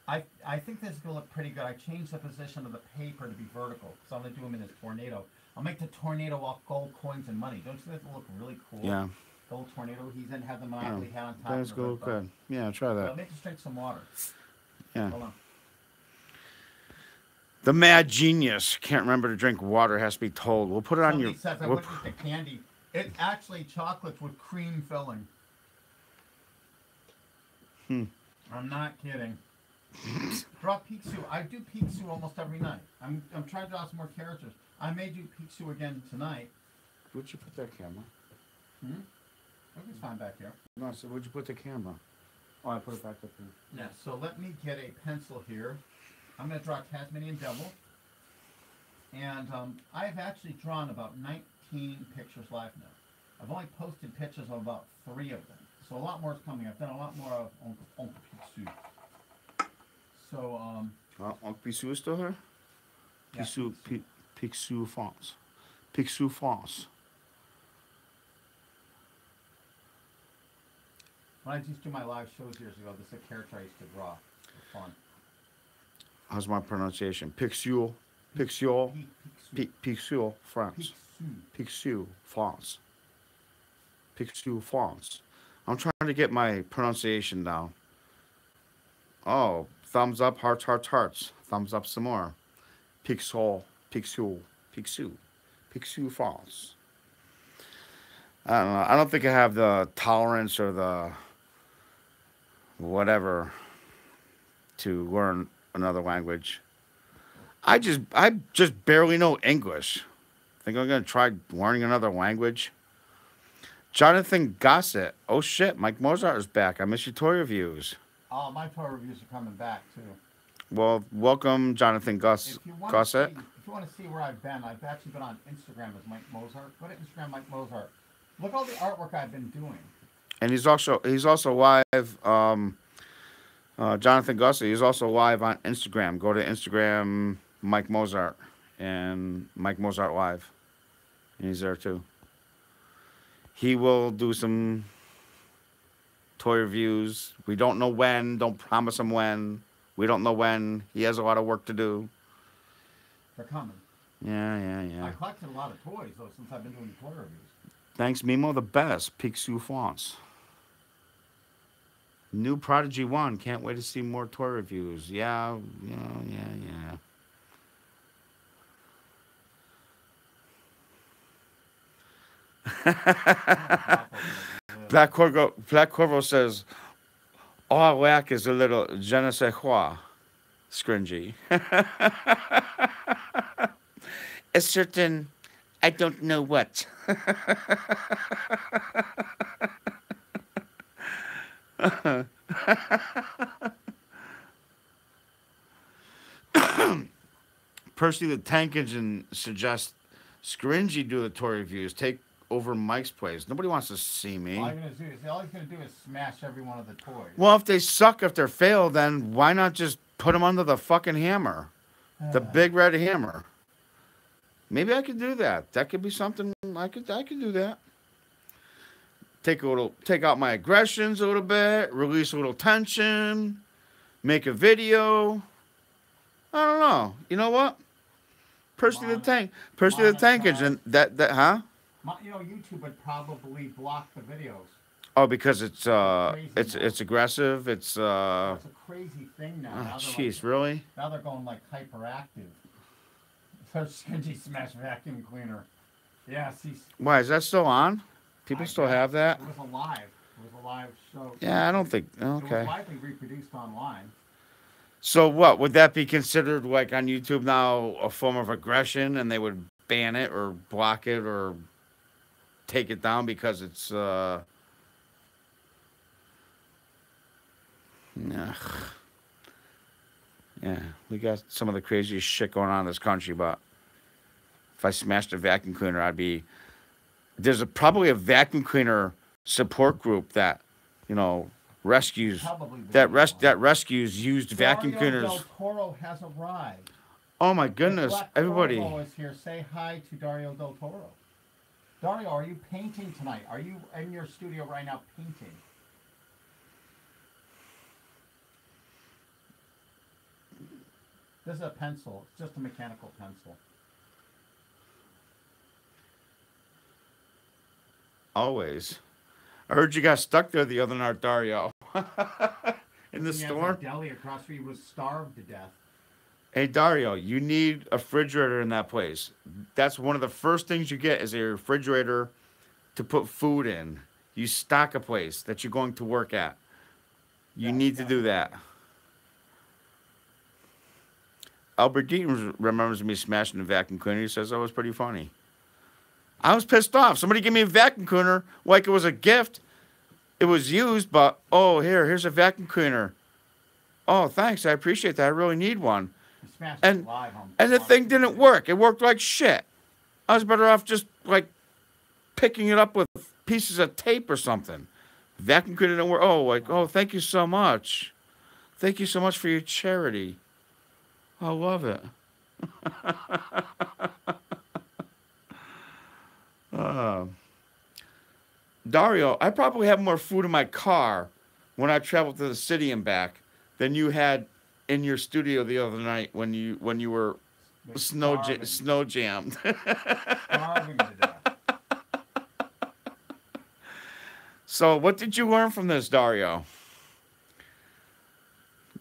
I think this is going to look pretty good. I changed the position of the paper to be vertical, so I'm going to do them in this tornado. I'll make the tornado all gold coins and money. Don't you think it'll look really cool? Yeah. Gold Tornado. He's in, have the Monopoly hat on top. Let's go. Good. Yeah, try that. Well, make us drink some water. Yeah. Hold on. The mad genius can't remember to drink water. Has to be told. We'll put it on your. Says I wouldn't eat the candy. It's actually chocolate with cream filling. I'm not kidding. Draw Picsou. I do Picsou almost every night. I'm trying to draw some more characters. I may do Picsou again tonight. Where'd you put that camera? Look, it's fine back here. No, so where'd you put the camera? Oh, I put it back up here. Yeah, so let me get a pencil here. I'm going to draw Tasmanian Devil. And I've actually drawn about 19 pictures live now. I've only posted pictures of about 3 of them. So a lot more is coming. I've done a lot more of Uncle Picsou. So, Uncle Picsou is still here? Yeah, Picsou, Picsou France. Picsou France. When I used to do my live shows years ago, this is a character I used to draw for fun. How's my pronunciation? Picsou. Picsou. Picsou France. Picsou France. Picsou France. I'm trying to get my pronunciation down. Oh, thumbs up, hearts, hearts, hearts. Thumbs up some more. Picsou, Picsou, Picsou, Picsou France. I don't know. I don't think I have the tolerance or the whatever to learn another language. I just barely know English. Think I'm gonna try learning another language. Jonathan Gossett. Oh shit, Mike Mozart is back. I miss your toy reviews. Oh, my toy reviews are coming back too. Well, welcome, Jonathan Gossett. If you want to see where I've been, I've actually been on Instagram as Mike Mozart. Go to Instagram, Mike Mozart. Look at all the artwork I've been doing. And he's also live. Jonathan Gossett. He's also live on Instagram. Go to Instagram, Mike Mozart, and Mike Mozart Live, and he's there too. He will do some toy reviews. We don't know when. Don't promise him when. We don't know when. He has a lot of work to do. They're coming. Yeah. I collected a lot of toys, though, since I've been doing toy reviews. Thanks, Mimo. The best. Picsou France. New Prodigy 1. Can't wait to see more toy reviews. Yeah. Black Corvo says, all I lack is a little je ne sais quoi, scringy. A certain, I don't know what. Percy the Tank Engine suggests Scringy do the toy reviews. Take over Mike's place. Nobody wants to see me. All he's gonna do is smash every one of the toys. Well, if they suck, if they're failed, then why not just put them under the fucking hammer? The big red hammer. Maybe I could do that. That could be something I could do that. Take out my aggressions a little bit, release a little tension, make a video. I don't know. You know what? Percy the Tank Engine. Huh? YouTube would probably block the videos. Oh, because it's aggressive. It's It's a crazy thing now. Oh, jeez, really? Now they're going like hyperactive. Search Skingy Smash Vacuum Cleaner. Yeah, see. Why is that still on? People still have that? It was alive. It was a live show. Yeah, I don't think. Okay. It was widely reproduced online. So what would that be considered like on YouTube now? A form of aggression, and they would ban it or block it or take it down because it's yeah, we got some of the craziest shit going on in this country, but if I smashed a vacuum cleaner, there's probably a vacuum cleaner support group that, rescues rescues used vacuum cleaners. Dario Del Toro has arrived. Oh my goodness, everybody. Dario is here. Say hi to Dario Del Toro. Dario, are you painting tonight? Are you in your studio right now painting? This is a pencil. It's just a mechanical pencil. Always. I heard you got stuck there the other night, Dario. In the He has store. a deli across where he was starved to death. Hey Dario, you need a refrigerator in that place. That's one of the first things you get is a refrigerator to put food in. You stock a place that you're going to work at. You need to do that. Albert Dean remembers me smashing the vacuum cleaner. He says that was pretty funny. I was pissed off. Somebody gave me a vacuum cleaner like it was a gift. It was used, but, oh, here's a vacuum cleaner. Oh, thanks. I appreciate that. I really need one. And the thing didn't work. It worked like shit. I was better off just, like, picking it up with pieces of tape or something. Vacuum cleaner didn't work. Oh, like, oh, thank you so much. Thank you so much for your charity. I love it. Dario, I probably have more food in my car when I travel to the city and back than you had in your studio the other night when you were snow jammed. Starving to death. So, what did you learn from this, Dario?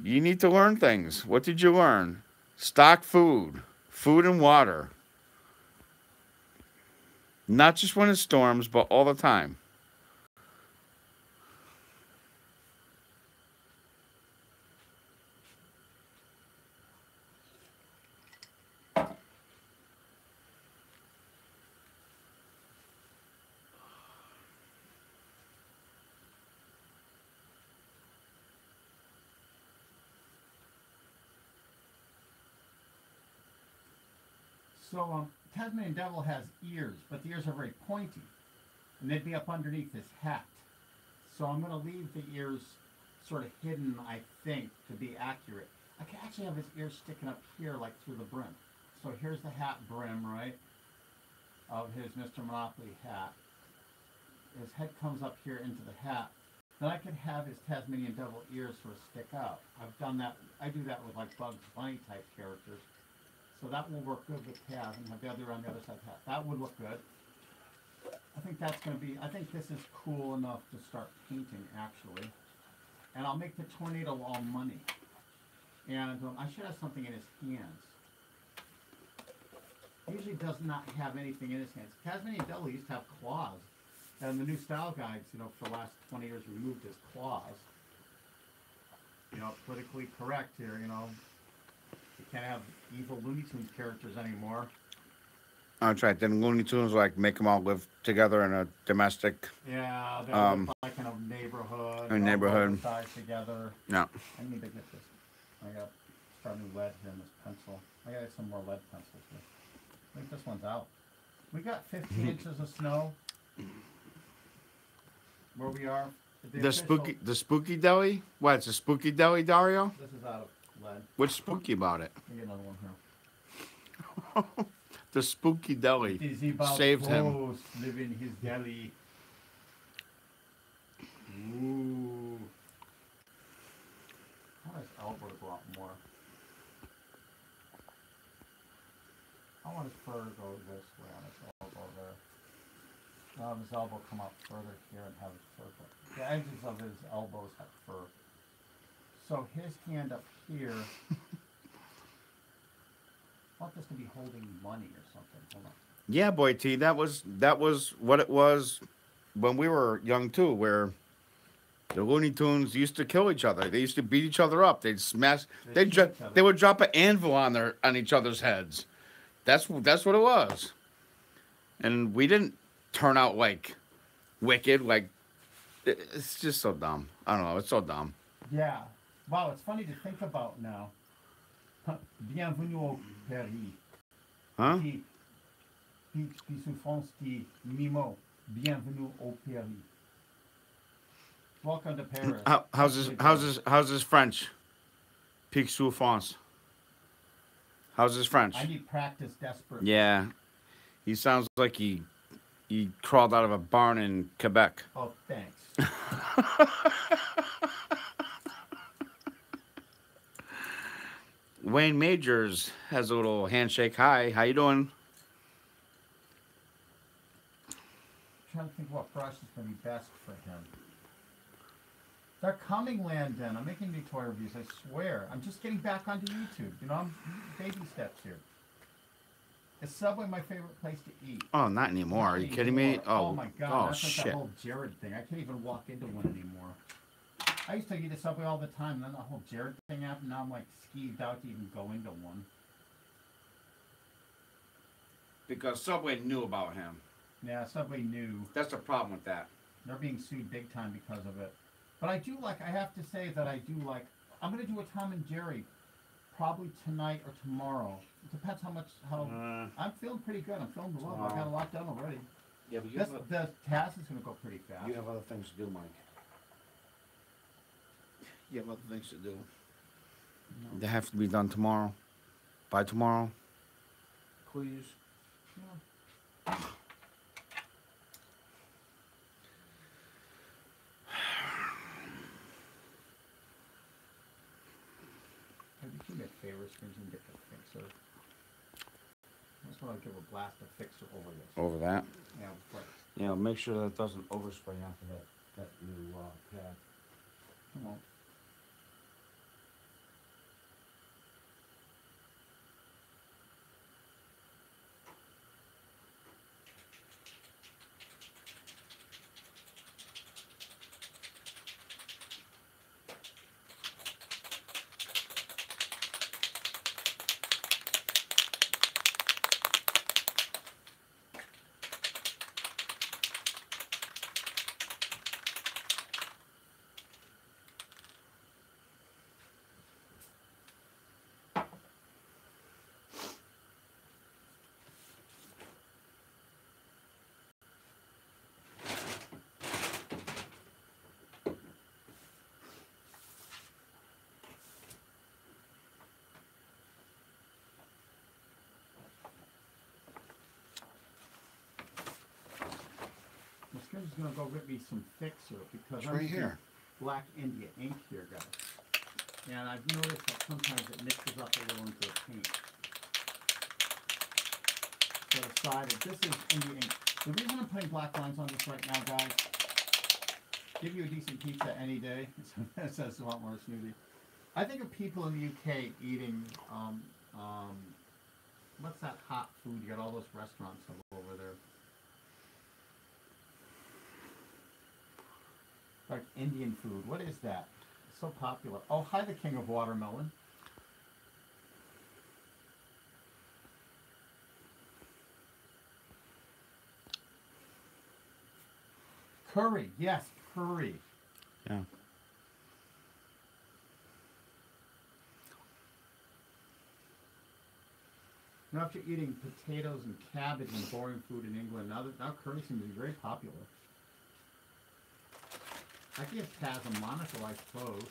You need to learn things. What did you learn? Stock food and water. Not just when it storms, but all the time. So, Tasmanian devil has ears, but the ears are very pointy, and they'd be up underneath his hat. So I'm going to leave the ears sort of hidden, I think, to be accurate. I can actually have his ears sticking up here, like through the brim. So here's the hat brim, right, of his Mr. Monopoly hat. His head comes up here into the hat. Then I could have his Tasmanian devil ears sort of stick out. I've done that. I do that with like Bugs Bunny type characters. So that will work good with Taz, and have the other on the other side of the hat. That would look good. I think that's going to be, I think this is cool enough to start painting, actually. And I'll make the tornado all money. And I should have something in his hands. He usually does not have anything in his hands. Tasmanian devil used to have claws. And the new style guides, for the last 20 years removed his claws. Politically correct here, You can't have evil Looney Tunes characters anymore. That's right. Then Looney Tunes make them all live together in a domestic. Yeah, they all live like in a neighborhood. A neighborhood. Die together. No. I need to get this. I got to start new lead here in this pencil. I got to get some more lead pencils here. I think this one's out. We got 15 inches of snow where we are. The spooky deli? What? It's a spooky deli, Dario? This is out of lead. What's spooky about it? Let me get another one here. The spooky deli saved him. Live in his deli. Ooh. I want his elbow to go out more. I want his fur to go this way on his elbow there. I'll have his elbow come up further here and have his fur go. The edges of his elbows have fur. So his hand up here. I want this to be holding money or something. Hold on. Yeah, boy, T. That was what it was when we were young too, where the Looney Tunes used to kill each other. They used to beat each other up. They'd smash. They would drop an anvil on each other's heads. That's what it was. And we didn't turn out like wicked. Like it's just so dumb. I don't know. It's so dumb. Yeah. Wow. It's funny to think about now. Bienvenue au Paris. Huh? Puis souffrance dit Mimo. Bienvenue au Paris. Welcome to Paris. How's his French? Pique souffrance. How's his French? I need practice desperately. Yeah. He sounds like he crawled out of a barn in Quebec. Oh, thanks. Wayne Majors has a little handshake. Hi, how you doing? I'm trying to think think what brush is going to be best for him. They're coming, Landon. I'm making new toy reviews, I swear. I'm just getting back onto YouTube. You know, I'm baby steps here. Is Subway my favorite place to eat? Oh, not anymore. Are you kidding me? Oh my God. That's shit. like that whole Jared thing. I can't even walk into one anymore. I used to eat at Subway all the time, and then the whole Jared thing happened. Now I'm like skeeved out to even go into one. Because Subway knew about him. Yeah, Subway knew. That's the problem with that. They're being sued big time because of it. But I do like, I have to say that I do like, I'm going to do a Tom and Jerry probably tonight or tomorrow. It depends I'm feeling pretty good. I'm feeling well. I got a lot done already. Yeah, but the task is going to go pretty fast. You have other things to do, Mike. You have other things to do. No. They have to be done tomorrow. By tomorrow. Please. Yeah. You can make favors for and get the fixer. I just want to give a blast of fixer over this. Over that? Yeah, but yeah, make sure that doesn't overspray after that new pad. Come on. I'm just going to go rip me some fixer because it's right here. Black India ink here, guys. And I've noticed that sometimes it mixes up a little into the paint. So decided this is India ink. The reason I'm putting black lines on this right now, guys, give you a decent pizza any day. It says a lot more snooty. I think of people in the UK eating, what's that hot food? You got all those restaurants over there. Like Indian food. What is that? It's so popular. Oh, hi, the king of watermelon. Curry. Yes, curry. Yeah. Now, after eating potatoes and cabbage and boring food in England, now curry seems to be very popular. I give Taz a monocle, I suppose.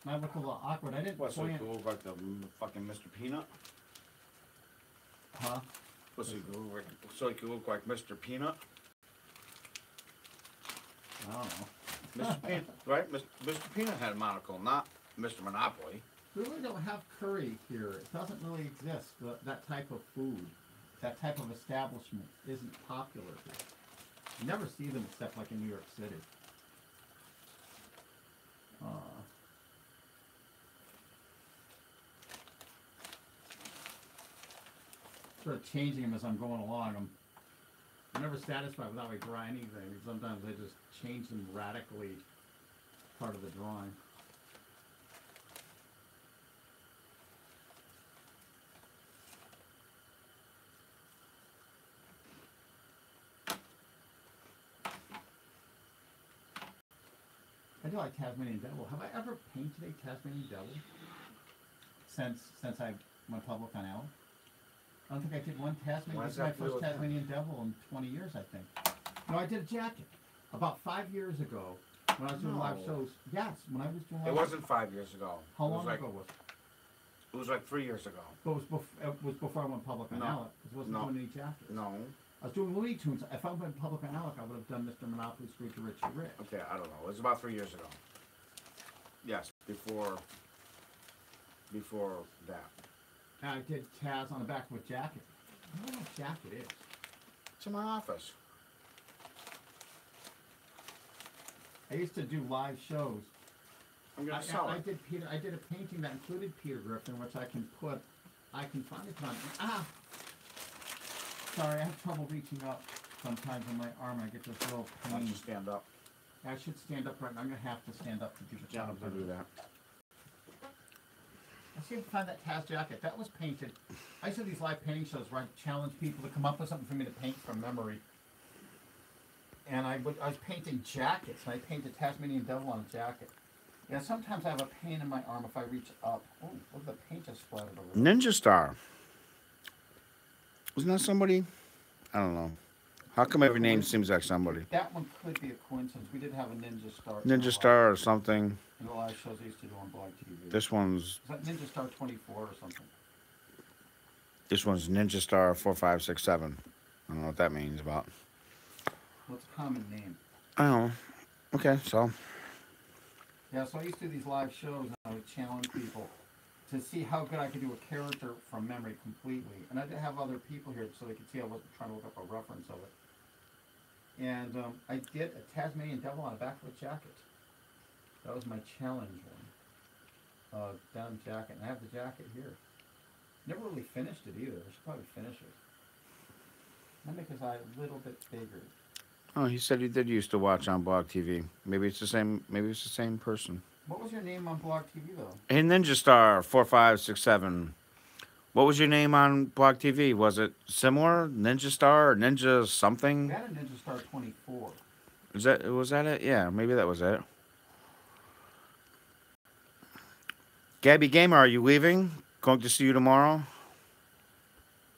Might look a little awkward. I didn't so you look like the fucking Mr. Peanut? Huh? So you look like Mr. Peanut? I don't know. Mr. Peanut, right? Mr. Peanut had a monocle, not Mr. Monopoly. We really don't have curry here. It doesn't really exist. That type of food, that type of establishment isn't popular here. You never see them except like in New York City. Sort of changing them as I'm going along. I'm never satisfied with how I draw anything. Sometimes I just change them radically, part of the drawing. I do like Tasmanian Devil. Have I ever painted a Tasmanian Devil since I went public on Allen? I don't think I did one Tasmanian. This is my first Tasmanian Devil in 20 years, I think. No, I did a jacket about 5 years ago when I was doing live shows. Yes, when I was doing live shows. It wasn't 5 years ago. How long ago was it? It was like 3 years ago. But it was before I went public on Alec, because I wasn't doing any jackets. No. I was doing Looney Tunes. If I went public on Alec, I would have done Mr. Monopoly, Scrooge, or Richie Rich. Okay, I don't know. It was about 3 years ago. Yes, before that. And I did Taz on the back of a jacket. I don't know what jacket is. It's in my office. I used to do live shows. I'm gonna sell I it. did a painting that included Peter Griffin, which I can finally put on. Ah! Sorry, I have trouble reaching up sometimes on my arm. I get this little Why don't pain. you stand up? I should stand up right now. I'm going to have to stand up to do the job. To do that. I seem to find that Taz jacket. That was painted. I used to do these live painting shows where I challenge people to come up with something for me to paint from memory. And I was painting jackets, and I painted Tasmanian devil on a jacket. And sometimes I have a pain in my arm if I reach up. Oh, look at the paint just splattered over there. Ninja Star. Wasn't that somebody? I don't know. How come every name seems like somebody? That one could be a coincidence. We did have a Ninja Star. Ninja Star or something. In the live shows I used to do on Blog TV. This one's... Is that Ninja Star 24 or something? This one's Ninja Star 4567. I don't know what that means about. What's a common name? I don't know. Okay, so... Yeah, so I used to do these live shows and I would challenge people to see how good I could do a character from memory completely. And I did have other people here so they could see I wasn't trying to look up a reference of it. And I did a Tasmanian devil on the back of a jacket. That was my challenge one. Down jacket. And I have the jacket here. Never really finished it either. I should probably finish it. I'll make his eye a little bit bigger. Oh, he said he did used to watch on Blog TV. Maybe it's the same. Maybe it's the same person. What was your name on Blog TV though? Hey, Ninja Star 4567. What was your name on Blog TV? Was it similar? Ninja Star or Ninja something? We had a Ninja Star 24. Was that it? Yeah, maybe that was it. Gabby Gamer, are you leaving? Going to see you tomorrow?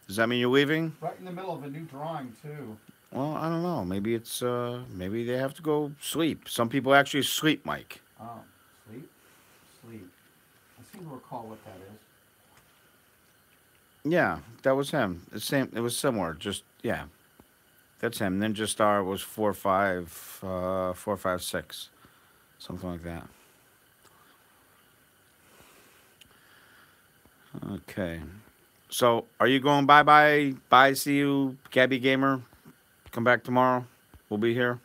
Does that mean you're leaving? Right in the middle of a new drawing too. Well, I don't know. Maybe it's maybe they have to go sleep. Some people actually sleep, Mike. Oh, sleep? Sleep. I seem to recall what that is. Yeah, that was him. The same. It was similar. Just yeah, that's him. Ninja Star was 456, something like that. Okay, so are you going bye bye? Bye. See you, Gabby Gamer. Come back tomorrow. We'll be here.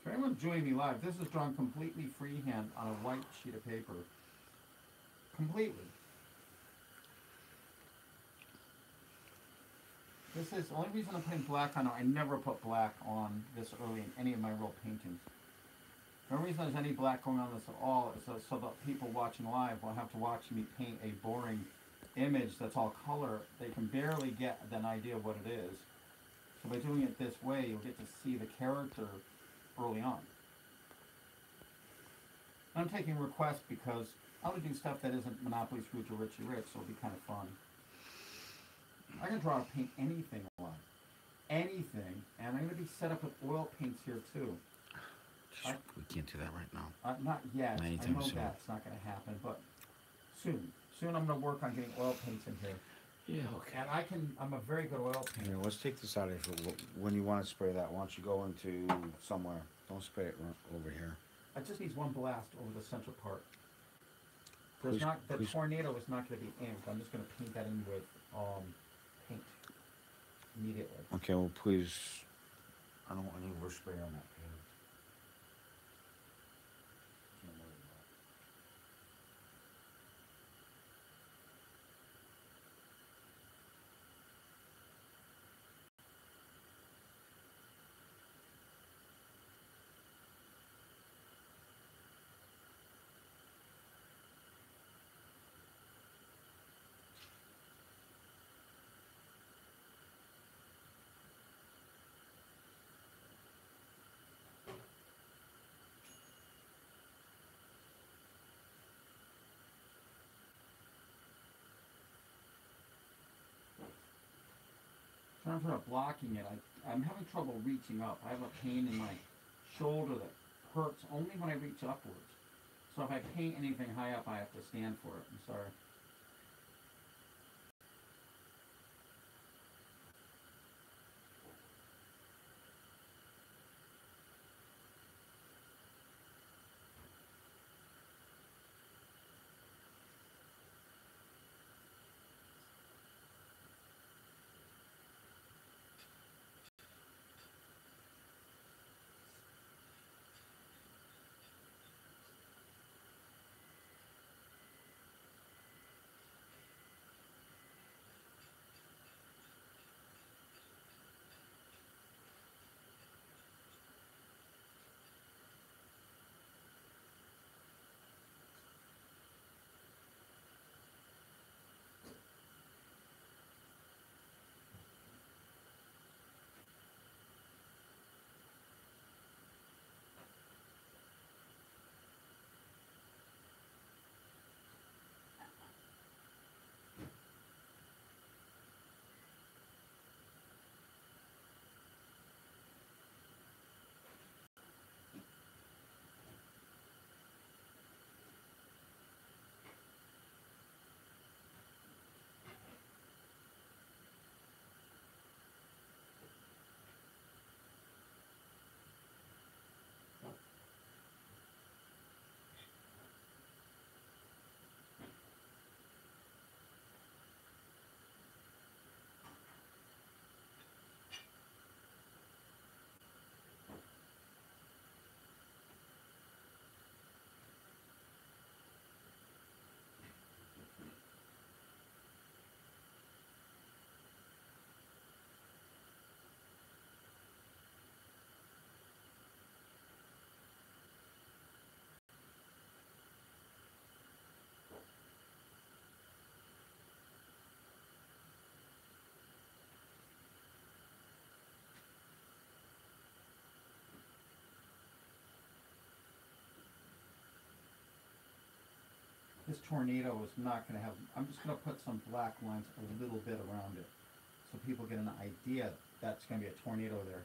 For anyone joining me live, this is drawn completely freehand on a white sheet of paper. Completely. This is the only reason I'm putting black on it. I never put black on this early in any of my real paintings. The only reason there's any black going on this at all is so that people watching live will have to watch me paint a boring image that's all color. They can barely get an idea of what it is. So by doing it this way, you'll get to see the character early on. I'm taking requests because I want to do stuff that isn't Monopoly Scrooge or Richie Rich, so it'll be kind of fun. I can draw or paint anything I want. Anything. And I'm going to be set up with oil paints here too. We can't do that right now. Not yet. Anytime I know soon. that's not going to happen, but soon. Soon I'm going to work on getting oil paints in here. Yeah, okay. And I'm a very good oil painter. Here, let's take this out of here. When you want to spray that, why don't you go into somewhere? Don't spray it over here. I just need one blast over the central part. Please, The please. tornado is not going to be inked. I'm just going to paint that in with paint immediately. Okay, well, please. I don't want any more spray on that page. Can't worry about it. So I'm sort of blocking it. I'm having trouble reaching up. I have a pain in my shoulder that hurts only when I reach upwards. So if I paint anything high up, I have to stand for it. I'm sorry. this tornado is not going to have, I'm just going to put some black lines a little bit around it so people get an idea that's going to be a tornado there.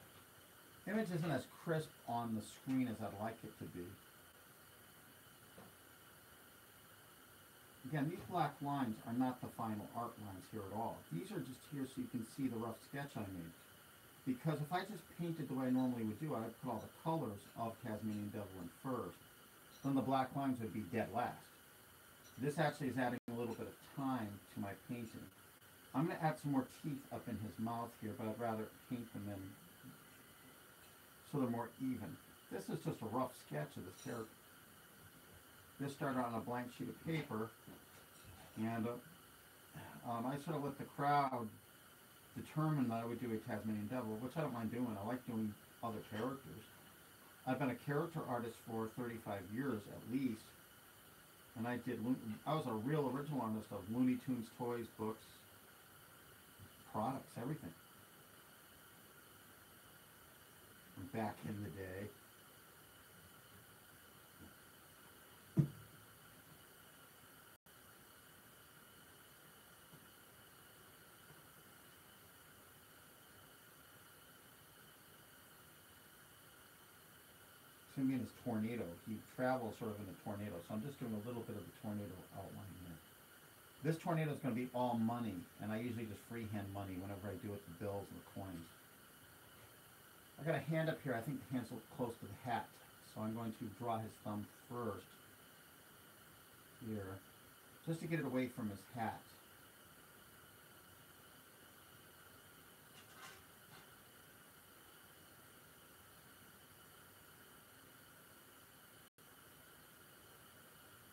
The image isn't as crisp on the screen as I'd like it to be. Again, these black lines are not the final art lines here at all. These are just here so you can see the rough sketch I made. Because if I just painted the way I normally would do, I'd put all the colors of Tasmanian Devil in first. Then the black lines would be dead last. This actually is adding a little bit of time to my painting. I'm going to add some more teeth up in his mouth here, but I'd rather paint them in so they're more even. This is just a rough sketch of this character. This started on a blank sheet of paper, and I sort of let the crowd determine that I would do a Tasmanian Devil, which I don't mind doing. I like doing other characters. I've been a character artist for 35 years at least, and I was a real original artist of Looney Tunes, toys, books, products, everything. Back in the day. In his tornado. He travels sort of in a tornado, so I'm just doing a little bit of the tornado outline here. This tornado is going to be all money, and I usually just freehand money whenever I do it, the bills and the coins. I got a hand up here. I think the hand's a little close to the hat, so I'm going to draw his thumb first here, just to get it away from his hat.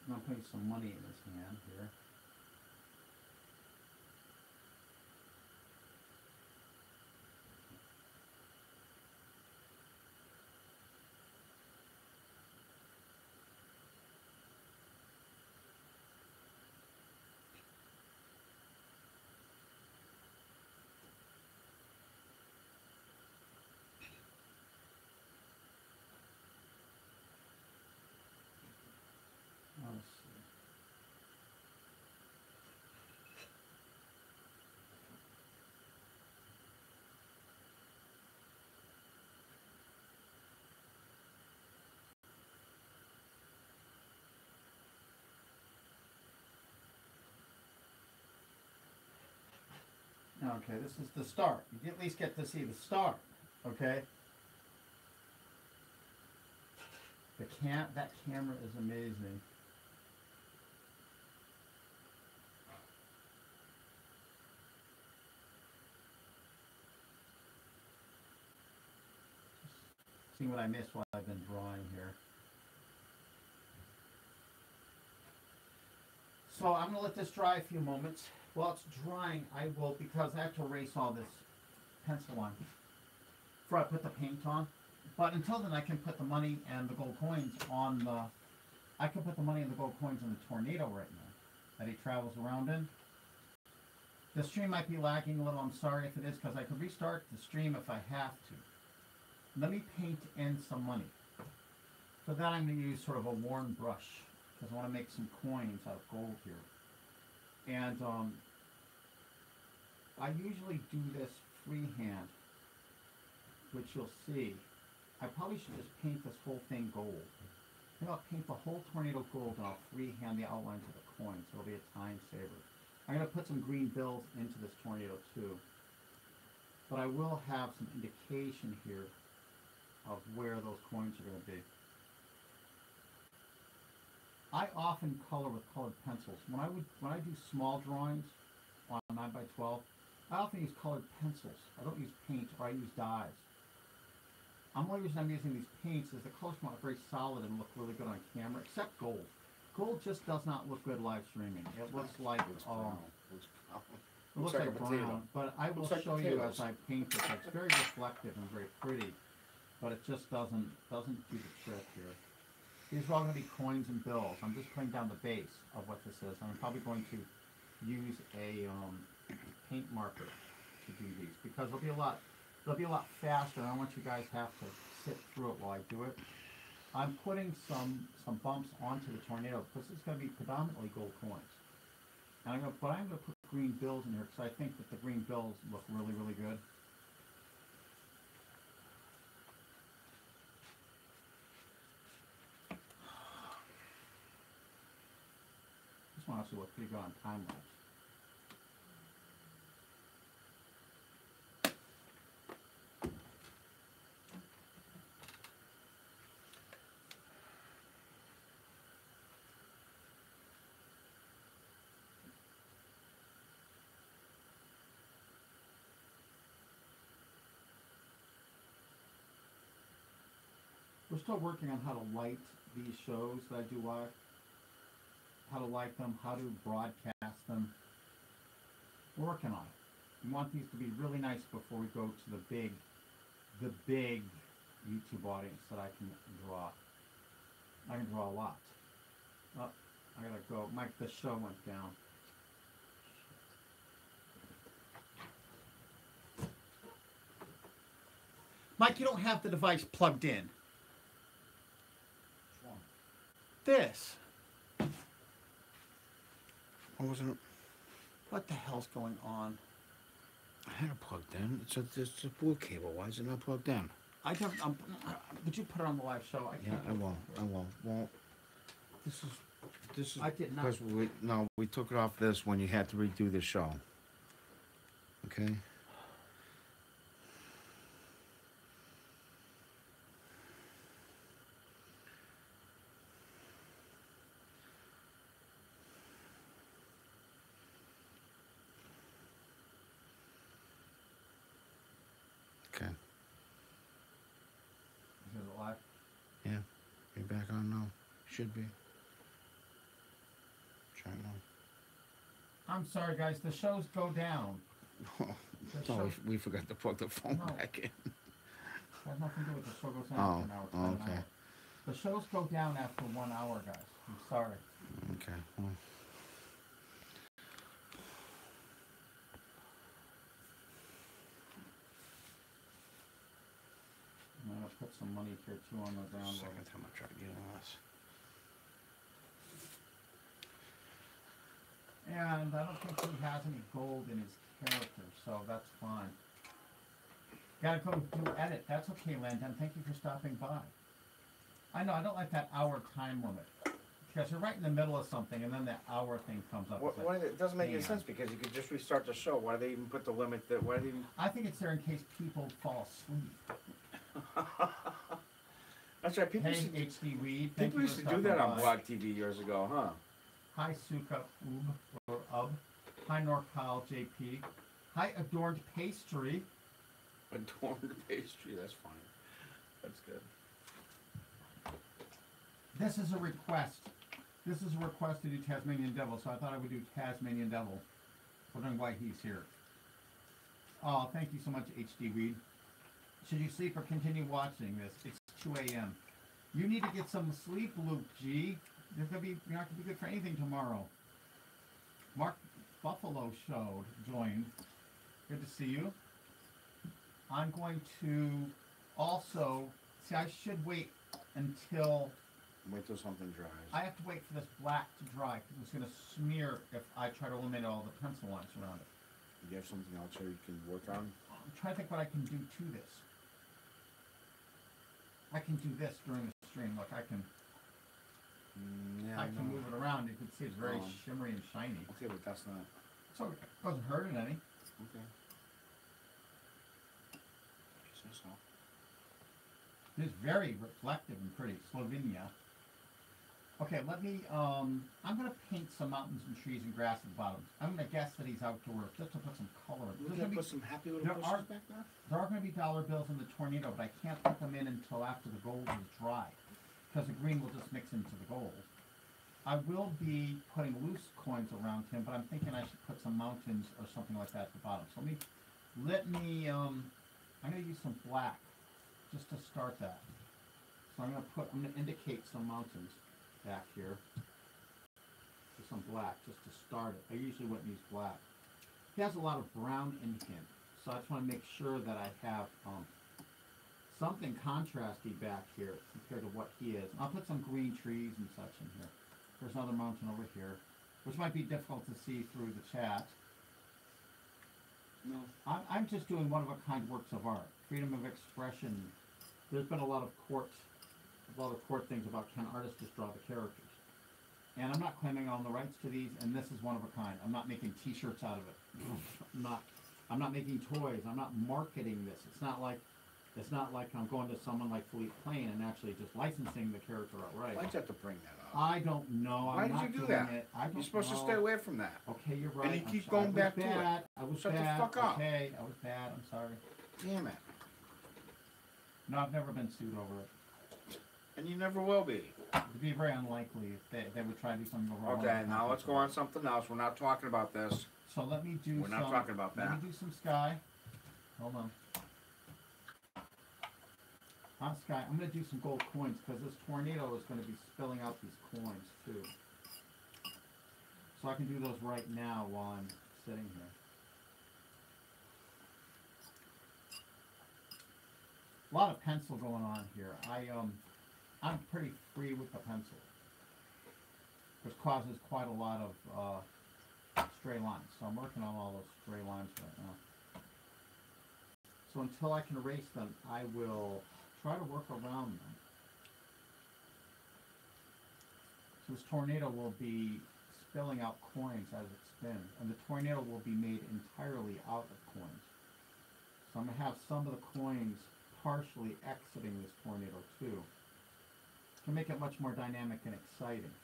I'm putting some money in his hand here. Let's see. Okay, this is the start. You at least get to see the start, okay? That camera is amazing. Just see what I missed while I've been drawing here. So I'm going to let this dry a few moments. While it's drying, I will, because I have to erase all this pencil on before I put the paint on. But until then, I can put the money and the gold coins on the, I can put the money and the gold coins in the tornado right now that he travels around in. The stream might be lagging a little. I'm sorry if it is, because I could restart the stream if I have to. Let me paint in some money. For that, I'm going to use sort of a worn brush, because I want to make some coins out of gold here. And I usually do this freehand, which you'll see. I probably should just paint this whole thing gold. Maybe I'll paint the whole tornado gold and I'll freehand the outlines of the coins. So it'll be a time saver. I'm going to put some green bills into this tornado too. But I will have some indication here of where those coins are going to be. I often color with colored pencils. When I do small drawings on 9x12, I often use colored pencils. I don't use paint, or I use dyes. The only reason I'm using these paints is the colors come out very solid and look really good on camera, except gold. Gold just does not look good live streaming. It looks like it looks like brown. But I will show you as I paint this. It's very reflective and very pretty, but it just doesn't do the trick here. These are all going to be coins and bills. I'm just putting down the base of what this is. I'm probably going to use a paint marker to do these, because it'll be a lot faster. I don't want you guys to have to sit through it while I do it. I'm putting some bumps onto the tornado because it's going to be predominantly gold coins. And I'm going to put green bills in here because I think that the green bills look really, really good. This one actually looks pretty good on time lapse. We're still working on how to light these shows that I do live. How to light them, how to broadcast them. We're working on it. We want these to be really nice before we go to the big YouTube audience that I can draw. I can draw a lot. Oh, I gotta go. Mike, the show went down. Mike, you don't have the device plugged in. This. What was it? What the hell's going on? I had it plugged in. It's a blue cable. Why is it not plugged in? I don't. Did you put it on the live show? I won't. Well, this is. I did not. Because we took it off this when you had to redo the show. Okay. Okay. Is it live? Yeah. You're back on now. Should be. Try now. I'm sorry, guys. The shows go down. We forgot to plug the phone back in. It has nothing to do with the show goes down after an hour. Oh, okay. The shows go down after 1 hour, guys. I'm sorry. Okay. Well. I'm going to put some money here, too, on the ground. Second time I tried getting this. And I don't think he has any gold in his character, so that's fine. Gotta go do edit. That's okay, Landon. Thank you for stopping by. I know, I don't like that hour time limit. Because you're right in the middle of something, and then that hour thing comes up. It doesn't make any sense, because you could just restart the show. Why do they even put the limit? Why do they even... I think it's there in case people fall asleep. That's right. People used to, HD Weed. People used to do that on Blog TV years ago, huh? Hi, Suka or Ub. Hi, NorCal JP. Hi, Adorned Pastry. Adorned Pastry, that's fine. That's good. This is a request. This is a request to do Tasmanian Devil, so I thought I would do Tasmanian Devil. Wondering why he's here. Oh, thank you so much, HD Weed. Should you sleep or continue watching this? It's 2 a.m. You need to get some sleep, Luke G. You're not gonna be good for anything tomorrow. Mark Buffalo joined. Good to see you. I'm going to also see. I should wait until. Wait till something dries. I have to wait for this black to dry because it's going to smear if I try to eliminate all the pencil lines around it. Do you have something else here you can work on? I'm trying to think what I can do to this. I can do this during the stream. Look, I can. I can move it around. You can see it's very shimmery and shiny. Okay, but that's not. So it wasn't hurting any. Okay. So. It's very reflective and pretty. Slovenia. Okay, let me. I'm gonna paint some mountains and trees and grass at the bottom. I'm gonna guess that he's outdoors just to put some color. We're gonna put some happy little bushes back there. There are gonna be dollar bills in the tornado, but I can't put them in until after the gold is dry, because the green will just mix into the gold. I will be putting loose coins around him, but I'm thinking I should put some mountains or something like that at the bottom. So let me. I'm gonna use some black just to start that. So I'm gonna indicate some mountains back here with some black just to start it. I usually wouldn't use black. He has a lot of brown in him, so I just want to make sure that I have something contrasty back here compared to what he is. I'll put some green trees and such in here. There's another mountain over here, which might be difficult to see through the chat. No. I'm just doing one-of-a-kind works of art. Freedom of expression. There's been a lot of court things about can artists just draw the characters. And I'm not claiming on the rights to these, and this is one of a kind. I'm not making T-shirts out of it. I'm not making toys. I'm not marketing this. It's not like I'm going to someone like Philippe Plain and actually just licensing the character outright. Why'd you have to bring that up? I don't know. Why did you do that? You're supposed to stay away from that. Okay, you're right. And you keep going back to it. I was Shut bad. the fuck up. Okay, I was bad. I'm sorry. Damn it. No, I've never been sued over it. And you never will be. It'd be very unlikely if they would try to do something wrong. Okay, now let's go on something else. We're not talking about this. So let me do We're not talking about that. Let me do some sky. Hold on. On sky, I'm going to do some gold coins because this tornado is going to be spilling out these coins too. So I can do those right now while I'm sitting here. A lot of pencil going on here. I'm pretty free with the pencil, which causes quite a lot of stray lines. So I'm working on all those stray lines right now. So until I can erase them, I will try to work around them. So this tornado will be spilling out coins as it spins, and the tornado will be made entirely out of coins. So I'm going to have some of the coins partially exiting this tornado too, to make it much more dynamic and exciting.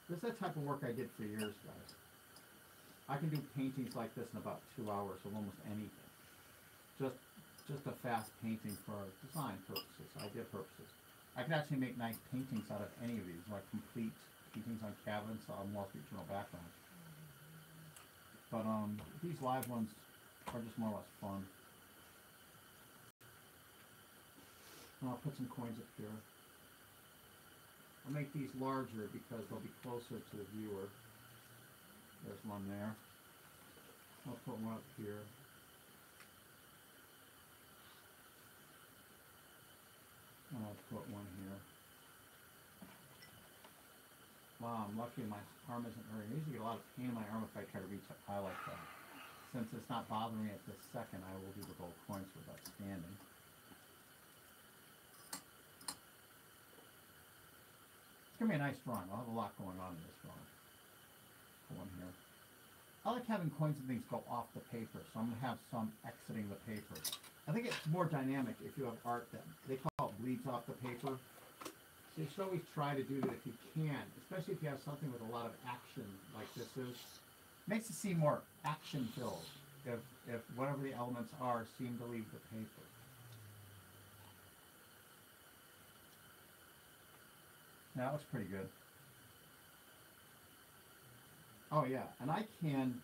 This is the type of work I did for years, guys. I can do paintings like this in about 2 hours of almost anything. Just a fast painting for design purposes, idea purposes. I can actually make nice paintings out of any of these, like complete paintings on cabinets on Wall Street Journal backgrounds. But these live ones are just more or less fun. And I'll put some coins up here. I'll make these larger because they'll be closer to the viewer. There's one there. I'll put one up here. And I'll put one here. Wow, I'm lucky my arm isn't hurting. I usually get a lot of pain in my arm if I try to reach up high like that. Since it's not bothering me at this second, I will do the gold coins without standing. It's going to be a nice drawing. I'll have a lot going on in this drawing. Put one here. I like having coins and things go off the paper, so I'm going to have some exiting the paper. I think it's more dynamic if you have art that they call it bleeds off the paper. So you should always try to do that if you can, especially if you have something with a lot of action like this is. Makes it seem more action-filled if whatever the elements are seem to leave the paper. Yeah, that looks pretty good. Oh yeah, and I can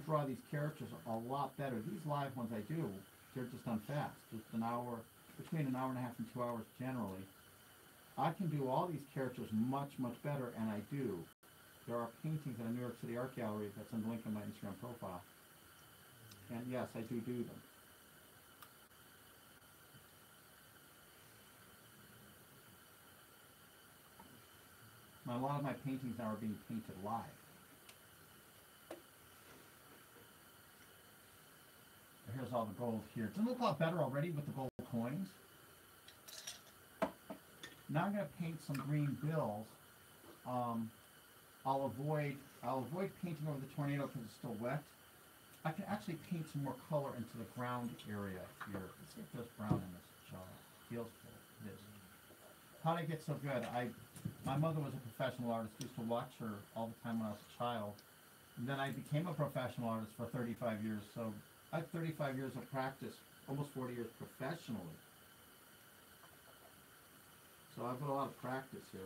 draw these characters a lot better. These live ones I do, they're just done fast. Just an hour, between an hour and a half and 2 hours generally. I can do all these characters much, much better, and I do. There are paintings in the New York City Art Gallery that's in the link in my Instagram profile. And yes, I do them. Now, a lot of my paintings now are being painted live. Here's all the gold here. Doesn't it look a lot better already with the gold coins? Now I'm going to paint some green bills. I'll avoid painting over the tornado because it's still wet. I can actually paint some more color into the ground area here. Let's see if there's brown in this jar. Feels full. It is. How did I get so good? My mother was a professional artist. I used to watch her all the time when I was a child. And then I became a professional artist for 35 years. So I have 35 years of practice, almost 40 years professionally. So I've got a lot of practice here.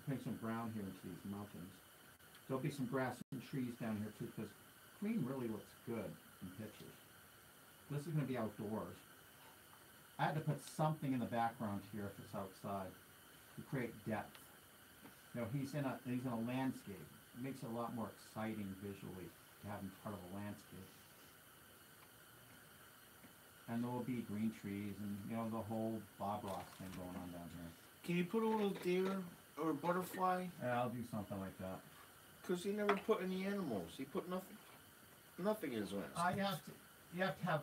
Putting some brown here into these mountains. There'll be some grass and trees down here too, because green really looks good in pictures. This is going to be outdoors. I had to put something in the background here if it's outside. to create depth. You know, he's in a landscape. It makes it a lot more exciting visually to have him part of a landscape. And there will be green trees and, you know, the whole Bob Ross thing going on down here. Can you put a little deer or a butterfly? Yeah, I'll do something like that. Because he never put any animals. He put nothing in his landscape. You have to have,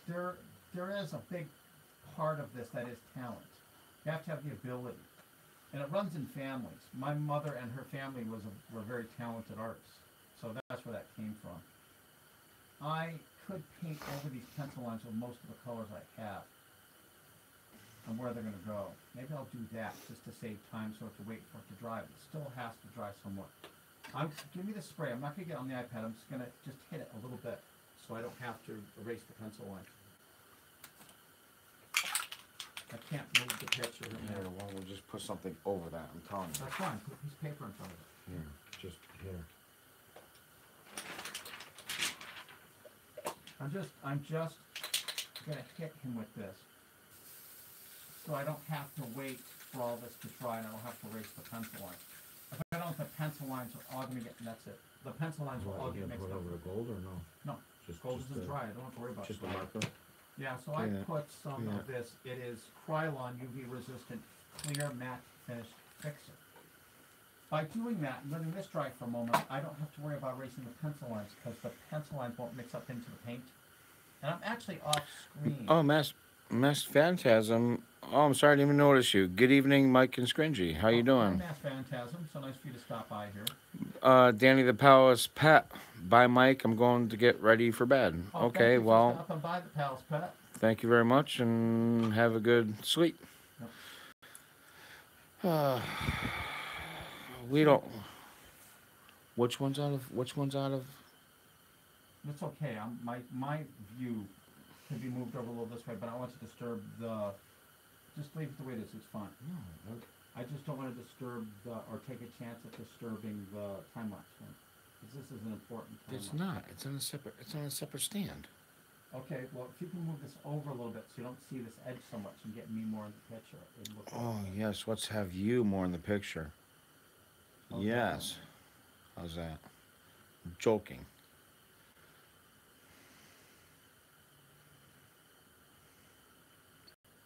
there is a big part of this that is talent. You have to have the ability. And it runs in families. My mother and her family were very talented artists. So that's where that came from. I could paint over these pencil lines with most of the colors I have and where they're going to go. Maybe I'll do that just to save time so I have to wait for it to dry. But it still has to dry somewhat. Give me the spray. I'm not going to get on the iPad. I'm just going to hit it a little bit so I don't have to erase the pencil line. I can't move the picture. Here, well, we'll just put something over that. I'm telling you. That's fine. Put a piece of paper in front of it. Here, just here. I'm just gonna hit him with this, so I don't have to wait for all this to dry, and I don't have to erase the pencil line. If I don't, the pencil lines are all gonna get. That's it. The pencil lines will all get mixed up. Over the gold or no? No, gold isn't dry. I don't have to worry about just dry. the marker. Yeah, so I put some of this. It is Krylon UV resistant clear matte finished fixer. By doing that and letting this dry for a moment, I don't have to worry about erasing the pencil lines because the pencil lines won't mix up into the paint. And I'm actually off screen. Oh, Mass Phantasm. Oh, I'm sorry, I didn't even notice you. Good evening, Mike and Scringy. How you doing? Mass Phantasm. So nice for you to stop by here. Danny the Palace Pet. Bye, Mike. I'm going to get ready for bed. Oh, okay, thank you well. for stopping by the Palace Pet. Thank you very much, and have a good sleep. Yep. We don't. Which one's out of? It's okay. My view can be moved over a little this way, but I don't want to disturb the. Just leave it the way it is. It's fine. No. Okay. I just don't want to disturb or take a chance at disturbing the time lapse one, because this is an important time lapse. It's not. It's on a separate stand. Okay. Well, if you can move this over a little bit so you don't see this edge so much and get me more in the picture, it looks. Oh yes. Let's have you more in the picture. Okay. Yes. How's that? I'm joking.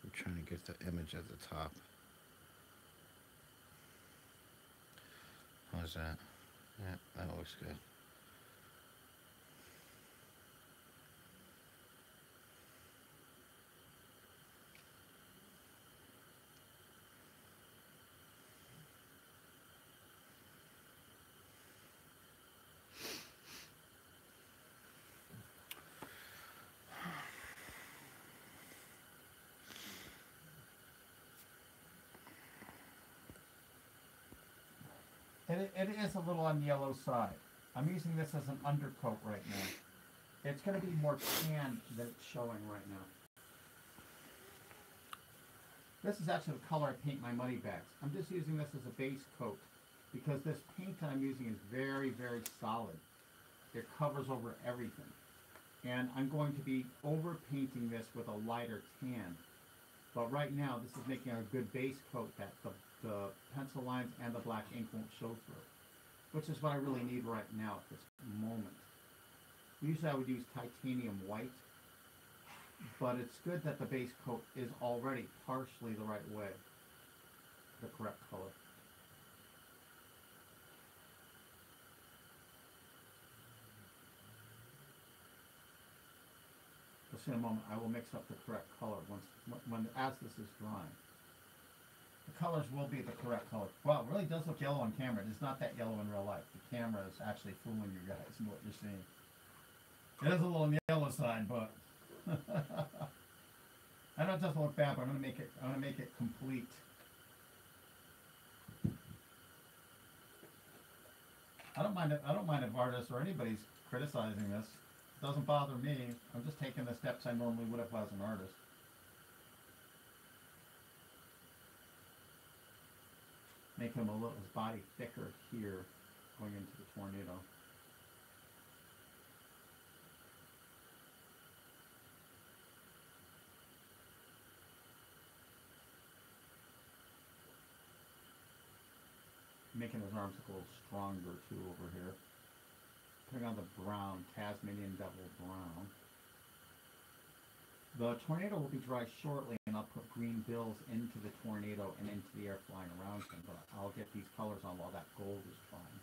I'm trying to get the image at the top. How's that? Yeah, that looks good. It is a little on the yellow side. I'm using this as an undercoat right now. It's going to be more tan than it's showing right now. This is actually the color I paint my money bags. I'm just using this as a base coat because this paint that I'm using is very, very solid. It covers over everything. And I'm going to be over painting this with a lighter tan. But right now, this is making a good base coat that the pencil lines and the black ink won't show through, which is what I really need right now at this moment. Usually I would use titanium white, but it's good that the base coat is already partially the right way, the correct color. Just in a moment, I will mix up the correct color as this is drying. The colors will be the correct color. Well, it really does look yellow on camera. It is not that yellow in real life. The camera is actually fooling you guys in what you're seeing. It is a little on the yellow side, but I know it doesn't look bad, but I'm gonna make it complete. I don't mind if artists or anybody's criticizing this. It doesn't bother me. I'm just taking the steps I normally would have as an artist. Make him his body thicker here, going into the tornado. making his arms look a little stronger too over here. Putting on the brown, Tasmanian Devil brown. The tornado will be dry shortly, and I'll put green bills into the tornado and into the air flying around him, but I'll get these colors on while that gold is drying.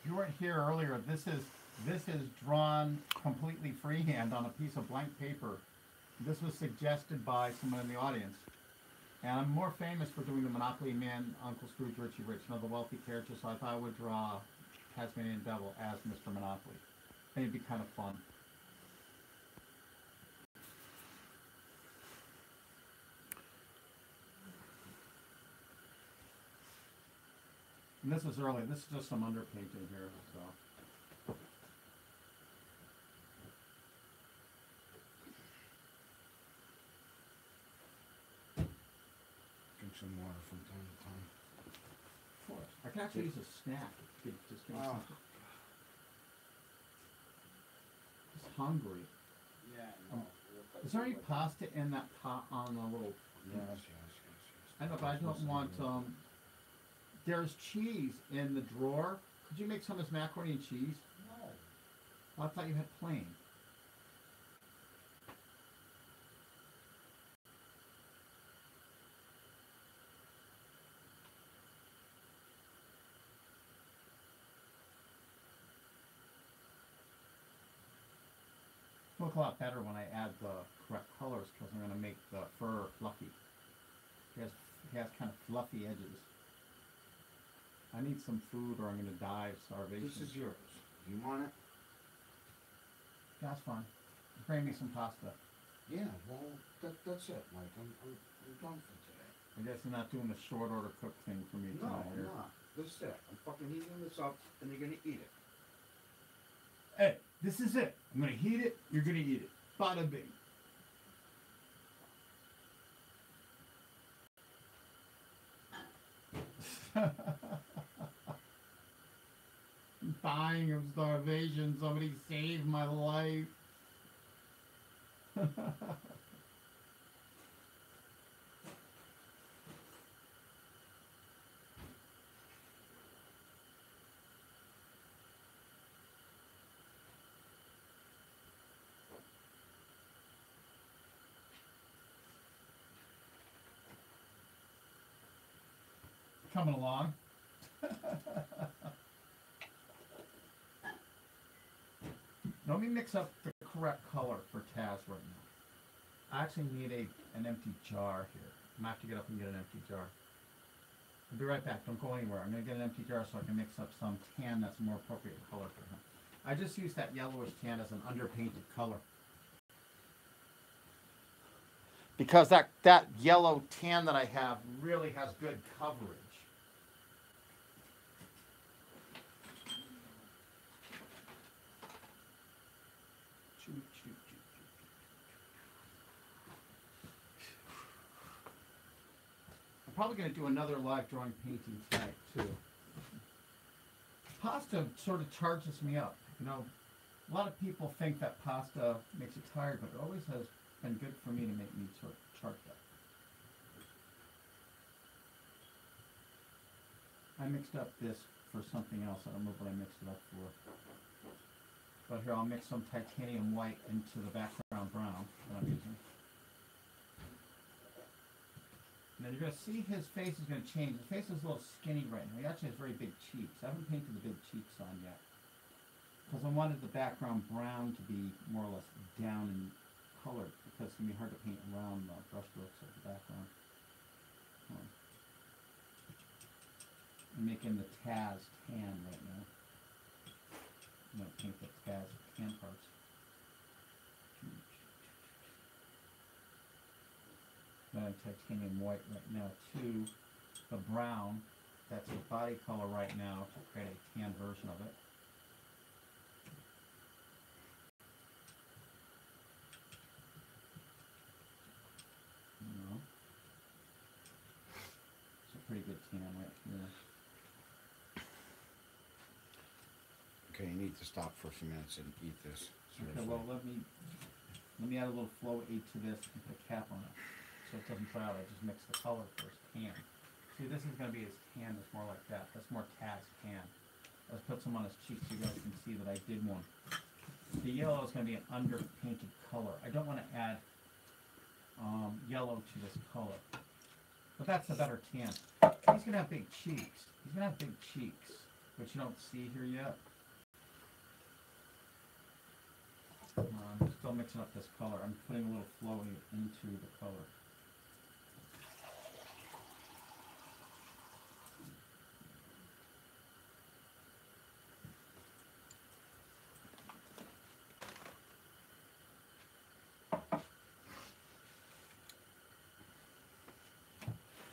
If you weren't here earlier, this is drawn completely freehand on a piece of blank paper. This was suggested by someone in the audience. And I'm more famous for doing the Monopoly Man, Uncle Scrooge, Richie Rich, and other wealthy characters, so I thought I would draw Tasmanian Devil as Mr. Monopoly. I think it'd be kind of fun. And this is early. This is just some underpainting here, so. Drink some water from time to time. Of course. I can actually use a snack. Just give me something. Just hungry. Yeah, no. Is there any pasta in that pot on the little? Yes. I know, but I don't want. There's cheese in the drawer. Could you make some as macaroni and cheese? No. Well, I thought you had plain. It'll look a lot better when I add the correct colors because I'm going to make the fur fluffy. He has kind of fluffy edges. I need some food or I'm going to die of starvation. This is yours. You want it? That's fine. Bring me some pasta. Yeah, well, that's it, Mike. I'm done for today. I guess you're not doing the short order cook thing for me No, tonight. I'm not. This is it. I'm fucking heating this up and you're going to eat it. Hey, this is it. I'm going to heat it. You're going to eat it. Bada bing. I'm dying of starvation. Somebody saved my life. Coming along. Let me mix up the correct color for Taz right now. I actually need an empty jar here. I'm going to have to get up and get an empty jar. I'll be right back. Don't go anywhere. I'm going to get an empty jar so I can mix up some tan that's more appropriate color for him. I just used that yellowish tan as an underpainted color. Because that yellow tan that I have really has good coverage. I'm probably going to do another live drawing painting tonight too. Pasta sort of charges me up. You know, a lot of people think that pasta makes you tired, but it always has been good for me to make me sort of charged up. I mixed up this for something else. I don't know what I mixed it up for. But here, I'll mix some titanium white into the background brown that I'm using. And you're going to see his face is going to change. His face is a little skinny right now. He actually has very big cheeks. I haven't painted the big cheeks on yet. Because I wanted the background brown to be more or less down in color. Because it's going to be hard to paint around the brush strokes of the background. I'm making the Taz tan right now. I'm going to paint the Taz tan parts. I'm titanium white right now to the brown. That's the body color right now to create a tan version of it. It's a pretty good tan right here. Okay, you need to stop for a few minutes and eat this. Okay, well let me add a little flow aid to this and put a cap on it. So it doesn't dry out. I just mix the color first, tan. See, this is going to be his tan that's more like that. That's more Taz tan. Let's put some on his cheeks so you guys can see that I did one. The yellow is going to be an underpainted color. I don't want to add yellow to this color. But that's the better tan. He's going to have big cheeks. He's going to have big cheeks, which you don't see here yet. I'm still mixing up this color. I'm putting a little flow into the color.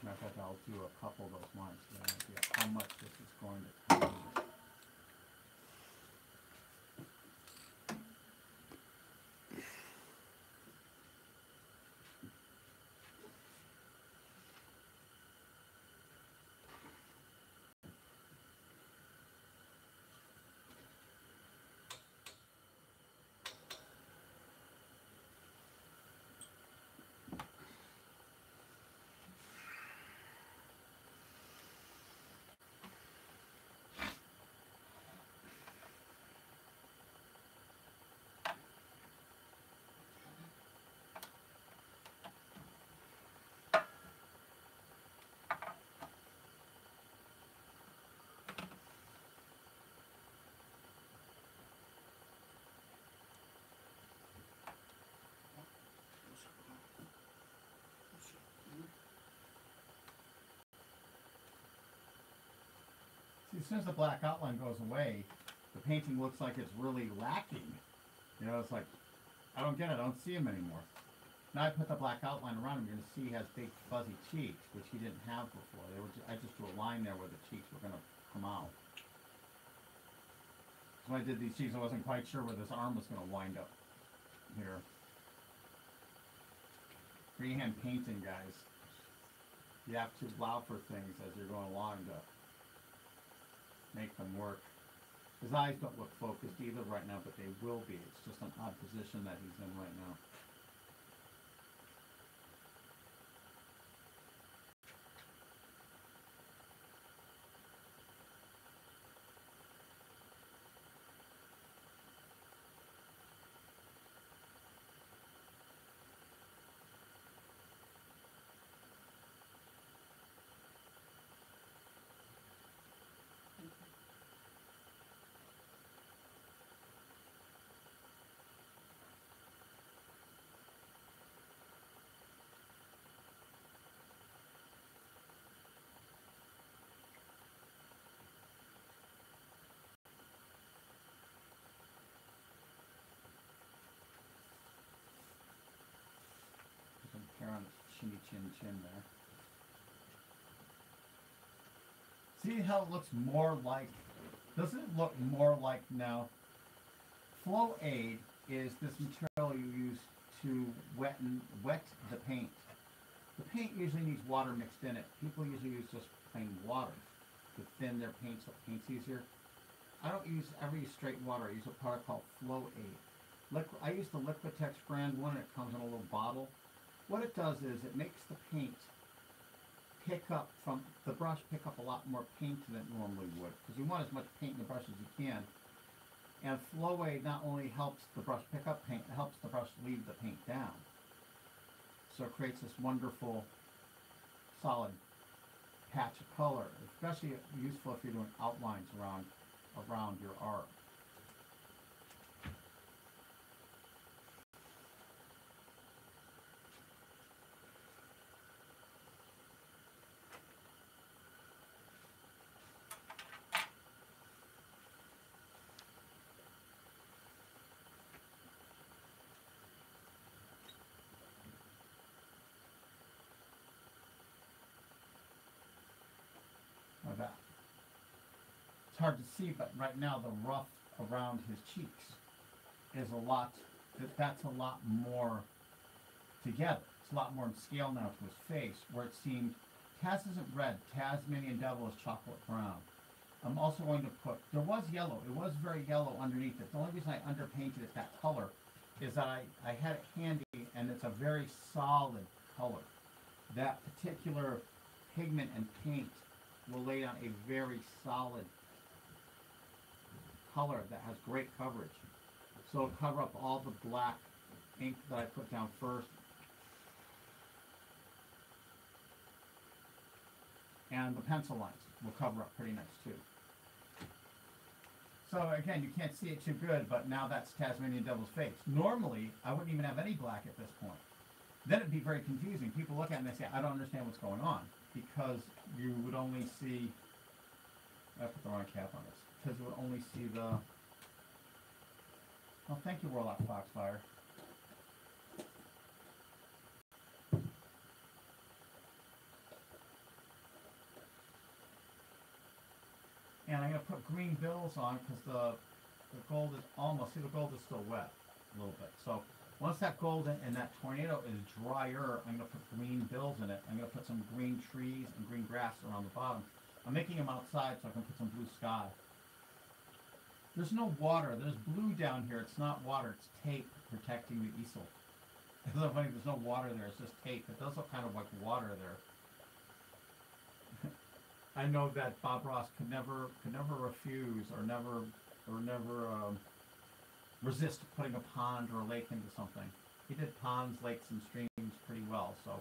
Matter of fact, I'll do a couple of those lines to get an idea how much this is going to come in. See, as soon as the black outline goes away, the painting looks like it's really lacking. You know, it's like, I don't get it, I don't see him anymore. Now I put the black outline around him, you're going to see he has big fuzzy cheeks, which he didn't have before. I just drew a line there where the cheeks were going to come out. So when I did these cheeks, I wasn't quite sure where this arm was going to wind up here. Freehand painting, guys. You have to allow for things as you're going along to make them work. His eyes don't look focused either right now, but they will be. It's just an odd position that he's in right now. Hair on his chinny chin there. See how it looks more like, doesn't it look more like now? Flow aid is this material you use to wet the paint. The paint usually needs water mixed in it. People usually use just plain water to thin their paint so it paint's easier. I don't ever use straight water. I use a product called Flow Aid. I use the Liquitex brand one, and it comes in a little bottle. What it does is it makes the paint pick up from the brush, pick up a lot more paint than it normally would, because you want as much paint in the brush as you can. And Flow Aid not only helps the brush pick up paint, it helps the brush leave the paint down. So it creates this wonderful solid patch of color, especially useful if you're doing outlines around your art. Like that. It's hard to see, but right now the rough around his cheeks is a lot, that's a lot more together. It's a lot more in scale now to his face, where it seemed, Taz isn't red, Tasmanian Devil is chocolate brown. I'm also going to put, there was yellow, it was very yellow underneath it. The only reason I underpainted it that color is that I had it handy, and it's a very solid color. That particular pigment and paint will lay down a very solid color that has great coverage. So it'll cover up all the black ink that I put down first. And the pencil lines will cover up pretty nice too. So again, you can't see it too good, but now that's Tasmanian Devil's face. Normally, I wouldn't even have any black at this point. Then it'd be very confusing. People look at it and they say, I don't understand what's going on. Because you would only see, I put the wrong cap on this, because you would only see the, oh, thank you, Warlock Foxfire. And I'm going to put green bills on because the gold is almost, see, the gold is still wet a little bit. So once that gold and that tornado is drier, I'm going to put green bills in it. I'm going to put some green trees and green grass around the bottom. I'm making them outside so I can put some blue sky. There's no water. There's blue down here. It's not water. It's tape protecting the easel. It's so funny. There's no water there. It's just tape. It does look kind of like water there. I know that Bob Ross could never refuse or never resist putting a pond or a lake into something. He did ponds, lakes, and streams pretty well, so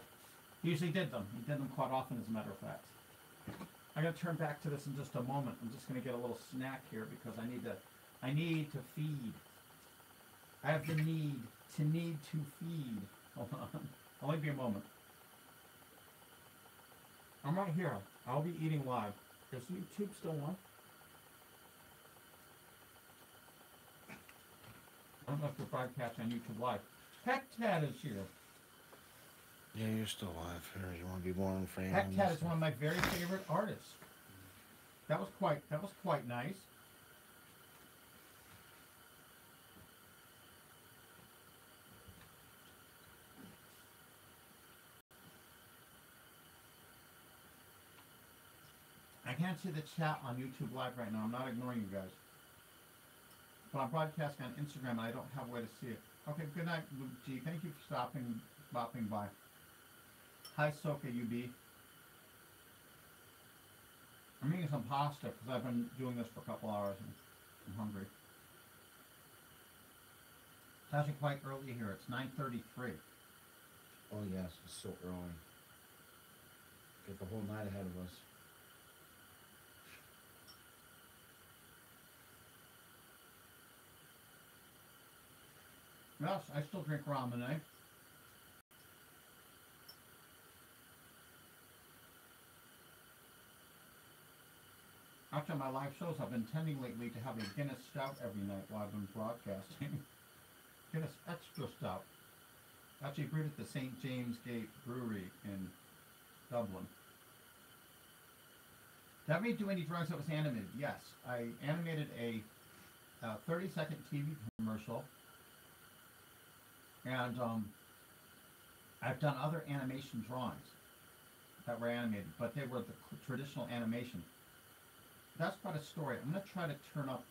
he usually did them. He did them quite often, as a matter of fact. I'm going to turn back to this in just a moment. I'm just going to get a little snack here because I need to feed. I have the need to feed. Hold on. Only be a moment. I'm right here. I'll be eating live. Is YouTube still on? I don't know if you're broadcasting on YouTube Live. Hectat is here. Yeah, you're still alive here. You want to be more on frame? Hectat is one of my very favorite artists. That was quite nice. I can't see the chat on YouTube Live right now. I'm not ignoring you guys. But I'm broadcasting on Instagram and I don't have a way to see it. Okay, good night, Luke G. Thank you for stopping by. Hi, Soka UB. I'm eating some pasta because I've been doing this for a couple hours and I'm hungry. It's actually quite early here. It's 9:33. Oh yes, it's so early. Get the whole night ahead of us. Yes, I still drink ramen, eh? After my live shows, I've been tending lately to have a Guinness Stout every night while I've been broadcasting. Guinness Extra Stout. Actually brewed at the St. James Gate Brewery in Dublin. Did I ever do any drawings that was animated? Yes. I animated a 30-second TV commercial. And I've done other animation drawings that were animated, but they were the traditional animation. That's quite a story. I'm going to try to turn up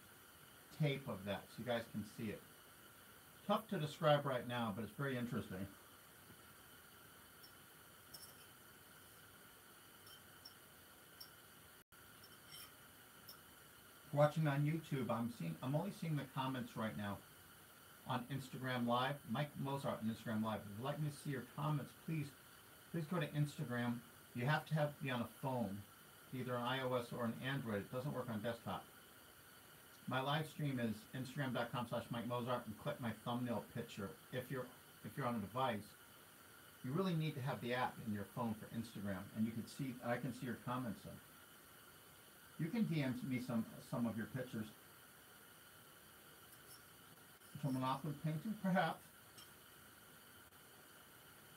tape of that so you guys can see it. Tough to describe right now, but it's very interesting. Watching on YouTube, I'm only seeing the comments right now. On Instagram Live, Mike Mozart on Instagram Live. If you'd like me to see your comments, please go to Instagram You have to be on a phone, either an iOS or an Android. It doesn't work on desktop. My live stream is Instagram.com/Mike Mozart, and click my thumbnail picture. If you're on a device, you really need to have the app in your phone for Instagram, and I can see your comments in. You can DM me some of your pictures. Some monopoly painting, perhaps.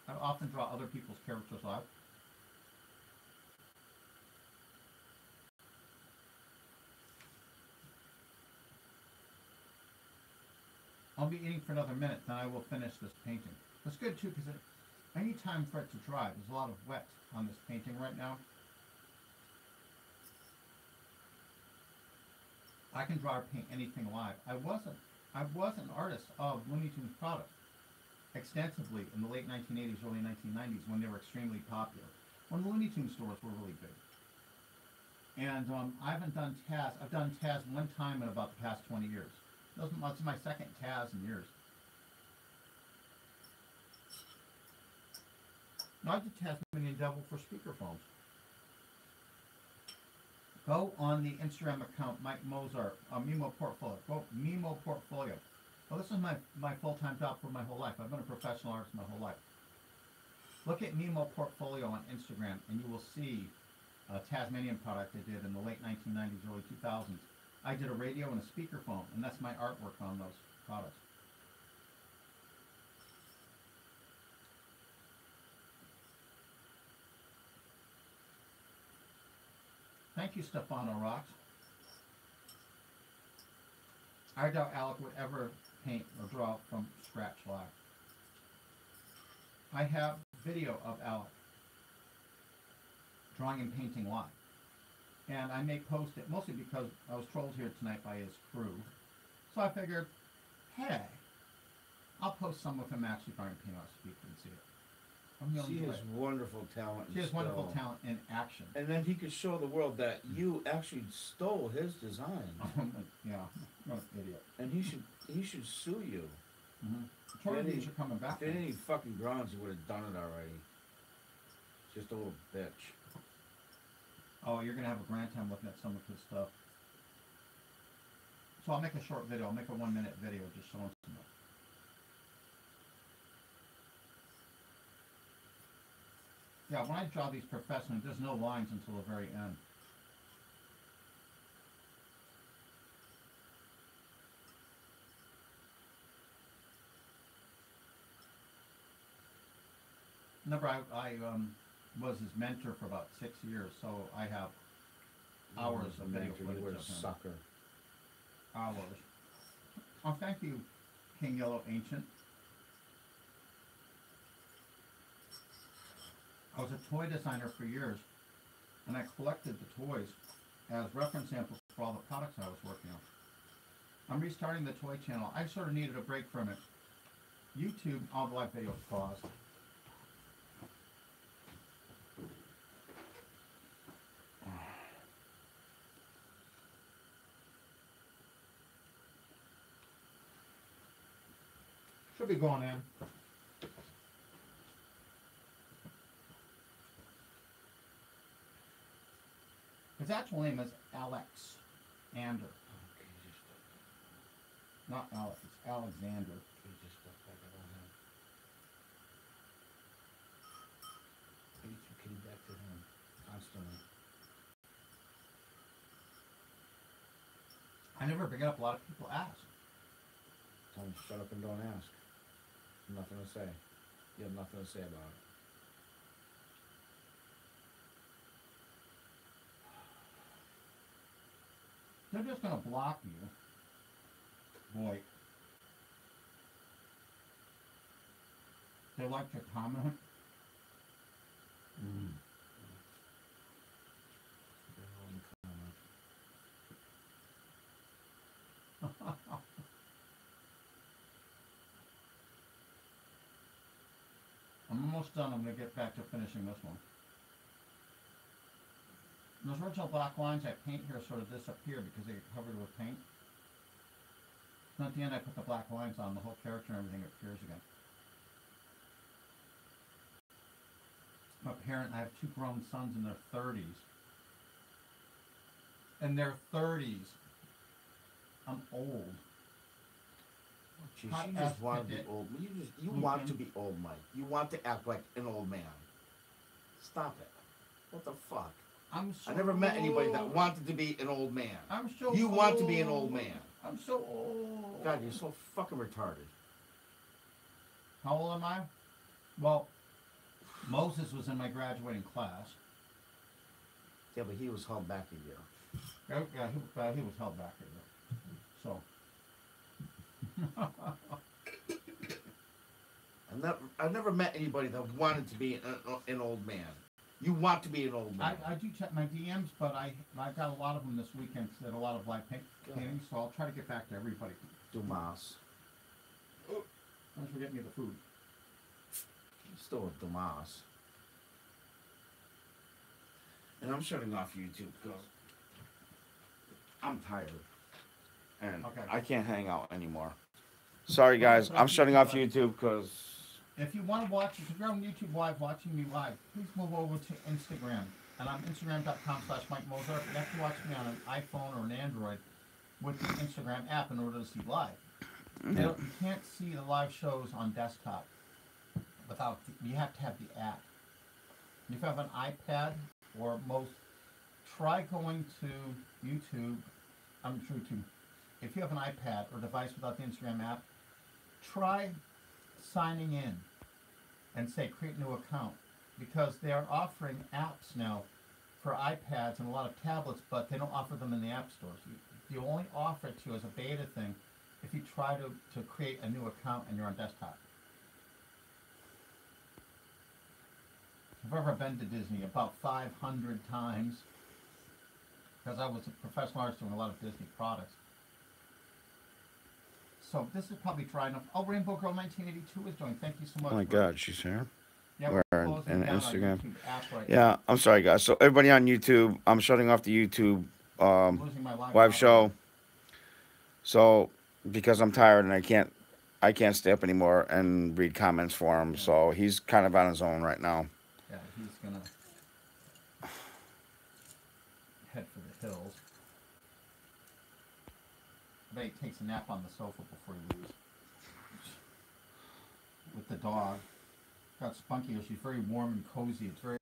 I often draw other people's characters live. I'll be eating for another minute, then I will finish this painting. It's good too, because I need time for it to dry. There's a lot of wet on this painting right now. I can draw or paint anything live. I was an artist of Looney Tunes products extensively in the late 1980s, early 1990s, when they were extremely popular, when the Looney Tunes stores were really big. And I haven't done Taz. I've done Taz one time in about the past 20 years. That's my second Taz in years. Now I did Tasmanian Devil for speakerphones. Go on the Instagram account, Mike Mozart, Mimo Portfolio. Go Mimo Portfolio. Well, this is my full-time job for my whole life. I've been a professional artist my whole life. Look at Mimo Portfolio on Instagram, and you will see a Tasmanian product I did in the late 1990s, early 2000s. I did a radio and a speakerphone, and that's my artwork on those products. Thank you, Stefano Rocks. I doubt Alec would ever paint or draw from scratch live. I have video of Alec drawing and painting live. And I may post it, mostly because I was trolled here tonight by his crew. So I figured, hey, I'll post some of him actually trying to paint on a speaker and see it. She has wonderful talent. She has wonderful talent in action. And then he could show the world that you actually stole his design. Yeah, I'm an idiot. And he should sue you. Troy are coming back. If it any fucking grounds, he would have done it already. Just a little bitch. Oh, you're going to have a grand time looking at some of his stuff. So I'll make a short video. I'll make a 1-minute video just showing some of it. Yeah, when I draw these professionally, there's no lines until the very end. Remember, I was his mentor for about 6 years, so I have hours of video footage of him. Sucker. Hours. Oh, thank you, King Yellow Ancient. I was a toy designer for years, and I collected the toys as reference samples for all the products I was working on. I'm restarting the toy channel. I sort of needed a break from it. YouTube, all the live videos paused. Should be going in. His actual name is Alex Ander. Not Alex, it's Alexander. You came back to him constantly. I never bring it up. A lot of people ask. Tell him to shut up and don't ask. Nothing to say. You have nothing to say about it. They're just going to block you. Boy. They like to comment. I'm almost done. I'm going to get back to finishing this one. Those original black lines I paint here sort of disappear because they get covered with paint. And at the end I put the black lines on, the whole character and everything appears again. Up parent. I have 2 grown sons in their 30s. In their 30s. I'm old. Jeez, Hot you just ass want to be cadet. old. You want to be old, Mike. You want to act like an old man. Stop it. What the fuck? I'm so I never met anybody that old. wanted to be an old man. I'm so You old. want to be an old man. I'm so old. God, you're so fucking retarded. How old am I? Well, Moses was in my graduating class. Yeah, but he was held back a year. Yeah, he was held back a year. So. I've never met anybody that wanted to be an old man. You want to be an old man. I do check my DMs, but I got a lot of them this weekend because I had a lot of live paintings, so I'll try to get back to everybody. Dumas. Thanks for getting me the food. Still with Dumas. And I'm shutting off YouTube because I'm tired. And I can't hang out anymore. Sorry, guys. I'm shutting off YouTube because... If you want to watch, if you're on YouTube Live watching me live, please move over to Instagram. And I'm Instagram.com/Mike Mozart. You have to watch me on an iPhone or an Android with the Instagram app in order to see live. You can't see the live shows on desktop without, you have to have the app. If you have an iPad or try going to YouTube, if you have an iPad or device without the Instagram app, try signing in and say create new account, because they're offering apps now for iPads and a lot of tablets, but they don't offer them in the app stores. You only offer it to you as a beta thing if you try to create a new account and you're on desktop. I've ever been to Disney about 500 times because I was a professional artist doing a lot of Disney products. So this is probably dry enough. Oh, Rainbow Girl 1982 is doing. Thank you so much. Oh my God, she's here. Yeah, we're closing in down Instagram. our YouTube app right Yeah, I'm sorry, guys. So everybody on YouTube, I'm shutting off the YouTube losing my live show. So because I'm tired and I can't stay up anymore and read comments for him. Yeah. So he's kind of on his own right now. Yeah, he's gonna head for the hills. I bet he takes a nap on the sofa before he leaves. With the dog. Got Spunky here. She's very warm and cozy. It's very